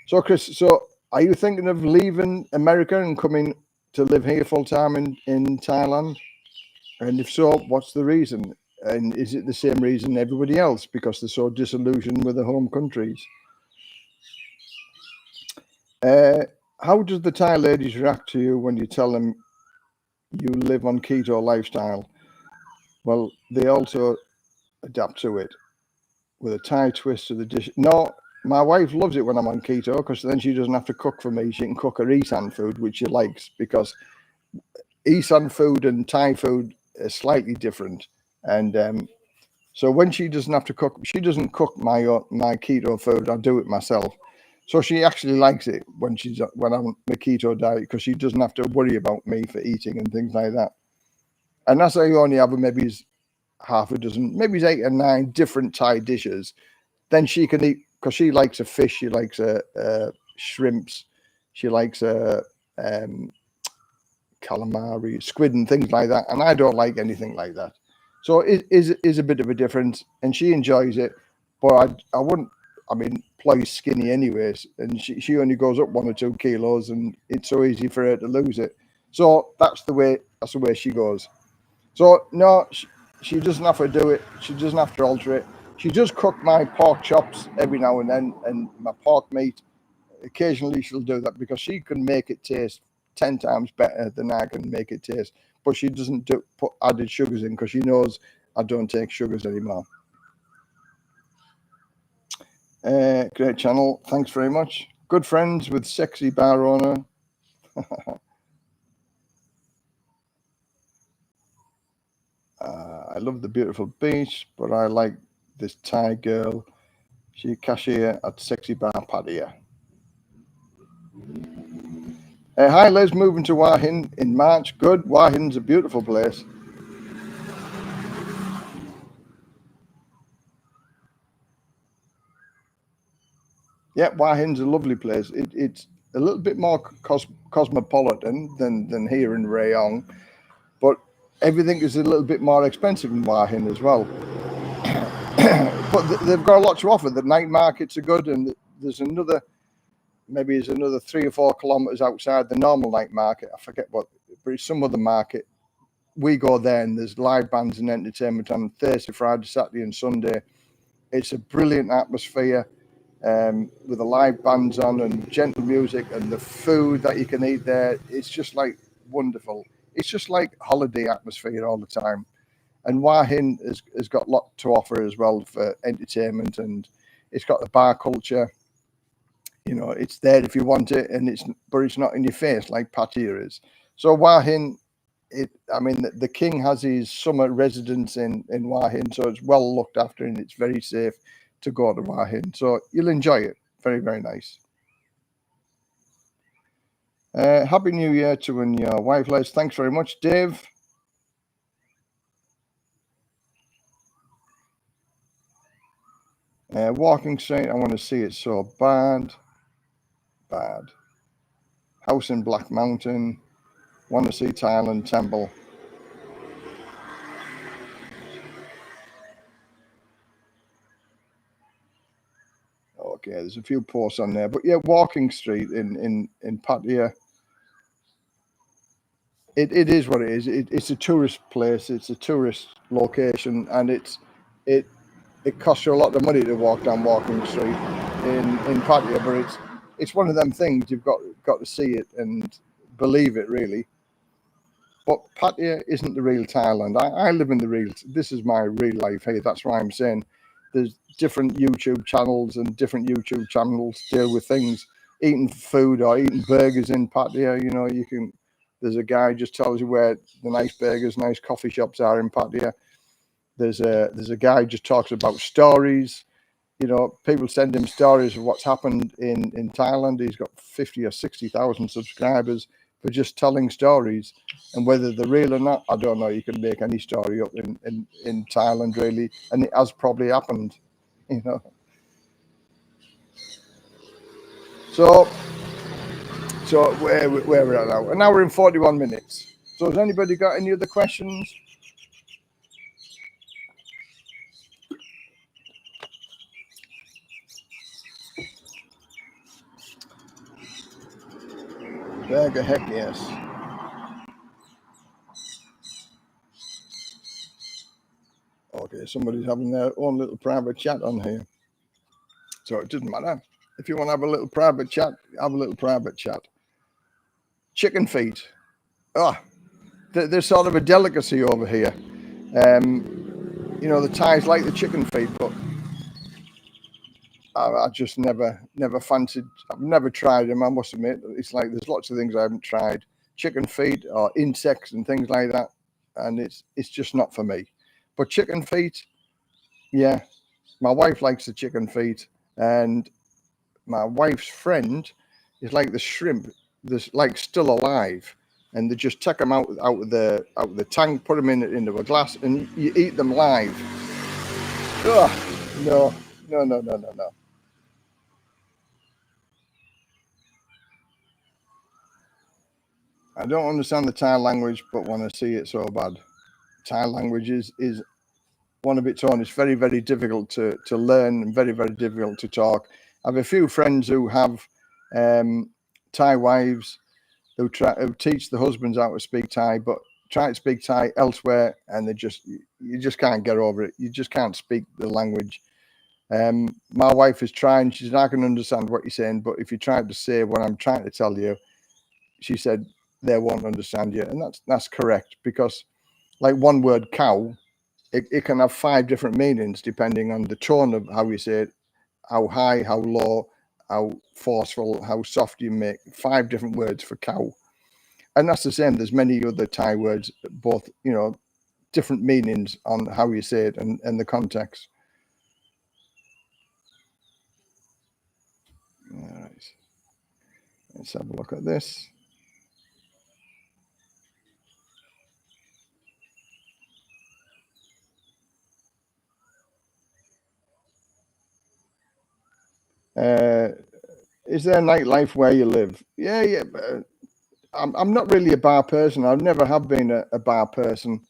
So Chris, so are you thinking of leaving America and coming to live here full time in Thailand? And if so, what's the reason? And is it the same reason everybody else, because they're so disillusioned with their home countries? How does the Thai ladies react to you when you tell them you live on keto lifestyle? Well, they also adapt to it with a Thai twist to the dish. No, my wife loves it when I'm on keto, because then she doesn't have to cook for me. She can cook her Isan food, which she likes, because Isan food and Thai food are slightly different. And so when she doesn't have to cook, she doesn't cook my keto food. I do it myself. So she actually likes it when I'm on the keto diet, because she doesn't have to worry about me for eating and things like that. And that's why you only have maybe half a dozen, maybe 8 or 9 different Thai dishes. Then she can eat, because she likes a fish, she likes shrimps, she likes calamari, squid and things like that. And I don't like anything like that. So it is a bit of a difference, and she enjoys it. But I wouldn't, Ploy's skinny anyways, and she only goes up 1 or 2 kilos, and it's so easy for her to lose it. So that's the way she goes. So no, she doesn't have to do it. She doesn't have to alter it. She does cook my pork chops every now and then, and my pork meat. Occasionally she'll do that, because she can make it taste 10 times better than I can make it taste. But she doesn't put added sugars in, because she knows I don't take sugars anymore. Great channel. Thanks very much. Good friends with sexy bar owner. I love the beautiful beach, but I like this Thai girl. She cashier at Sexy Bar Patio. Hi, Les. Moving to Hua Hin in March. Good. Hua Hin's a beautiful place. Yeah, Hua Hin's a lovely place. It's a little bit more cosmopolitan than here in Rayong, but everything is a little bit more expensive in Hua Hin as well. But they've got a lot to offer. The night markets are good, and there's another 3 or 4 kilometers outside the normal night market. I forget what, but it's some other market. We go there, and there's live bands and entertainment on Thursday, Friday, Saturday, and Sunday. It's a brilliant atmosphere, with the live bands on and gentle music, and the food that you can eat there. It's just like wonderful. It's just like holiday atmosphere all the time. And Hua Hin has got a lot to offer as well for entertainment, and it's got the bar culture. You know, it's there if you want it, but it's not in your face like Pattaya is. So Hua Hin I mean, the king has his summer residence in Wahin, so it's well looked after and it's very safe to go to Wahin. So you'll enjoy it. Very, very nice. Happy New Year to you and your wife, Les. Thanks very much, Dave. Walking Street, I want to see it so bad. Bad. House in Black Mountain. Want to see Thailand Temple. Okay, there's a few posts on there, but yeah, Walking Street in Pattaya. It is what it is. It's a tourist place. It's a tourist location, and it costs you a lot of money to walk down Walking Street in Pattaya, but it's one of them things you've got to see it and believe it, really. But Pattaya isn't the real Thailand. I live in the real. This is my real life here. That's why I'm saying there's different YouTube channels, and different YouTube channels deal with things, eating food or eating burgers in Pattaya. You know, you can. There's a guy just tells you where the nice burgers, nice coffee shops are in Pattaya. There's a guy just talks about stories. You know, people send him stories of what's happened in Thailand. He's got 50 or 60,000 subscribers for just telling stories, and whether they're real or not, I don't know. You can make any story up in Thailand, really, and it has probably happened, you know. So where we're at now, an hour and 41 minutes. So has anybody got any other questions? Burger, heck yes. Okay, somebody's having their own little private chat on here. So it doesn't matter. If you want to have a little private chat, have a little private chat. Chicken feet. Oh, they're sort of a delicacy over here. You know, the Thais like the chicken feet, but I just never fancied. I've never tried them, I must admit. It's like there's lots of things I haven't tried. Chicken feet or insects and things like that. And it's just not for me. But chicken feet, yeah. My wife likes the chicken feet, and my wife's friend is like the shrimp. There's like still alive, and they just take them out of the tank, put them into a glass, and you eat them live. Oh, no. I don't understand the Thai language, but want to see it so bad. Thai language is one of its own. It's very, very difficult to learn and very, very difficult to talk. I have a few friends who have Thai wives who teach the husbands how to speak Thai, but try to speak Thai elsewhere, and you just can't get over it. You just can't speak the language. My wife is trying. She's not going to understand what you're saying, but if you try to say what I'm trying to tell you, she said they won't understand you, and that's correct, because like one word cow, it can have 5 different meanings depending on the tone of how you say it, how high, how low, how forceful, how soft you make. 5 different words for cow, and that's the same. There's many other Thai words, both, you know, different meanings on how you say it and the context. All right, let's have a look at this. Is there nightlife where you live? Yeah. I'm not really a bar person. I've never have been a bar person,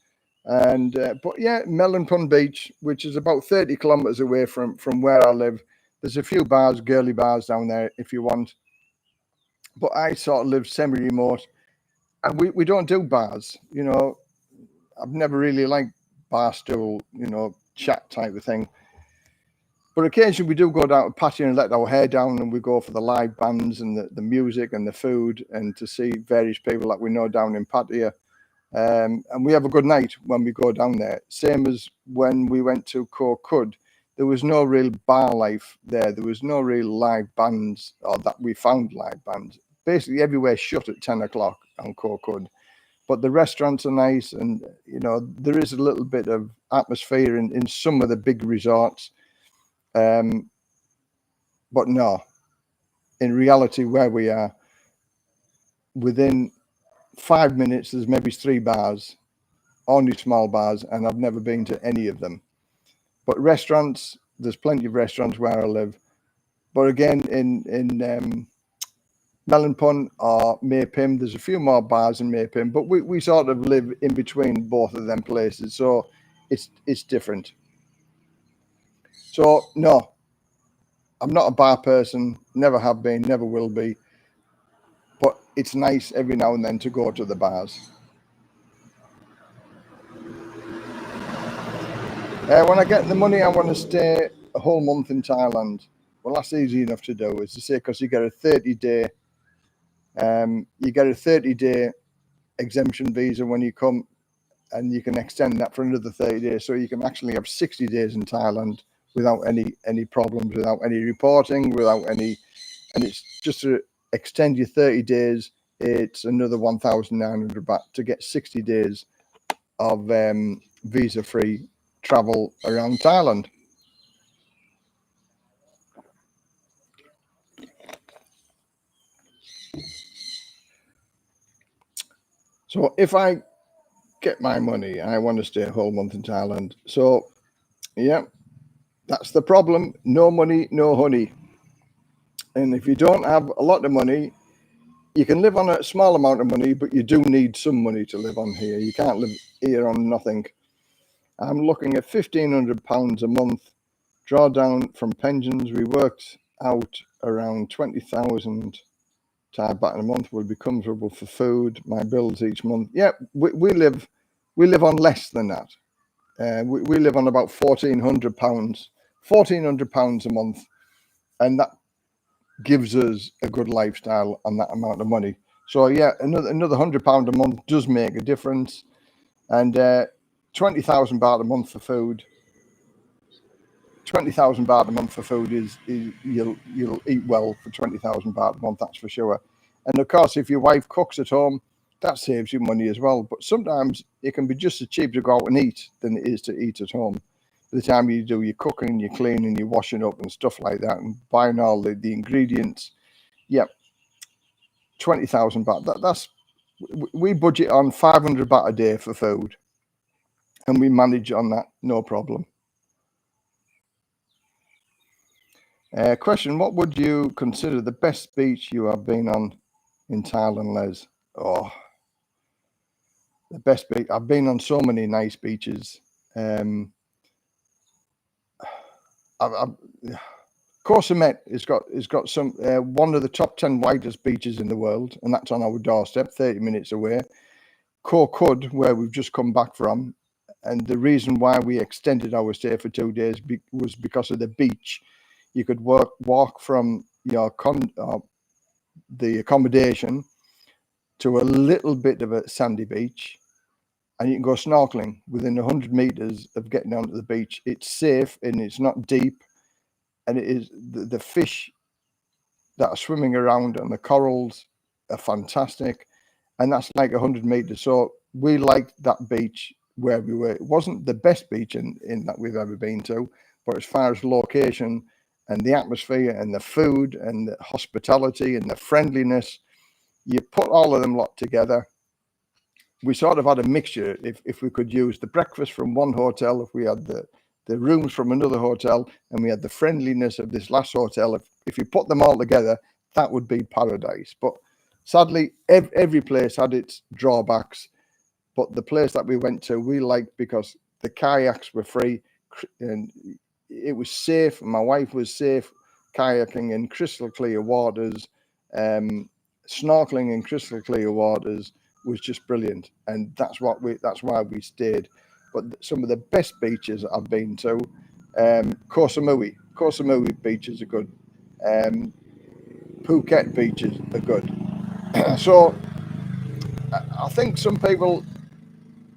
and but yeah, Melonpun Beach, which is about 30 kilometers away from where I live. There's a few bars, girly bars down there if you want. But I sort of live semi-remote, and we don't do bars. You know, I've never really liked bar stool, you know, chat type of thing. But occasionally we do go down to patio and let our hair down, and we go for the live bands and the music and the food, and to see various people that we know down in Pattaya. And we have a good night when we go down there. Same as when we went to Koh Kud. There was no real bar life there. There was no real live bands, or that we found live bands. Basically, everywhere shut at 10 o'clock on Koh Kud. but the restaurants are nice, and there is a little bit of atmosphere in some of the big resorts. But no, in reality, where we are, within 5 minutes, there's maybe 3 bars, only small bars, and I've never been to any of them. But restaurants, there's plenty of restaurants where I live. But again, in Melonpun or Maypim, there's a few more bars in Maypim, but we sort of live in between both of them places, so it's different. So no, I'm not a bar person, never have been, never will be, but it's nice every now and then to go to the bars. When I get the money, I want to stay a whole month in Thailand. Well, that's easy enough to do, as to say, because you get a 30-day exemption visa when you come, and you can extend that for another 30 days. So you can actually have 60 days in Thailand without any problems, without any reporting, and it's just to extend your 30 days, it's another 1,900 baht to get 60 days of visa-free travel around Thailand. So if I get my money, I want to stay a whole month in Thailand. So yeah, that's the problem. No money, no honey. And if you don't have a lot of money, you can live on a small amount of money, but you do need some money to live on here. You can't live here on nothing. I'm looking at £1,500 a month drawdown from pensions. We worked out around 20,000 Thai baht a month will be comfortable for food, my bills each month. Yeah, we live on less than that. We live on about £1,400 a month, and that gives us a good lifestyle on that amount of money. So yeah, another £100 a month does make a difference, and 20,000 baht a month for food. 20,000 baht a month for food is you'll eat well for 20,000 baht a month, that's for sure. And of course, if your wife cooks at home, that saves you money as well. But sometimes it can be just as cheap to go out and eat than it is to eat at home. By the time you do your cooking, your cleaning, your washing up and stuff like that, and buying all the ingredients, yeah, 20,000 baht. That's we budget on 500 baht a day for food, and we manage on that, no problem. Question: what would you consider the best beach you have been on in Thailand, Les? Oh, the best beach. I've been on so many nice beaches. Koh Samet has got some one of the top 10 whitest beaches in the world, and that's on our doorstep, 30 minutes away. Koh Kud, where we've just come back from, and the reason why we extended our stay for 2 days was because of the beach. You could walk from your the accommodation to a little bit of a sandy beach, and you can go snorkeling within 100 meters of getting onto the beach. It's safe and it's not deep, and it is the fish that are swimming around and the corals are fantastic, and that's like 100 meters. So we liked that beach where we were. It wasn't the best beach in that we've ever been to, but as far as location and the atmosphere and the food and the hospitality and the friendliness, you put all of them lot together. We sort of had a mixture. If we could use the breakfast from one hotel, if we had the rooms from another hotel, and we had the friendliness of this last hotel, if you put them all together, that would be paradise. But sadly, every place had its drawbacks. But the place that we went to, we liked because the kayaks were free and it was safe. My wife was safe kayaking in crystal clear waters, snorkeling in crystal clear waters was just brilliant, and that's why we stayed. But some of the best beaches I've been to, Koh Samui beaches are good, Phuket beaches are good. So I think some people,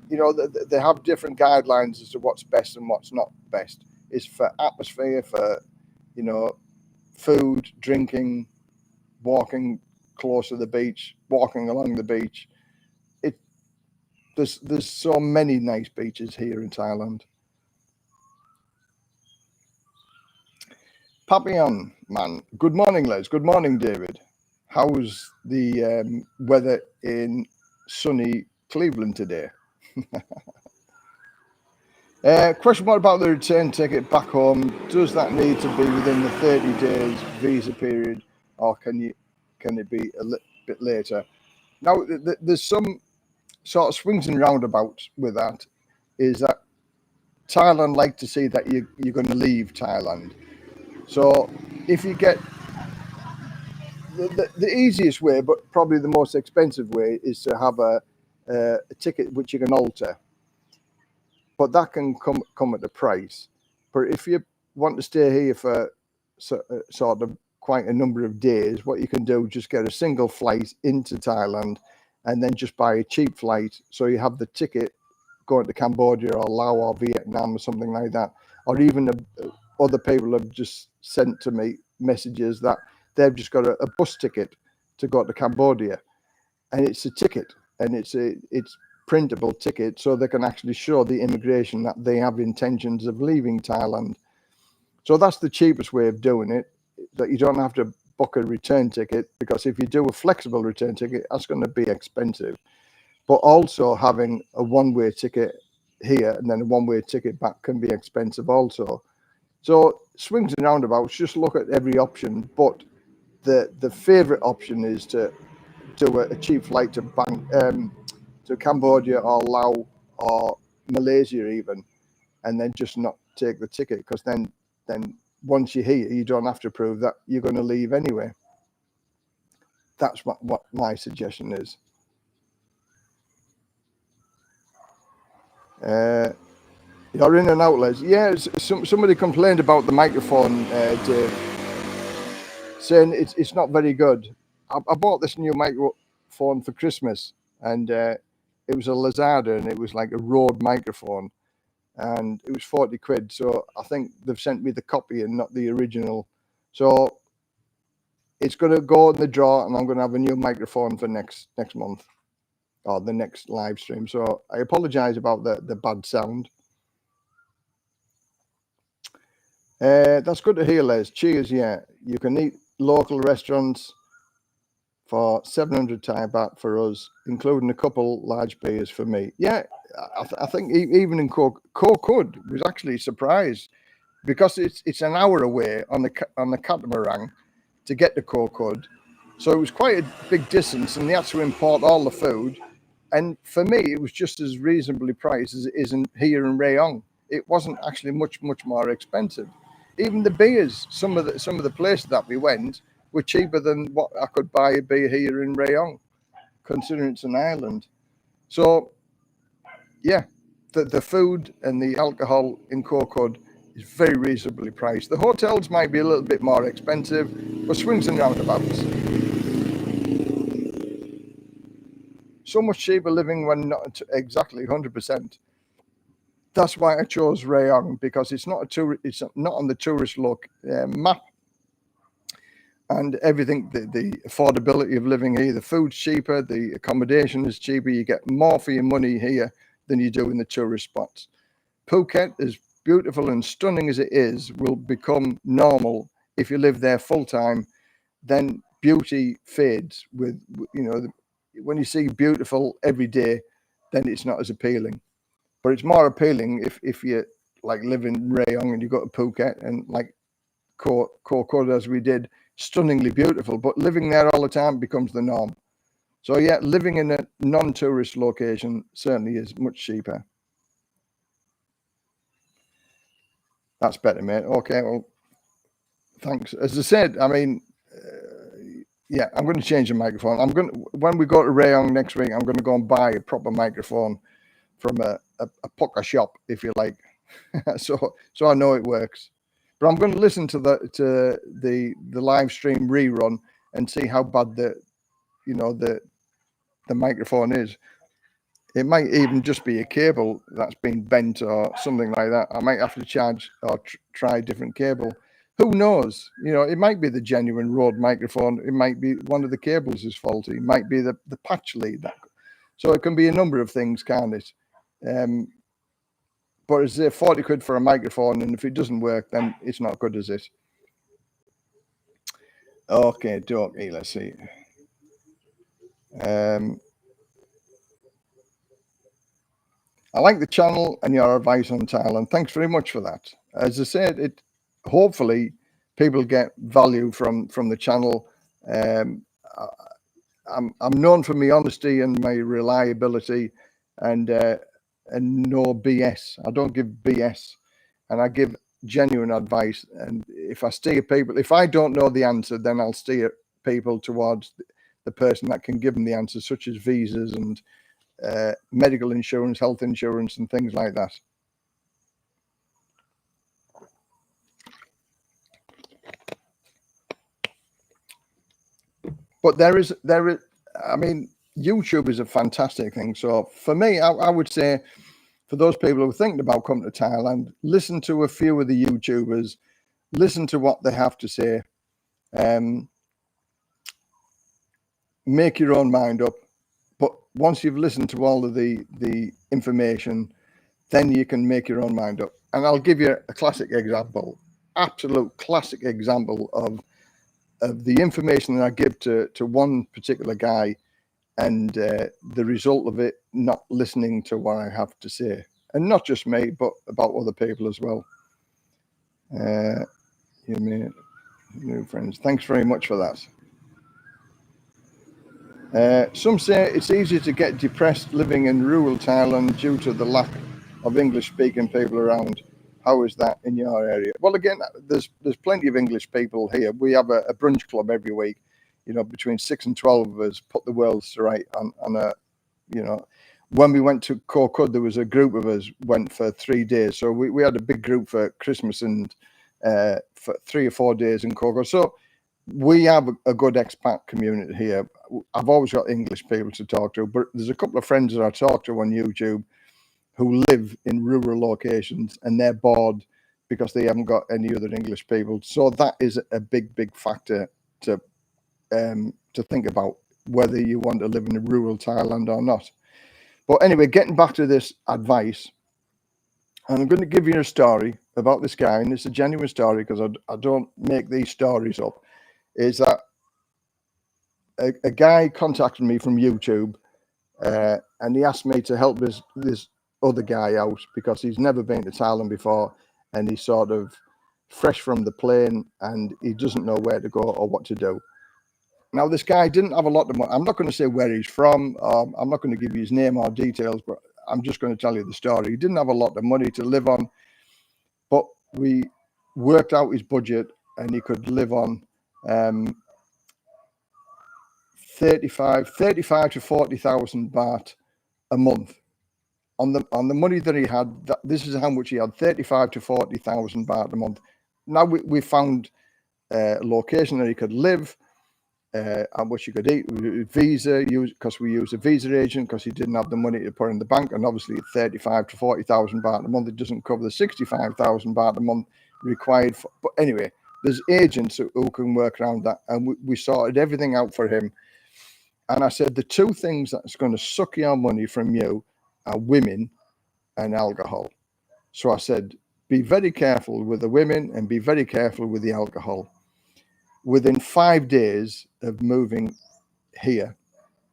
they have different guidelines as to what's best and what's not best. It's for atmosphere, for food, drinking, walking close to the beach, walking along the beach. there's so many nice beaches here in Thailand. Papillon man, good morning, Les. Good morning, David. How's the weather in sunny Cleveland today? Question: what about the return ticket back home? Does that need to be within the 30 days visa period, or can it be a little bit later? Now, there's some sort of swings and roundabouts with that. Is that Thailand like to see that you're going to leave Thailand? So if you get the easiest way, but probably the most expensive way, is to have a ticket which you can alter. But that can come at a price. But if you want to stay here for sort of quite a number of days, what you can do, just get a single flight into Thailand and then just buy a cheap flight. So you have the ticket going to Cambodia or Laos or Vietnam or something like that. Or even other people have just sent to me messages that they've just got a bus ticket to go to Cambodia. And it's a ticket, and it's printable ticket, so they can actually show the immigration that they have intentions of leaving Thailand. So that's the cheapest way of doing it, that you don't have to book a return ticket, because if you do a flexible return ticket, that's going to be expensive. But also having a one-way ticket here and then a one-way ticket back can be expensive also. So swings and roundabouts, just look at every option. But the favorite option is to do a cheap flight to Cambodia or Laos or Malaysia even, and then just not take the ticket, because then once you're here, you don't have to prove that you're going to leave anyway. That's what my suggestion is. You're in and out, Les. Yeah, somebody complained about the microphone, Dave, saying it's not very good. I bought this new microphone for Christmas, and it was a Lazada, and it was like a Rode microphone, and it was 40 quid. So I think they've sent me the copy and not the original. So it's going to go in the drawer, and I'm going to have a new microphone for next month, or the next live stream. So I apologize about the bad sound. That's good to hear, Les. Cheers. Yeah, you can eat local restaurants for 700 Thai baht for us, including a couple large beers for me. Yeah, I think even in Koh Kud was actually surprised, because it's an hour away on the catamaran to get to Koh Kud. So it was quite a big distance, and they had to import all the food. And for me, it was just as reasonably priced as it is here in Rayong. It wasn't actually much more expensive. Even the beers, some of the places that we went were cheaper than what I could buy a beer here in Rayong, considering it's an island. So, yeah, the food and the alcohol in Koh Kud is very reasonably priced. The hotels might be a little bit more expensive, but swings and roundabouts. So much cheaper living when not exactly 100%. That's why I chose Rayong, because it's not it's not on the tourist map, and everything. The affordability of living here, the food's cheaper, the accommodation is cheaper. You get more for your money here than you do in the tourist spots. Phuket, as beautiful and stunning as it is, will become normal if you live there full time. Then beauty fades with, when you see beautiful every day, then it's not as appealing. But it's more appealing if you like live in Rayong and you go to Phuket and like Koh Kud, as we did, stunningly beautiful. But living there all the time becomes the norm. So yeah, living in a non-tourist location certainly is much cheaper. That's better, mate. Okay, well, thanks. As I said, I mean, yeah, I'm going to change the microphone. When we go to Rayong next week, I'm going to go and buy a proper microphone from a pucker shop, if you like. so I know it works. But I'm going to listen to the live stream rerun and see how bad the microphone is. It might even just be a cable that's been bent or something like that. I might have to charge or try a different cable. Who knows? It might be the genuine Rode microphone. It might be one of the cables is faulty. It might be the patch lead. So it can be a number of things, can't it? But it's 40 quid for a microphone, and if it doesn't work, then it's not good, is it? Okay, dokie, let's see. I like the channel and your advice on Thailand. Thanks very much for that. As I said, hopefully people get value from the channel. I'm known for my honesty and my reliability, and no BS. I don't give BS, and I give genuine advice. And if I steer people, if I don't know the answer, then I'll steer people towards the person that can give them the answer, such as visas and medical insurance, health insurance, and things like that. But there is, I mean, YouTube is a fantastic thing. So for me, I would say, for those people who are thinking about coming to Thailand, listen to a few of the YouTubers, listen to what they have to say, make your own mind up. But once you've listened to all of the information, then you can make your own mind up. And I'll give you a classic example, absolute classic example of the information that I give to one particular guy, and the result of it not listening to what I have to say. And not just me, but about other people as well. You made new friends. Thanks very much for that. Some say it's easy to get depressed living in rural Thailand due to the lack of English-speaking people around. How is that in your area? Well, again, there's plenty of English people here. We have a brunch club every week. You know, between 6 and 12 of us put the worlds to right on a, you know, when we went to Koh Kud, there was a group of us went for 3 days. So we had a big group for Christmas and for 3 or 4 days in Koh Kud. So we have a good expat community here. I've always got English people to talk to, but there's a couple of friends that I talk to on YouTube who live in rural locations, and they're bored because they haven't got any other English people. So that is a big factor to think about, whether you want to live in a rural Thailand or not. But anyway, getting back to this advice, and I'm going to give you a story about this guy, and it's a genuine story because I don't make these stories up. Is that a guy contacted me from YouTube, and he asked me to help this other guy out because he's never been to Thailand before, and he's sort of fresh from the plane and he doesn't know where to go or what to do. Now, this guy didn't have a lot of money. I'm not going to say where he's from. I'm not going to give you his name or details, but I'm just going to tell you the story. He didn't have a lot of money to live on, but we worked out his budget, and he could live on 35 to 40,000 baht a month. On the money that he had, this is how much he had: 35 to 40,000 baht a month. Now we found a location that he could live, and which he could eat. Visa, because we used a visa agent because he didn't have the money to put in the bank, and obviously 35 to 40,000 baht a month, it doesn't cover the 65,000 baht a month required. But anyway, there's agents who can work around that, and we sorted everything out for him. And I said, the two things that's going to suck your money from you are women and alcohol. So I said, be very careful with the women and be very careful with the alcohol. Within 5 days of moving here,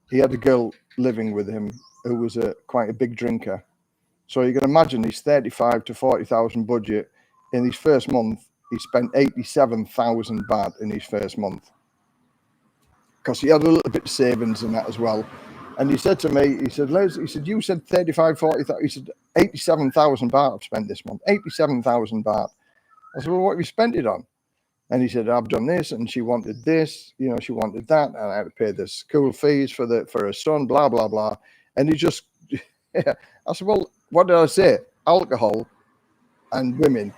he had a girl living with him who was quite a big drinker. So you can imagine his 35 to 40,000 budget. In his first month, he spent 87,000 baht in his first month, because he had a little bit of savings in that as well. And he said to me, he said, Les, he said, you said 35, 40,000. He said, 87,000 baht I've spent this month. 87,000 baht. I said, well, what have you spent it on? And he said, I've done this, and she wanted this, you know, she wanted that, and I had to pay the school fees for her son, blah, blah, blah. And he just, yeah. I said, well, what did I say? Alcohol and women.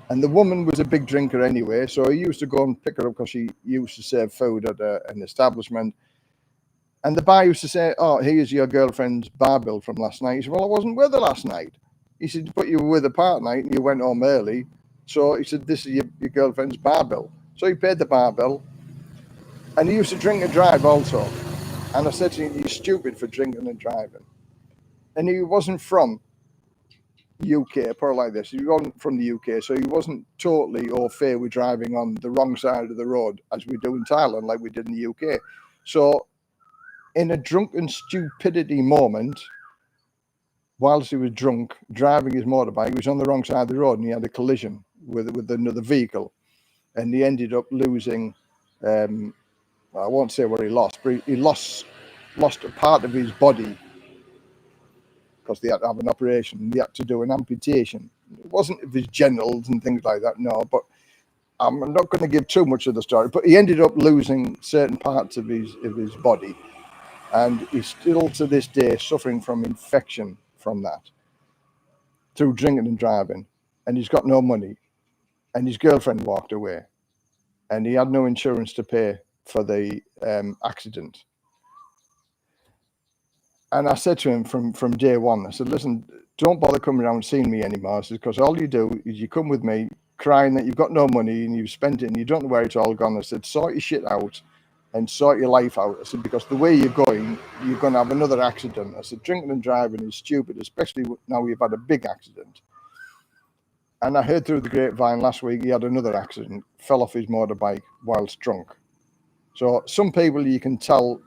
And the woman was a big drinker anyway, so he used to go and pick her up because she used to serve food at an establishment. And the bar used to say, oh, here's your girlfriend's bar bill from last night. He said, well, I wasn't with her last night. He said, but you were with her part night and you went home early. So he said, this is your girlfriend's bar bill. So he paid the bar bill. And he used to drink and drive also. And I said to him, "You're stupid for drinking and driving." And he wasn't from UK, put it like this. He wasn't from the UK, so he wasn't totally au fait with driving on the wrong side of the road as we do in Thailand, like we did in the UK. So, in a drunken stupidity moment, whilst he was drunk, driving his motorbike, he was on the wrong side of the road and he had a collision with another vehicle. And he ended up losing, I won't say what he lost, but he lost a part of his body because they had to have an operation. They had to do an amputation. It wasn't of his genitals and things like that, no, but I'm not going to give too much of the story. But he ended up losing certain parts of his body. And he's still to this day suffering from infection from that through drinking and driving. And he's got no money. And his girlfriend walked away. And he had no insurance to pay for the accident. And I said to him from day one, I said, "Listen, don't bother coming around and seeing me anymore." I said, "Because all you do is you come with me crying that you've got no money and you've spent it and you don't know where it's all gone." I said, "Sort your shit out and sort your life out." I said, "Because the way you're going to have another accident." I said, "Drinking and driving is stupid, especially now you've had a big accident." And I heard through the grapevine last week he had another accident, fell off his motorbike whilst drunk. So some people you can tell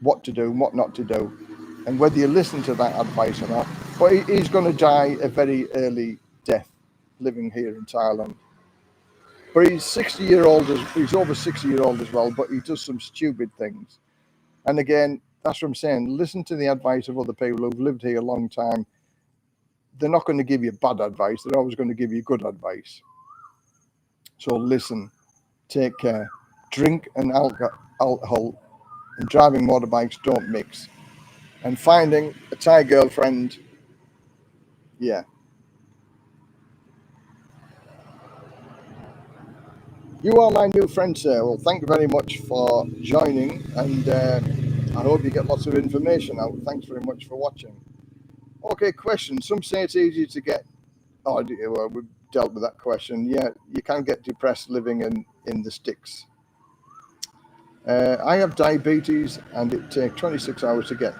what to do and what not to do, and whether you listen to that advice or not. But he's going to die a very early death living here in Thailand. But he's 60-year-old, he's over 60-year-old as well, but he does some stupid things. And again, that's what I'm saying. Listen to the advice of other people who've lived here a long time. They're not going to give you bad advice. They're always going to give you good advice. So listen, take care. Drink and alcohol and driving motorbikes don't mix. And finding a Thai girlfriend, yeah. You are my new friend, sir. Well, thank you very much for joining, and I hope you get lots of information out. Thanks very much for watching. Okay, question. Some say it's easy to get... Oh, well, we've dealt with that question. Yeah, you can get depressed living in the sticks. I have diabetes, and it takes 26 hours to get...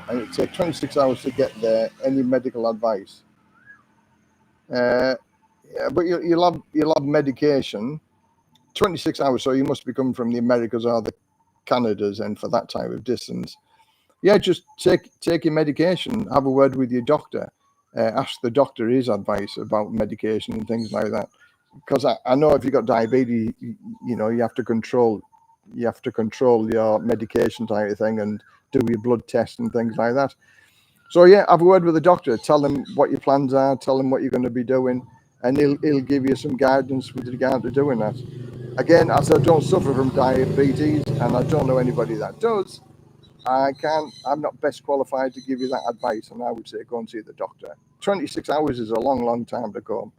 And it takes 26 hours to get there. Any medical advice? Yeah, but you'll have medication. 26 hours, so you must be coming from the Americas or the Canadas, and for that type of distance, yeah, just take your medication, have a word with your doctor, ask the doctor his advice about medication and things like that. Because I know if you've got diabetes, you know, you have to control your medication type of thing and do your blood test and things like that. So yeah, have a word with the doctor, tell him what your plans are, tell him what you're going to be doing, and he'll give you some guidance with regard to doing that. Again, as I don't suffer from diabetes, and I don't know anybody that does, I'm not best qualified to give you that advice, and I would say go and see the doctor. 26 hours is a long, long time to come.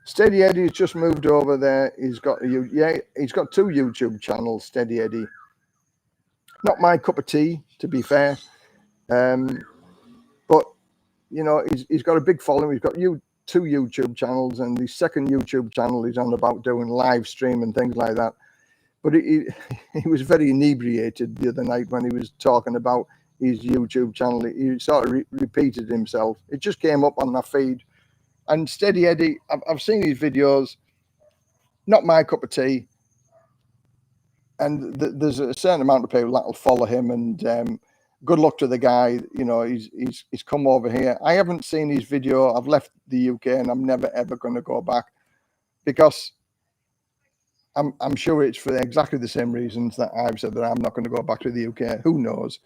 Steady Eddie's just moved over there. He's got two YouTube channels, Steady Eddie. Not my cup of tea, to be fair. But you know, he's got a big following. He's got two YouTube channels, and the second YouTube channel is on about doing live stream and things like that. But he was very inebriated the other night when he was talking about his YouTube channel. He sort of repeated himself. It just came up on my feed. And Steady Eddie, I've seen his videos. Not my cup of tea. And there's a certain amount of people that will follow him, and good luck to the guy. You know, he's come over here. I haven't seen his video. I've left the UK, and I'm never ever going to go back, because I'm sure it's for exactly the same reasons that I've said that I'm not going to go back to the UK. Who knows?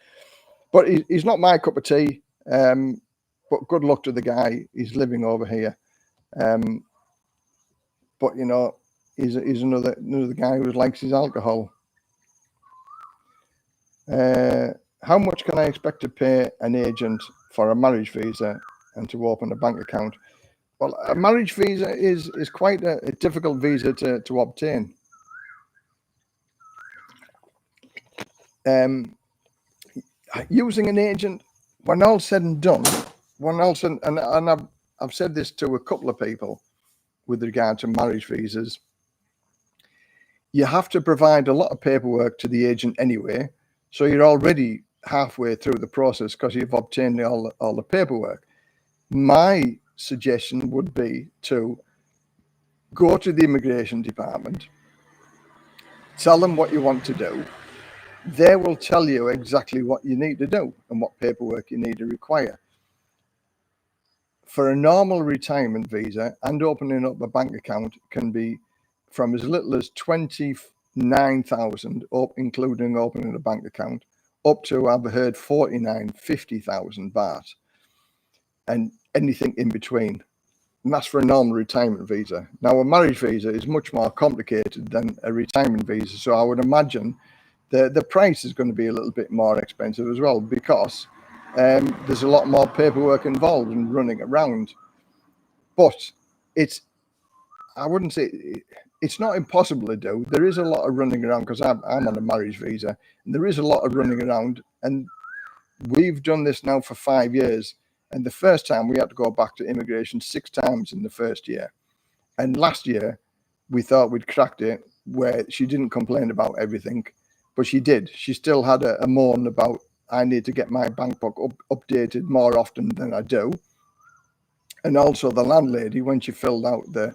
But he's not my cup of tea. But good luck to the guy. He's living over here. But you know, he's another guy who likes his alcohol. How much can I expect to pay an agent for a marriage visa and to open a bank account? Well, a marriage visa is quite a difficult visa to obtain. Using an agent, when all said and done, and I've said this to a couple of people, with regard to marriage visas, you have to provide a lot of paperwork to the agent anyway. So you're already halfway through the process because you've obtained all the paperwork. My suggestion would be to go to the immigration department, tell them what you want to do. They will tell you exactly what you need to do and what paperwork you need to require. For a normal retirement visa, and opening up a bank account can be from as little as 29,000, including opening a bank account, up to, I've heard, 50,000 baht, and anything in between. And that's for a normal retirement visa. Now, a marriage visa is much more complicated than a retirement visa. So I would imagine the price is going to be a little bit more expensive as well, because there's a lot more paperwork involved in running around. But I wouldn't say it's not impossible to do. There is a lot of running around because I'm on a marriage visa, and there is a lot of running around. And we've done this now for 5 years. And the first time we had to go back to immigration 6 times in the first year. And last year we thought we'd cracked it, where she didn't complain about everything, but she did. She still had a moan about, I need to get my bank book updated more often than I do. And also the landlady, when she filled out the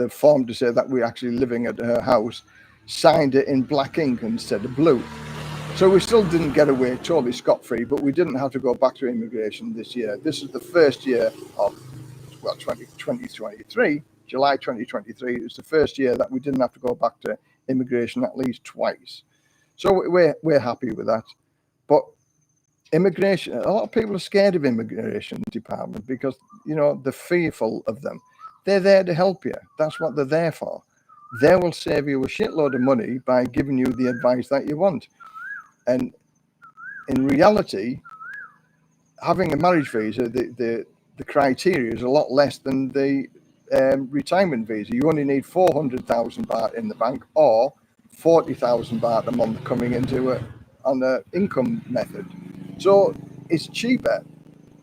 form to say that we're actually living at her house, signed it in black ink instead of blue. So we still didn't get away totally scot-free, but we didn't have to go back to immigration this year. This is the first year of, 2023, July 2023. It was the first year that we didn't have to go back to immigration at least twice. So we're happy with that. But immigration, a lot of people are scared of immigration department because, they're fearful of them. They're there to help you. That's what they're there for. They will save you a shitload of money by giving you the advice that you want. And in reality, having a marriage visa, the criteria is a lot less than the retirement visa. You only need 400,000 baht in the bank or 40,000 baht a month coming into on the income method. So it's cheaper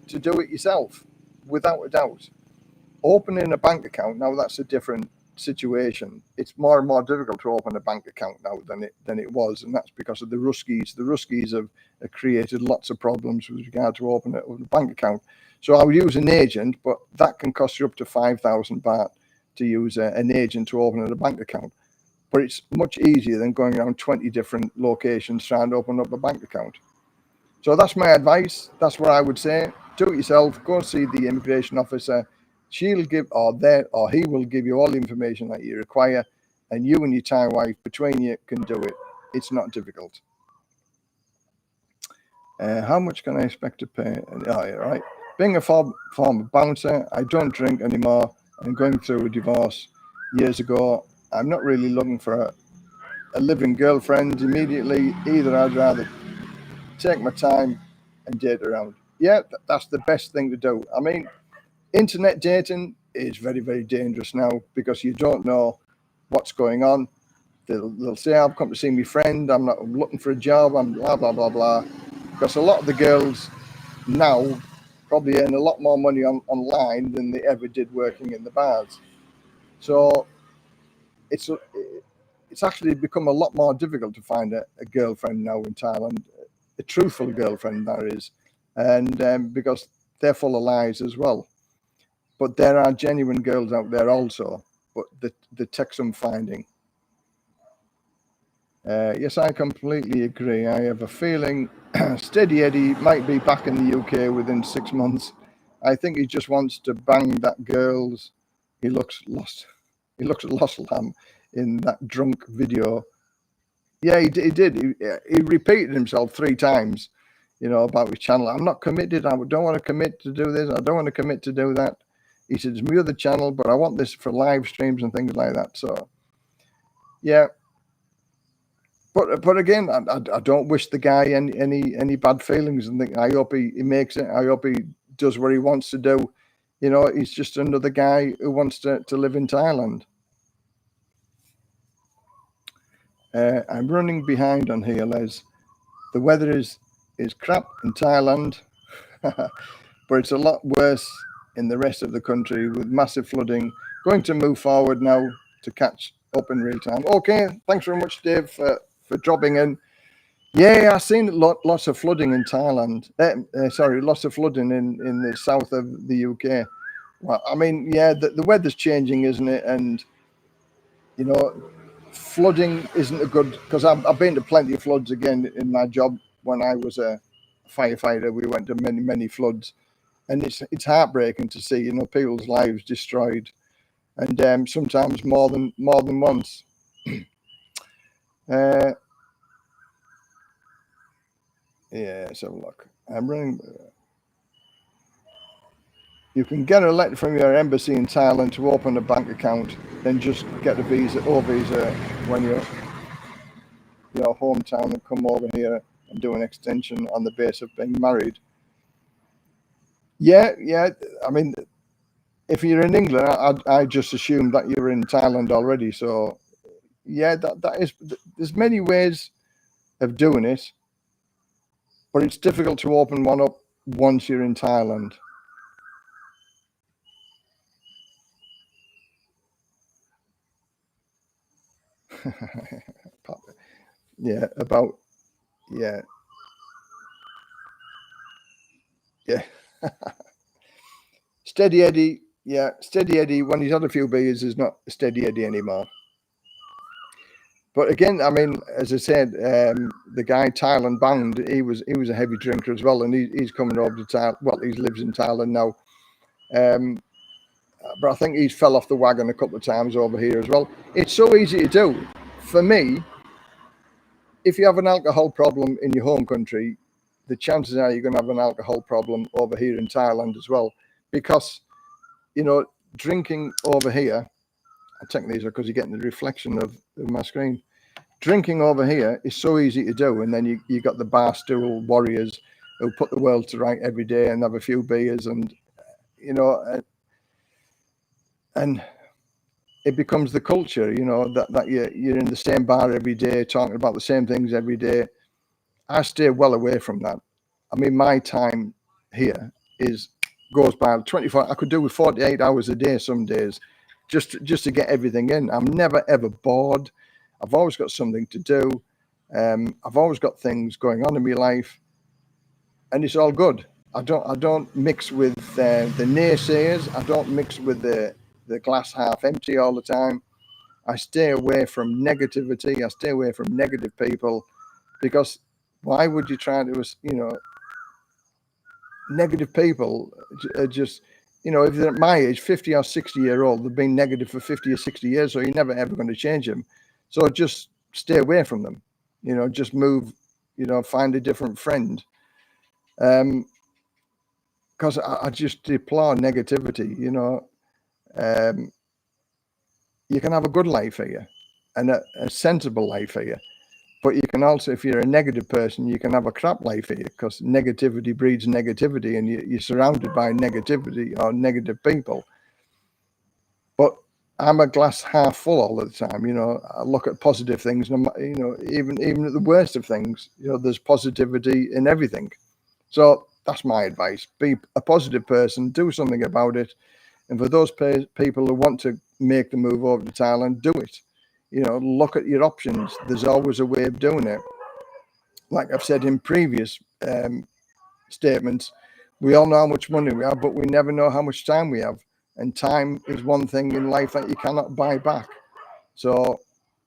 to do it yourself, without a doubt. Opening a bank account, now that's a different situation. It's more and more difficult to open a bank account now than it was, and that's because of the Ruskies. The Ruskies have created lots of problems with regard to opening a bank account. So I would use an agent, but that can cost you up to 5,000 baht to use an agent to open a bank account. But it's much easier than going around 20 different locations trying to open up a bank account. So that's my advice. That's what I would say. Do it yourself. Go see the immigration officer. She'll give, or he will give you all the information that you require, and you and your Thai wife, between you, can do it. It's not difficult. How much can I expect to pay? Oh, yeah, right. Being a former bouncer, I don't drink anymore. I'm going through a divorce years ago. I'm not really looking for a living girlfriend immediately. Either I'd rather take my time and date around. Yeah, that's the best thing to do. I mean, internet dating is very, very dangerous now because you don't know what's going on. They'll say, I've come to see my friend. I'm looking for a job. I'm blah, blah, blah, blah. Because a lot of the girls now probably earn a lot more money online than they ever did working in the bars. So it's actually become a lot more difficult to find a girlfriend now in Thailand, a truthful girlfriend, that is, and because they're full of lies as well. But there are genuine girls out there also, but the text I'm finding. Yes, I completely agree. I have a feeling Steady Eddie might be back in the UK within 6 months. I think he just wants to bang that girl's. He looks lost. He looks lost lamb in that drunk video. Yeah, he did. He repeated himself 3 times, about his channel. I'm not committed. I don't want to commit to do this. I don't want to commit to do that. He said, it's my other channel, but I want this for live streams and things like that. So, yeah. But again, I don't wish the guy any bad feelings, and I hope he makes it. I hope he does what he wants to do. He's just another guy who wants to live in Thailand. I'm running behind on here, Les. The weather is crap in Thailand, but it's a lot worse in the rest of the country with massive flooding going to move forward now to catch up in real time. Okay, thanks very much, Dave, for dropping in. Yeah, I've seen lots of flooding in Thailand. Lots of flooding in the south of the UK. Well, I mean, yeah, the weather's changing, isn't it? And, you know, flooding isn't a good, because I've been to plenty of floods again in my job. When I was a firefighter, we went to many floods, and it's heartbreaking to see, you know, people's lives destroyed, and sometimes more than once. Yeah, let's have a look. I'm running. You can get a letter from your embassy in Thailand to open a bank account, then just get a visa when you're your hometown and come over here and do an extension on the base of being married. Yeah. I mean, if you're in England, I just assumed that you're in Thailand already. So, yeah, that is. There's many ways of doing it, but it's difficult to open one up once you're in Thailand. Yeah, yeah. Steady Eddie, yeah, Steady Eddie. When he's had a few beers, is not Steady Eddie anymore. But again, I mean, as I said, the guy Thailand bound, he was a heavy drinker as well, and he's coming over to Thailand. Well, he lives in Thailand now, but I think he's fell off the wagon a couple of times over here as well. It's so easy to do. For me, if you have an alcohol problem in your home country, the chances are you're going to have an alcohol problem over here in Thailand as well, because, you know, drinking over here, I'm taking these because you're getting the reflection of my screen. Drinking over here is so easy to do, and then you got the bar stool warriors who put the world to right every day and have a few beers, and, you know, and it becomes the culture, you know, that you're in the same bar every day, talking about the same things every day. I stay well away from that. I mean, my time here goes by 24. I could do with 48 hours a day some days, just to get everything in. I'm never ever bored. I've always got something to do. I've always got things going on in my life, and it's all good. I don't mix with the naysayers. I don't mix with the glass half empty all the time. I stay away from negativity. I stay away from negative people, because why would you try to, you know, negative people are just, you know, if they're at my age, 50 or 60-year-old, they've been negative for 50 or 60 years, so you're never ever going to change them. So just stay away from them, you know, just move, you know, find a different friend. Because I just deplore negativity, you know. You can have a good life here and a sensible life here, but you can also, if you're a negative person, you can have a crap life here, because negativity breeds negativity, and you're surrounded by negativity or negative people. But I'm a glass half full all the time, you know. I look at positive things, and you know, even at the worst of things, you know, there's positivity in everything. So that's my advice: be a positive person, do something about it. And for those people who want to make the move over to Thailand, do it. You know, look at your options. There's always a way of doing it. Like I've said in previous statements, we all know how much money we have, but we never know how much time we have. And time is one thing in life that you cannot buy back. So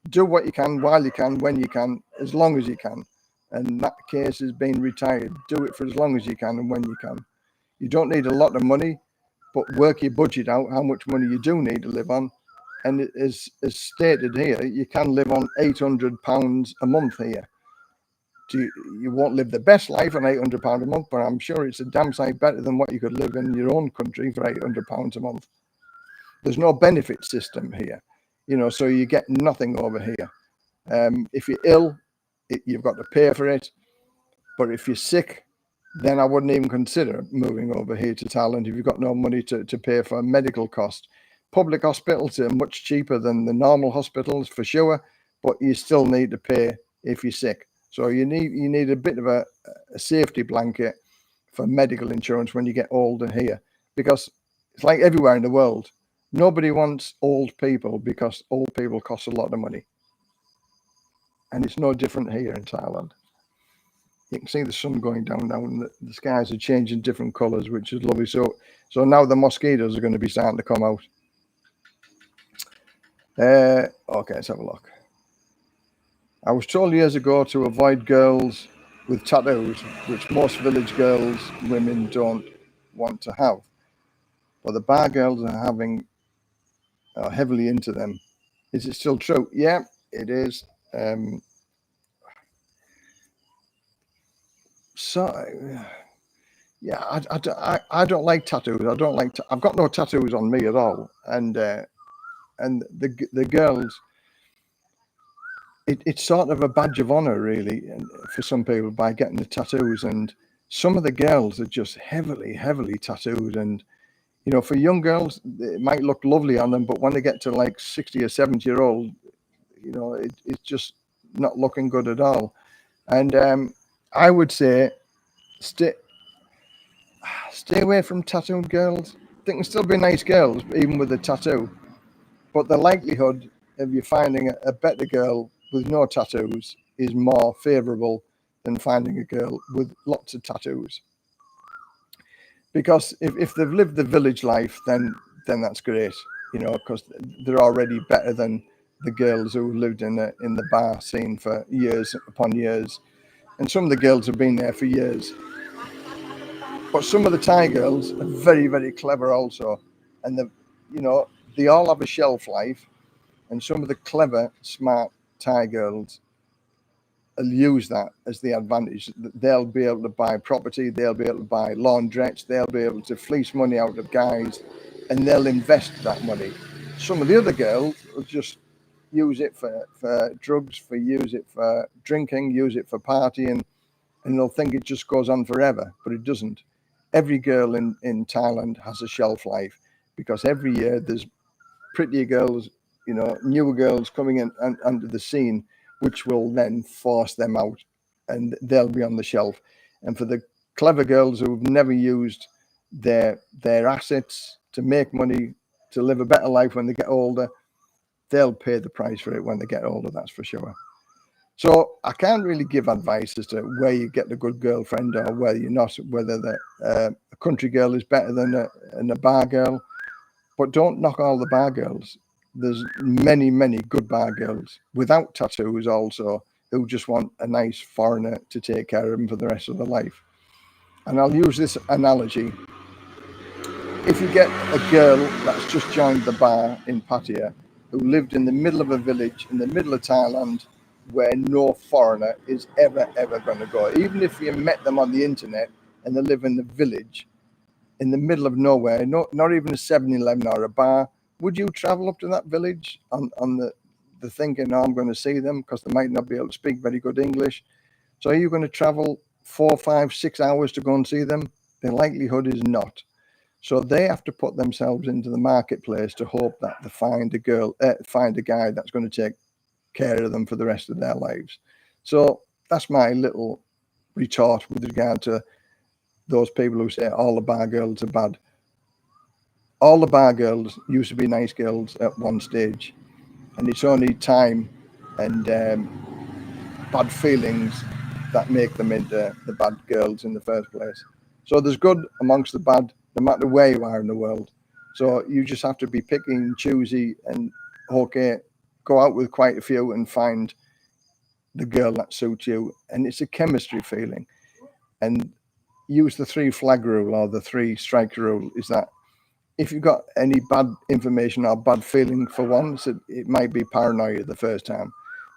do what you can, while you can, when you can, as long as you can. And that case is being retired. Do it for as long as you can and when you can. You don't need a lot of money, but work your budget out, how much money you do need to live on. And it is, as stated here, you can live on £800 a month here. You won't live the best life on £800 a month, but I'm sure it's a damn sight better than what you could live in your own country for £800 a month. There's no benefit system here, you know, so you get nothing over here. If you're ill, you've got to pay for it. But if you're sick, then I wouldn't even consider moving over here to Thailand if you've got no money to pay for medical costs. Public hospitals are much cheaper than the normal hospitals, for sure, but you still need to pay if you're sick. So you need a bit of a safety blanket for medical insurance when you get older here, because it's like everywhere in the world. Nobody wants old people because old people cost a lot of money. And it's no different here in Thailand. You can see the sun going down now, and the skies are changing different colours, which is lovely. So now the mosquitoes are going to be starting to come out. Okay, let's have a look. I was told years ago to avoid girls with tattoos, which most village girls, women don't want to have. But the bar girls are heavily into them. Is it still true? Yeah, it is. Yeah, I don't like tattoos. I don't like. I've got no tattoos on me at all, and the girls, it's sort of a badge of honor, really, for some people by getting the tattoos. And some of the girls are just heavily tattooed, and for young girls, it might look lovely on them, but when they get to like 60 or 70-year-old, it's just not looking good at all. And I would say stay away from tattooed girls. They can still be nice girls, even with a tattoo. But the likelihood of you finding a better girl with no tattoos is more favourable than finding a girl with lots of tattoos. Because if they've lived the village life, then that's great, because they're already better than the girls who lived in the bar scene for years upon years. And some of the girls have been there for years. But some of the Thai girls are very clever also. And they all have a shelf life. And some of the clever, smart Thai girls will use that as the advantage. They'll be able to buy property, they'll be able to buy laundrettes, they'll be able to fleece money out of guys, and they'll invest that money. Some of the other girls will just use it for drugs, use it for drinking, use it for partying, and they'll think it just goes on forever, but it doesn't. Every girl in Thailand has a shelf life, because every year there's prettier girls, newer girls coming in under the scene, which will then force them out, and they'll be on the shelf. And for the clever girls who've never used their assets to make money, to live a better life when they get older, they'll pay the price for it when they get older, that's for sure. So I can't really give advice as to where you get a good girlfriend or whether you're not, whether a country girl is better than a bar girl. But don't knock all the bar girls. There's many good bar girls without tattoos also, who just want a nice foreigner to take care of them for the rest of their life. And I'll use this analogy. If you get a girl that's just joined the bar in Pattaya, who lived in the middle of a village in the middle of Thailand, where no foreigner is ever going to go, even if you met them on the internet and they live in the village, in the middle of nowhere, not even a 7-Eleven or a bar, would you travel up to that village on the thinking, I'm going to see them, because they might not be able to speak very good English? So are you going to travel 4, 5, 6 hours to go and see them? The likelihood is not. So they have to put themselves into the marketplace to hope that they find a guy that's going to take care of them for the rest of their lives. So that's my little retort with regard to those people who say all the bar girls are bad. All the bar girls used to be nice girls at one stage, and it's only time and bad feelings that make them into the bad girls in the first place. So there's good amongst the bad, no matter where you are in the world. So you just have to be picky and choosy, and go out with quite a few and find the girl that suits you. And it's a chemistry feeling. And use the 3 flag rule, or the 3 strike rule, is that if you've got any bad information or bad feeling for one, so it might be paranoia the first time.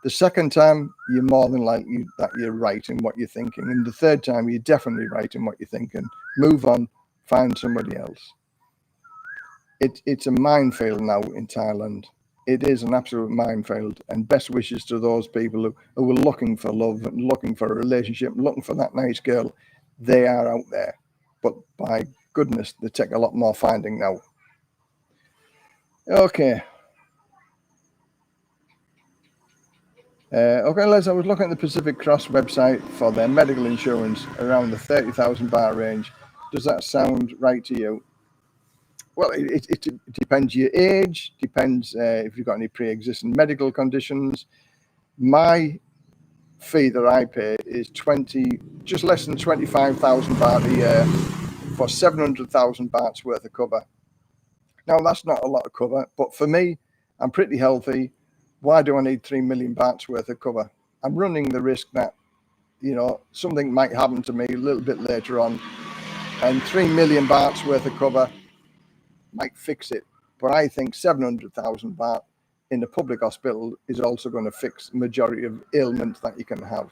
The second time, you're more than likely that you're right in what you're thinking. And the third time, you're definitely right in what you're thinking. Move on, find somebody else. It's a minefield now in Thailand. It is an absolute minefield. And best wishes to those people who are looking for love and looking for a relationship, looking for that nice girl. They are out there. But by goodness, they take a lot more finding now. Okay. Les, I was looking at the Pacific Cross website for their medical insurance around the 30,000 baht range. Does that sound right to you? Well, it depends your age, depends if you've got any pre-existing medical conditions. My fee that I pay is just less than 25,000 baht a year for 700,000 bahts worth of cover. Now, that's not a lot of cover, but for me, I'm pretty healthy. Why do I need 3 million bahts worth of cover? I'm running the risk that, something might happen to me a little bit later on, and 3 million bahts worth of cover might fix it. But I think 700,000 baht in a public hospital is also going to fix the majority of ailments that you can have.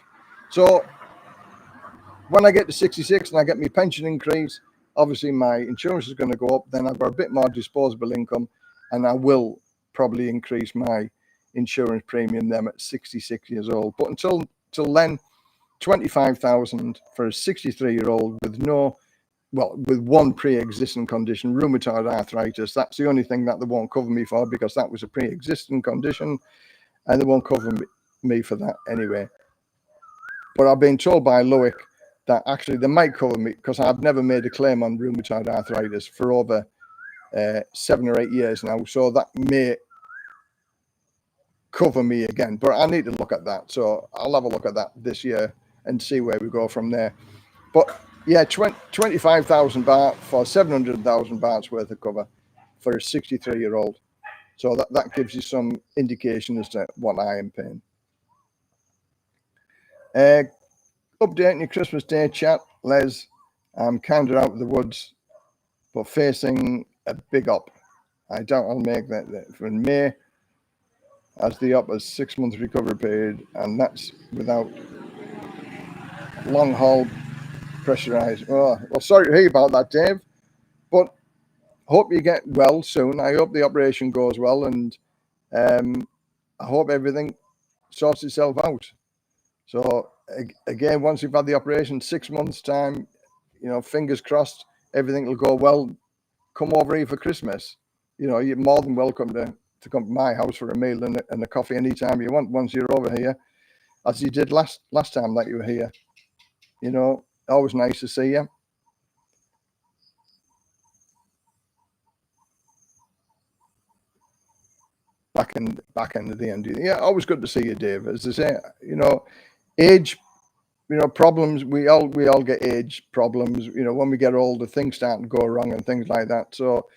So when I get to 66 and I get my pension increase, obviously my insurance is going to go up. Then I've got a bit more disposable income, and I will probably increase my insurance premium then at 66 years old. But until then, 25,000 for a 63-year-old with one pre-existing condition, rheumatoid arthritis. That's the only thing that they won't cover me for, because that was a pre-existing condition, and they won't cover me for that anyway. But I've been told by Loic that actually they might cover me, because I've never made a claim on rheumatoid arthritis for over 7 or 8 years now. So that may cover me again, but I need to look at that. So I'll have a look at that this year and see where we go from there. But yeah, 25,000 baht for 700,000 bahts worth of cover for a 63-year-old. So that gives you some indication as to what I am paying. Updating your Christmas Day chat, Les. I'm kind of out of the woods, but facing a big up. I doubt I'll make that for May, as the up is 6 months recovery period, and that's without long haul pressurized. Oh, well, sorry to hear about that, Dave, but hope you get well soon. I hope the operation goes well, and I hope everything sorts itself out. So again, once you've had the operation, 6 months time, fingers crossed, everything will go well. Come over here for Christmas. You're more than welcome to come to my house for a meal and a coffee anytime you want once you're over here, as you did last time that you were here. Always nice to see you. Back end of the end. Yeah, always good to see you, Dave. As I say, age, problems. We all get age problems. When we get older, things start to go wrong and things like that. So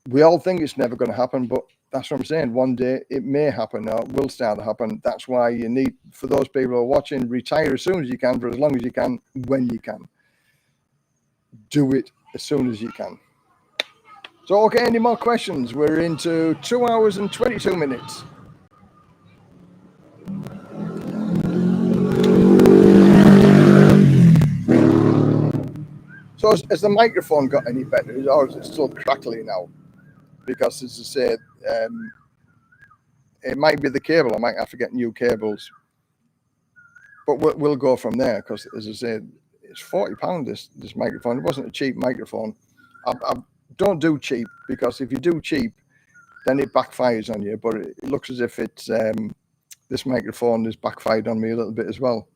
we all think it's never going to happen, but that's what I'm saying. One day it may happen, or it will start to happen. That's why you need, for those people who are watching, retire as soon as you can, for as long as you can, when you can. Do it as soon as you can. So, okay, any more questions? We're into 2 hours and 22 minutes. So has the microphone got any better, or is it still crackly now? Because, as I said, it might be the cable. I might have to get new cables. But we'll go from there, because, as I said, it's £40, this microphone. It wasn't a cheap microphone. I don't do cheap, because if you do cheap, then it backfires on you. But it looks as if it's this microphone has backfired on me a little bit as well.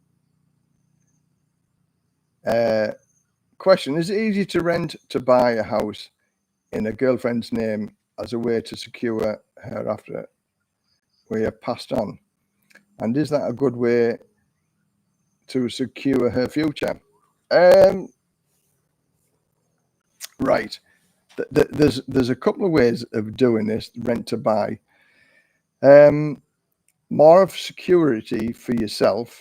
Question: is it easy to rent to buy a house in a girlfriend's name as a way to secure her after we have passed on? And is that a good way to secure her future? Right. There's a couple of ways of doing this, rent to buy. More of security for yourself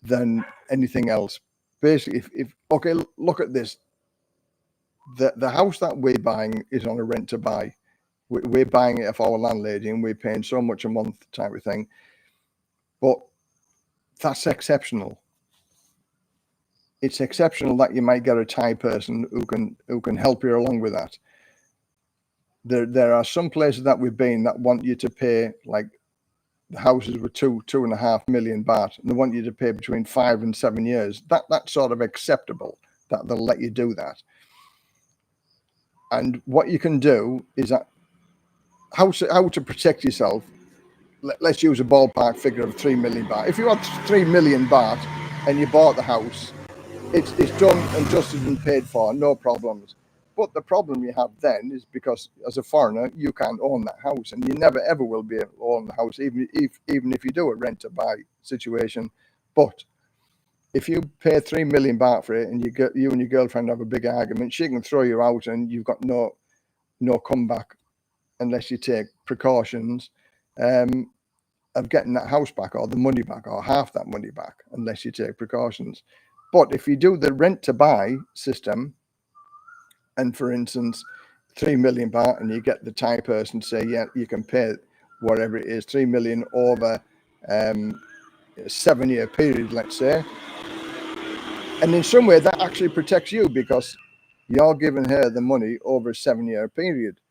than anything else. Basically, if okay, look at this. The house that we're buying is on a rent to buy. We're buying it off our landlady, and we're paying so much a month type of thing. But that's exceptional. It's exceptional that you might get a Thai person who can help you along with that. There are some places that we've been that want you to pay, like the houses were 2.5 million baht, and they want you to pay between 5 and 7 years. That's sort of acceptable, that they'll let you do that. And what you can do is that how to protect yourself. Let's use a ballpark figure of 3 million baht. If you had 3 million baht and you bought the house, it's done and dusted and paid for, no problems. But the problem you have then is because as a foreigner, you can't own that house, and you never ever will be able to own the house, even if you do a rent to buy situation. But if you pay 3 million baht for it, and you and your girlfriend have a big argument, she can throw you out, and you've got no comeback unless you take precautions of getting that house back, or the money back, or half that money back, unless you take precautions. But if you do the rent to buy system, and for instance, 3 million baht, and you get the Thai person to say, yeah, you can pay whatever it is, 3 million over a 7-year period, let's say. And in some way that actually protects you, because you're giving her the money over a 7-year period.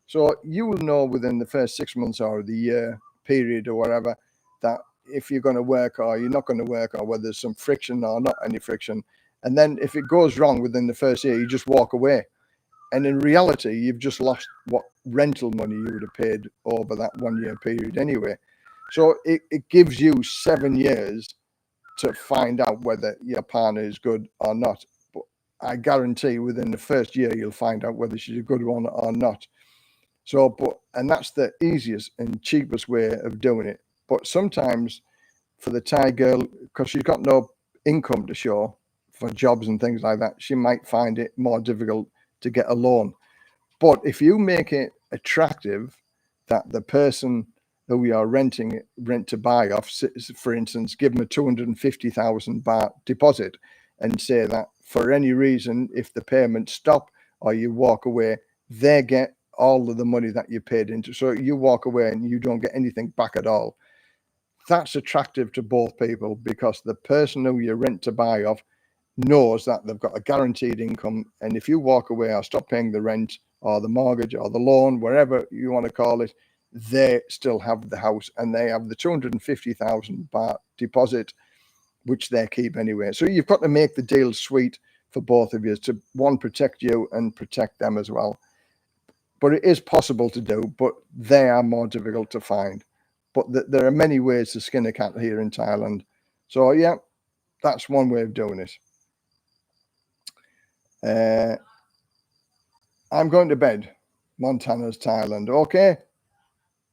So you will know within the first 6 months or the year period or whatever, that if you're going to work or you're not going to work, or whether there's some friction or not any friction. And then if it goes wrong within the first year, you just walk away. And in reality, you've just lost what rental money you would have paid over that 1-year period anyway. So it gives you 7 years to find out whether your partner is good or not. But I guarantee within the first year, you'll find out whether she's a good one or not. So, and that's the easiest and cheapest way of doing it. But sometimes for the Thai girl, because she's got no income to show for jobs and things like that, she might find it more difficult to get a loan. But if you make it attractive that the person who we are rent to buy off, for instance, give them a 250,000 baht deposit, and say that for any reason, if the payments stop or you walk away, they get all of the money that you paid into. So you walk away and you don't get anything back at all. That's attractive to both people, because the person who you rent to buy off knows that they've got a guaranteed income. And if you walk away or stop paying the rent or the mortgage or the loan, wherever you want to call it, they still have the house, and they have the 250,000 baht deposit, which they keep anyway. So you've got to make the deal sweet for both of you, to one, protect you and protect them as well. But it is possible to do, but they are more difficult to find. But there are many ways to skin a cat here in Thailand. So yeah, that's one way of doing it. I'm going to bed. Montana's Thailand. Okay.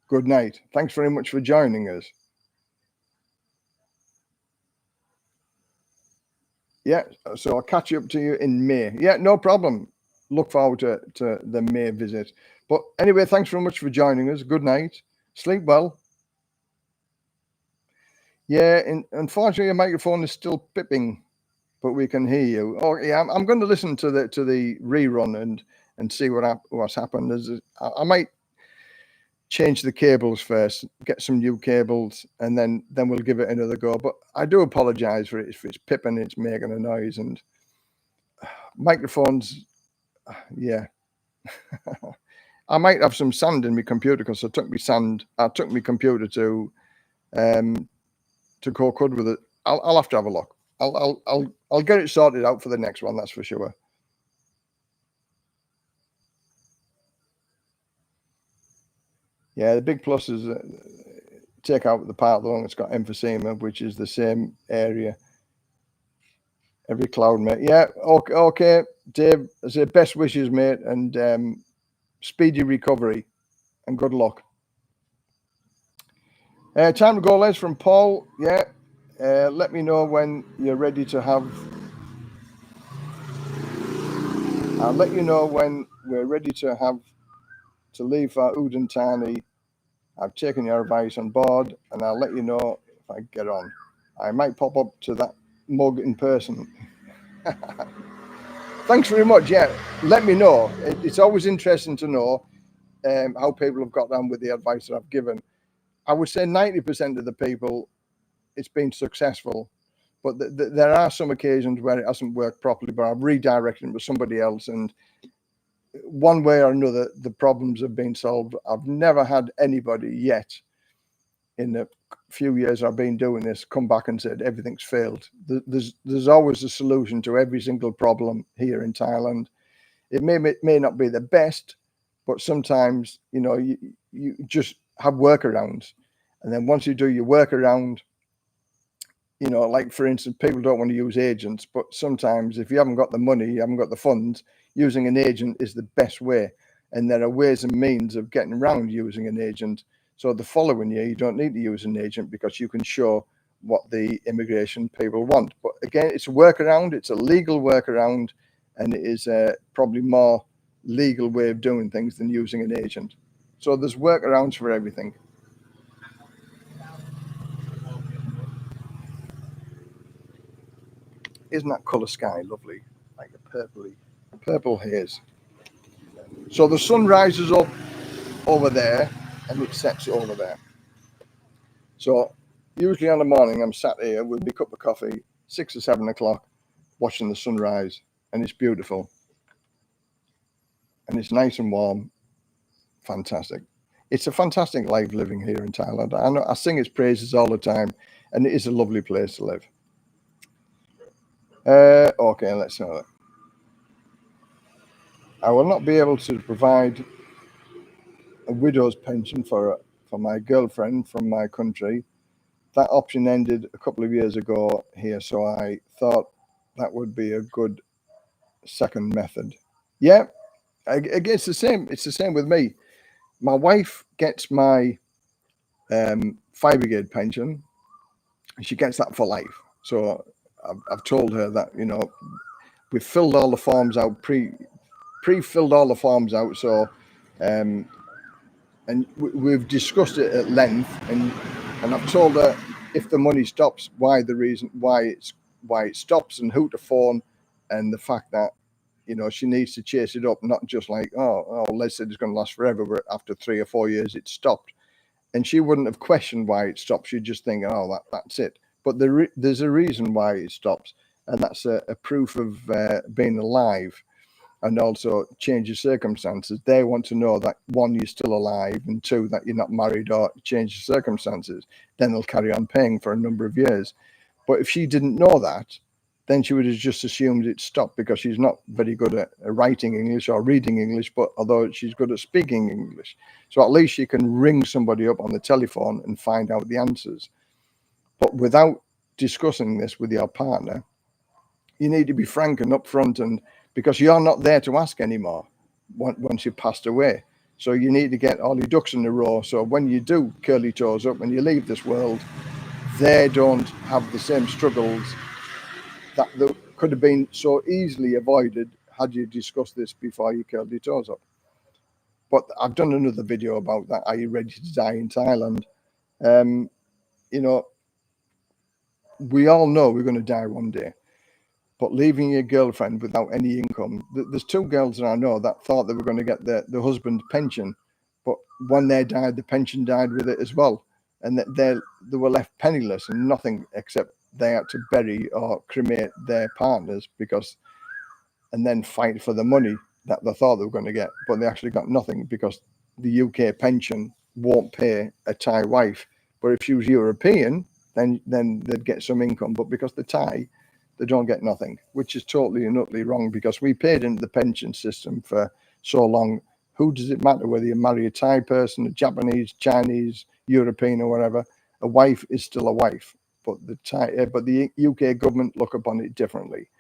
Good night. Thanks very much for joining us. Yeah, so I'll catch up to you in May. Yeah, no problem. Look forward to the May visit. But anyway, thanks very much for joining us. Good night. Sleep well. Yeah, unfortunately, your microphone is still pipping, but we can hear you. Oh, yeah, I'm going to listen to the rerun and see what's happened. I might change the cables first, get some new cables, and then we'll give it another go. But I do apologize for it if it's pipping, it's making a noise, and microphones. Yeah. I might have some sand in my computer, because I took my computer to go cud with it. I'll have to have a look. I'll get it sorted out for the next one, that's for sure. Yeah, the big plus is take out the part along it's got emphysema, which is the same area. Every cloud, mate. Yeah, okay, Dave. I say best wishes, mate, and speedy recovery, and good luck. Time to go, Les, from Paul. Yeah, let me know when you're ready to have. I'll let you know when we're ready to leave for Udantani. I've taken your advice on board, and I'll let you know if I get on. I might pop up to that mug in person. Thanks very much. Yeah, let me know. It's always interesting to know how people have got on with the advice that I've given. I would say 90% of the people, it's been successful, but there are some occasions where it hasn't worked properly, but I've redirected it with somebody else, and one way or another, the problems have been solved. I've never had anybody yet in the few years I've been doing this come back and said everything's failed. There's always a solution to every single problem here in Thailand. It may not be the best, but sometimes, you just have workarounds. And then once you do your workaround, you know, like for instance, people don't want to use agents, but sometimes if you haven't got the money, you haven't got the funds, using an agent is the best way. And there are ways and means of getting around using an agent. So the following year, you don't need to use an agent because you can show what the immigration people want. But again, it's a workaround, it's a legal workaround, and it is probably more legal way of doing things than using an agent. So there's workarounds for everything. Isn't that colour sky lovely? Like a purple haze. So the sun rises up over there and it sets over there. So usually on the morning I'm sat here with my cup of coffee, 6 or 7 o'clock, watching the sunrise, and it's beautiful. And it's nice and warm. Fantastic. It's a fantastic life living here in Thailand. I know I sing its praises all the time, and it is a lovely place to live. Okay, let's know that. I will not be able to provide a widow's pension for my girlfriend from my country. That option ended a couple of years ago here, so I thought that would be a good second method. Yeah, again, it's the same. It's the same with me. My wife gets my fire brigade pension. She gets that for life. So I've told her that, you know, we've filled all the forms out, pre-filled all the forms out. So, and we've discussed it at length, and I've told her if the money stops, why it stops, and who to phone, and the fact that, you know, she needs to chase it up, not just like, oh, Les said it's going to last forever, but after 3 or 4 years it stopped. And she wouldn't have questioned why it stopped. She'd just think, oh, that's it. But there's a reason why it stops, and that's a proof of being alive, and also change of circumstances. They want to know that, one, you're still alive, and two, that you're not married or change of circumstances. Then they'll carry on paying for a number of years. But if she didn't know that, then she would have just assumed it stopped, because she's not very good at writing English or reading English, but although she's good at speaking English. So at least she can ring somebody up on the telephone and find out the answers. But without discussing this with your partner, you need to be frank and upfront, and because you're not there to ask anymore once you've passed away. So you need to get all your ducks in a row. So when you do curly toes up and you leave this world, they don't have the same struggles that could have been so easily avoided had you discussed this before you curled your toes up. But I've done another video about that. Are you ready to die in Thailand? You know, we all know we're going to die one day. But leaving your girlfriend without any income, there's 2 girls that I know that thought they were going to get the husband's pension, but when they died, the pension died with it as well, and they were left penniless and nothing, except they had to bury or cremate their partners, and then fight for the money that they thought they were going to get, but they actually got nothing, because the UK pension won't pay a Thai wife. But if she was European, then they'd get some income. But because they're Thai, they don't get nothing, which is totally and utterly wrong, because we paid into the pension system for so long. Who does it matter whether you marry a Thai person, a Japanese, Chinese, European, or whatever? A wife is still a wife. But the UK government look upon it differently.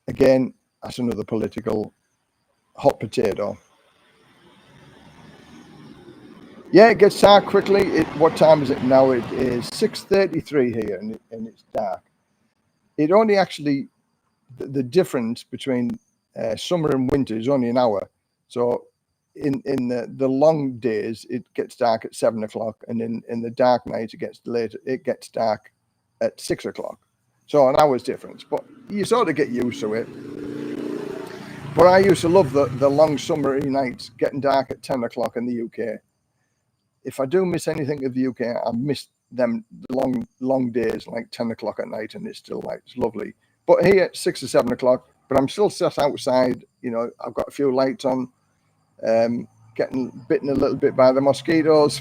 Again, that's another political hot potato. Yeah, it gets dark quickly. What time is it now? It is 6:33 here, and it's dark. It only actually, the difference between summer and winter is only an hour. So in the long days, it gets dark at 7 o'clock, and in the dark nights, it gets dark at 6 o'clock. So an hour's difference, but you sort of get used to it. But I used to love the long summery nights, getting dark at 10 o'clock in the UK. If I do miss anything of the UK, I miss them long days, like 10 o'clock at night, and it's still light. It's lovely. But here at 6 or 7 o'clock, but I'm still sat outside. You know, I've got a few lights on, getting bitten a little bit by the mosquitoes.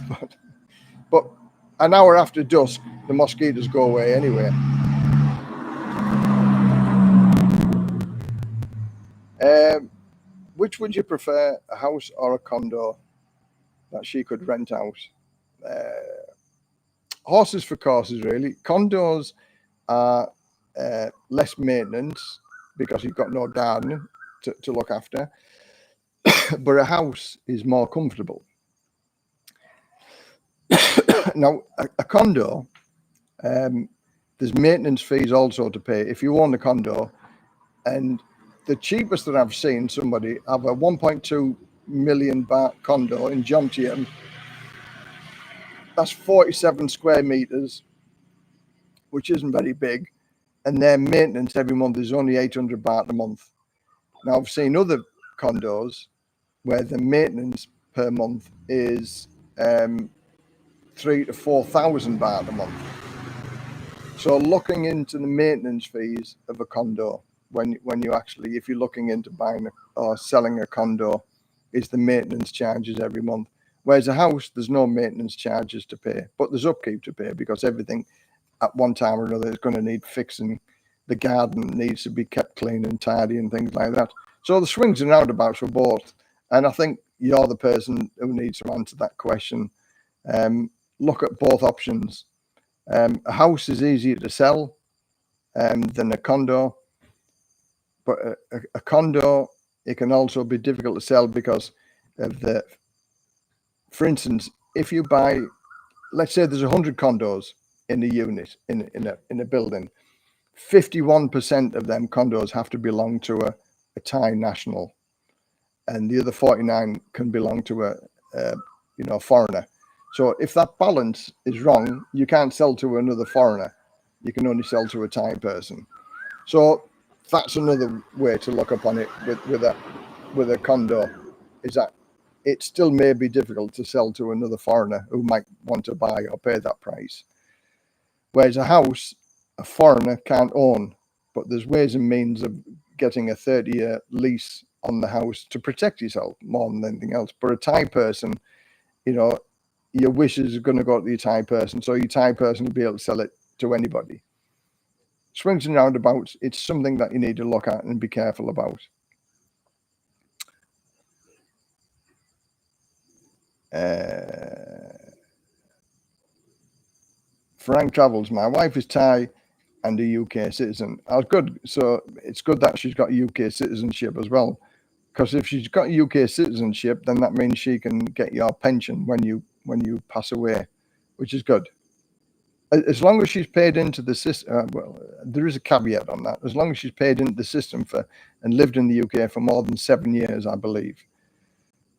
But an hour after dusk, the mosquitoes go away anyway. Which would you prefer, a house or a condo that she could rent out? Horses for courses, really. Condos, are less maintenance because you've got no garden to look after, but a house is more comfortable. Now, a condo, there's maintenance fees also to pay if you own a condo, and the cheapest that I've seen somebody have a 1.2 million baht condo in Jomtien. That's 47 square meters, which isn't very big, and their maintenance every month is only 800 baht a month. Now, I've seen other condos where the maintenance per month is 3,000 to 4,000 baht a month. So looking into the maintenance fees of a condo, when you actually, if you're looking into buying or selling a condo, is the maintenance charges every month. Whereas a house, there's no maintenance charges to pay, but there's upkeep to pay because everything at one time or another is going to need fixing. The garden needs to be kept clean and tidy and things like that. So the swings and roundabouts for both. And I think you're the person who needs to answer that question. Look at both options. A house is easier to sell than a condo, but a condo, it can also be difficult to sell because of the, for instance, if you buy, let's say there's 100 condos in a unit, in a building, 51% of them condos have to belong to a Thai national, and the other 49 can belong to a foreigner. So if that balance is wrong, you can't sell to another foreigner. You can only sell to a Thai person. So that's another way to look upon it with a condo, is that it still may be difficult to sell to another foreigner who might want to buy or pay that price. Whereas a house, a foreigner can't own, but there's ways and means of getting a 30-year lease on the house to protect yourself more than anything else. But a Thai person, your wishes are going to go to your Thai person, so your Thai person will be able to sell it to anybody. Swings and roundabouts, it's something that you need to look at and be careful about. Frank Travels, my wife is Thai and a UK citizen. Oh, good. So it's good that she's got UK citizenship as well. Because if she's got UK citizenship, then that means she can get your pension when you pass away, which is good. As long as she's paid into the system, well, there is a caveat on that. As long as she's paid into the system and lived in the UK for more than 7 years, I believe.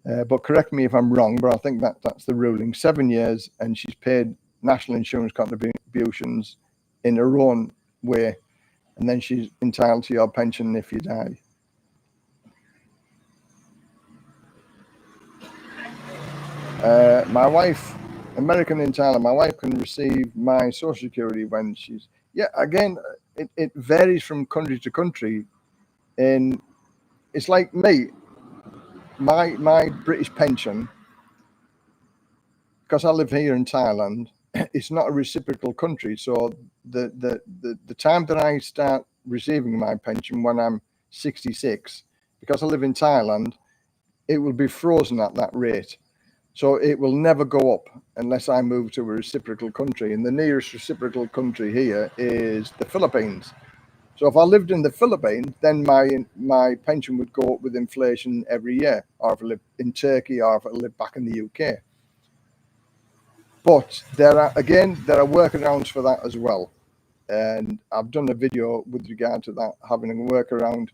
But correct me if I'm wrong, but I think that's the ruling. 7 years, and she's paid national insurance contributions in her own way, and then she's entitled to your pension if you die. My wife, American in Thailand, my wife can receive my Social Security when she's, again, it varies from country to country. And it's like me, my British pension, because I live here in Thailand, it's not a reciprocal country. So the time that I start receiving my pension when I'm 66, because I live in Thailand, it will be frozen at that rate. So it will never go up unless I move to a reciprocal country. And the nearest reciprocal country here is the Philippines. So if I lived in the Philippines, then my pension would go up with inflation every year, or if I lived in Turkey, or if I lived back in the UK. But there are workarounds for that as well. And I've done a video with regard to that, having a workaround,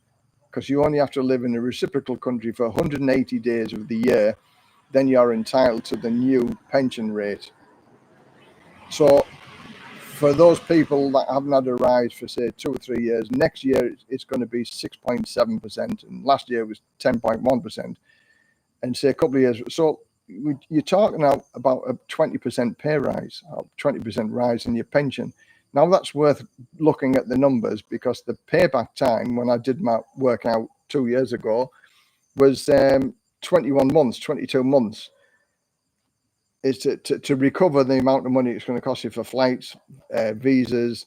because you only have to live in a reciprocal country for 180 days of the year, then you're entitled to the new pension rate. So for those people that haven't had a rise for, say, 2 or 3 years, next year it's going to be 6.7%, and last year it was 10.1%, and say a couple of years. So you're talking now about a 20% pay rise, or 20% rise in your pension. Now that's worth looking at the numbers, because the payback time when I did my work out 2 years ago was 21 months, 22 months, is to recover the amount of money it's going to cost you for flights, visas,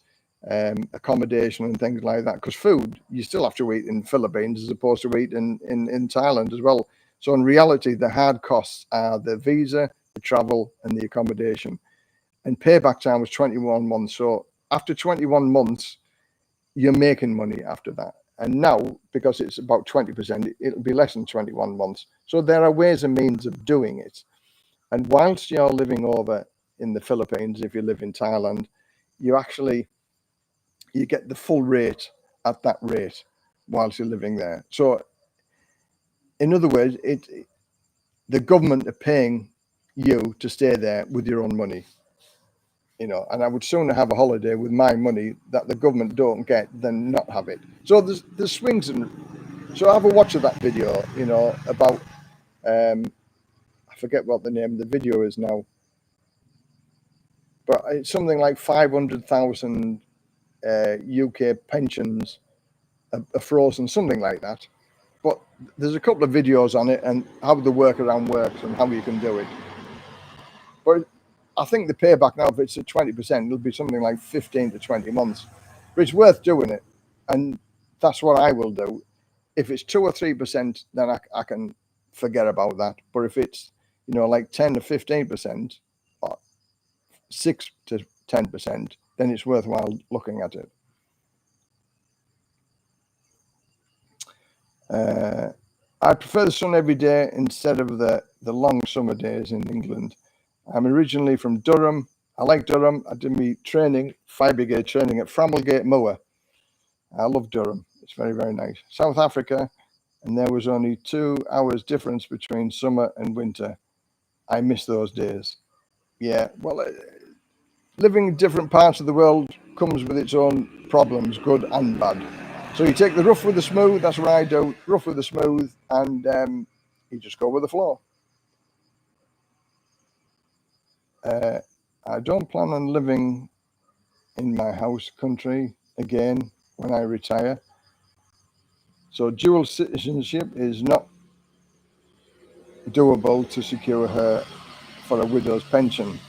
accommodation and things like that. Because food, you still have to eat in the Philippines as opposed to eat in Thailand as well. So in reality, the hard costs are the visa, the travel and the accommodation. And payback time was 21 months. So after 21 months, you're making money after that. And now, because it's about 20%, it'll be less than 21 months. So there are ways and means of doing it. And whilst you're living over in the Philippines, if you live in Thailand, you get the full rate at that rate whilst you're living there. So in other words, the government are paying you to stay there with your own money. And I would sooner have a holiday with my money that the government don't get than not have it. So there's swings and so have a watch of that video, about I forget what the name of the video is now, but it's something like 500,000 UK pensions are frozen, something like that. But there's a couple of videos on it and how the workaround works and how you can do it. But I think the payback now, if it's at 20%, it'll be something like 15 to 20 months. But it's worth doing it. And that's what I will do. If it's 2 or 3%, then I can forget about that. But if it's, like 10 to 15%, or 6 to 10%, then it's worthwhile looking at it. I prefer the sun every day instead of the long summer days in England. I'm originally from Durham. I like Durham. I did my training, fire brigade training at Framlegate Moor. I love Durham. It's very, very nice. South Africa, and there was only 2 hours difference between summer and winter. I miss those days. Yeah, well, living in different parts of the world comes with its own problems, good and bad. So you take the rough with the smooth. That's what I do. Rough with the smooth, and you just go with the flow. I don't plan on living in my house country again when I retire. So dual citizenship is not doable to secure her for a widow's pension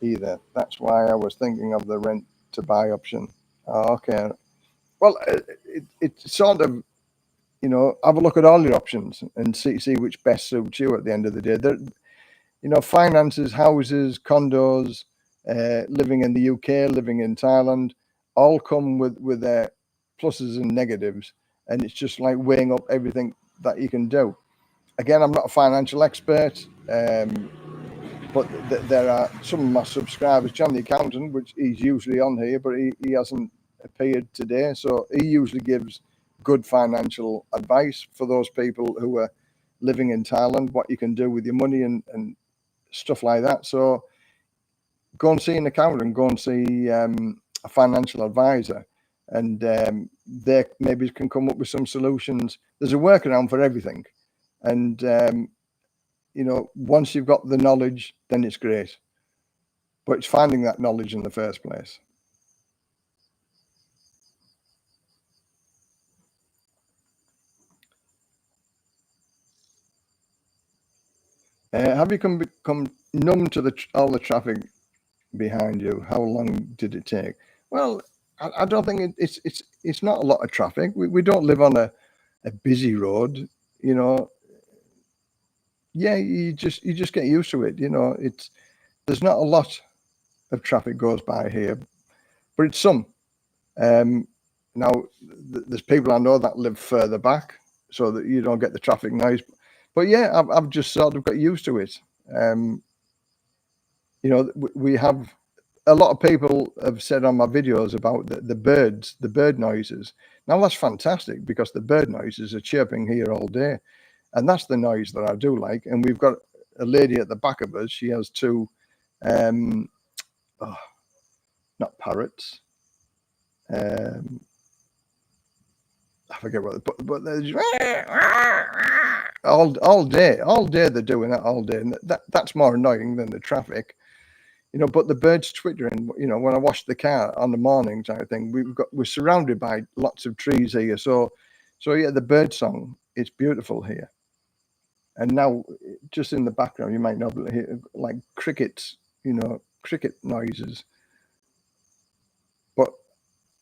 either. That's why I was thinking of the rent to buy option. Oh, okay. Well, it's sort of, have a look at all your options and see which best suits you at the end of the day. Finances, houses, condos, living in the UK, living in Thailand, all come with their pluses and negatives. And it's just like weighing up everything that you can do. Again, I'm not a financial expert, but there are some of my subscribers, John the Accountant, which he's usually on here, but he hasn't appeared today. So he usually gives good financial advice for those people who are living in Thailand, what you can do with your money and stuff like that. So go and see an accountant, go and see a financial advisor, and they maybe can come up with some solutions. There's a workaround for everything. And, once you've got the knowledge, then it's great. But it's finding that knowledge in the first place. Have you become numb to all the traffic behind you? How long did it take? Well, I don't think it's not a lot of traffic. We don't live on a busy road, Yeah, you just get used to it. There's not a lot of traffic goes by here, but it's some. Now there's people I know that live further back, so that you don't get the traffic noise. But yeah, I've just sort of got used to it. We have a lot of people have said on my videos about the birds, the bird noises. Now that's fantastic because the bird noises are chirping here all day, and that's the noise that I do like. And we've got a lady at the back of us. She has 2, not parrots. I forget what, but there's all day they're doing that all day, and that's more annoying than the traffic, But the birds twittering, when I wash the car on the morning type of thing, we're surrounded by lots of trees here, so yeah, the bird song, it's beautiful here. And now, just in the background, you might not hear like crickets, cricket noises. But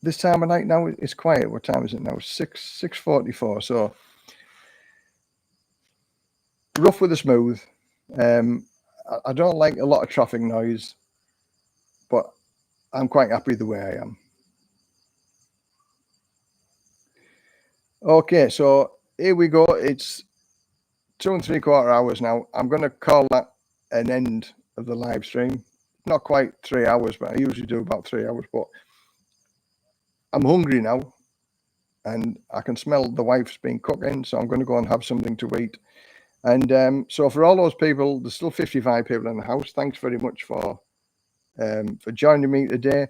this time of night now it's quiet. What time is it now? 6:44. So rough with the smooth. I don't like a lot of traffic noise, but I'm quite happy the way I am. Okay, so here we go. It's 2 3/4 hours now. I'm going to call that an end of the live stream. Not quite 3 hours, but I usually do about 3 hours. But I'm hungry now, and I can smell the wife's been cooking, so I'm going to go and have something to eat. And so for all those people, there's still 55 people in the house. Thanks very much for joining me today.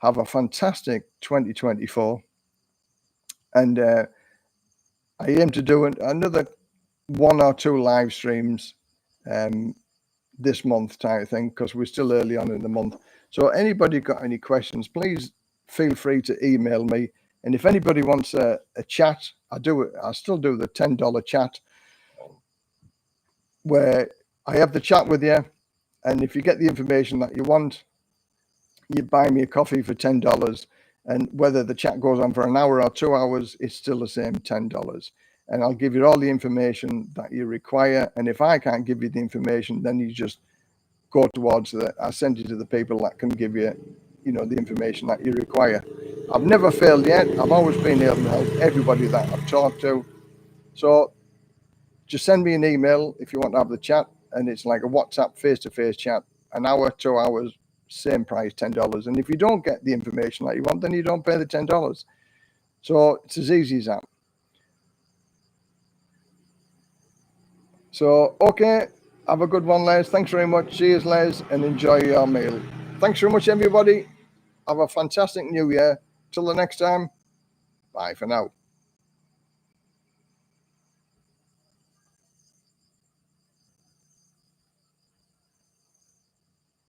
Have a fantastic 2024, and I aim to do another 1 or 2 live streams this month type of thing, because we're still early on in the month. So anybody got any questions, please feel free to email me. And if anybody wants a chat, I still do the $10 chat, where I have the chat with you, and if you get the information that you want, you buy me a coffee for $10, and whether the chat goes on for an hour or 2 hours, it's still the same $10. And I'll give you all the information that you require. And if I can't give you the information, then you just go towards I send you to the people that can give you, the information that you require. I've never failed yet. I've always been able to help everybody that I've talked to. So just send me an email if you want to have the chat, and it's like a WhatsApp face-to-face chat, an hour, 2 hours, same price, $10. And if you don't get the information that you want, then you don't pay the $10. So it's as easy as that. So, okay, have a good one, Les. Thanks very much. Cheers, Les, and enjoy your meal. Thanks very much, everybody. Have a fantastic new year. Till the next time, bye for now.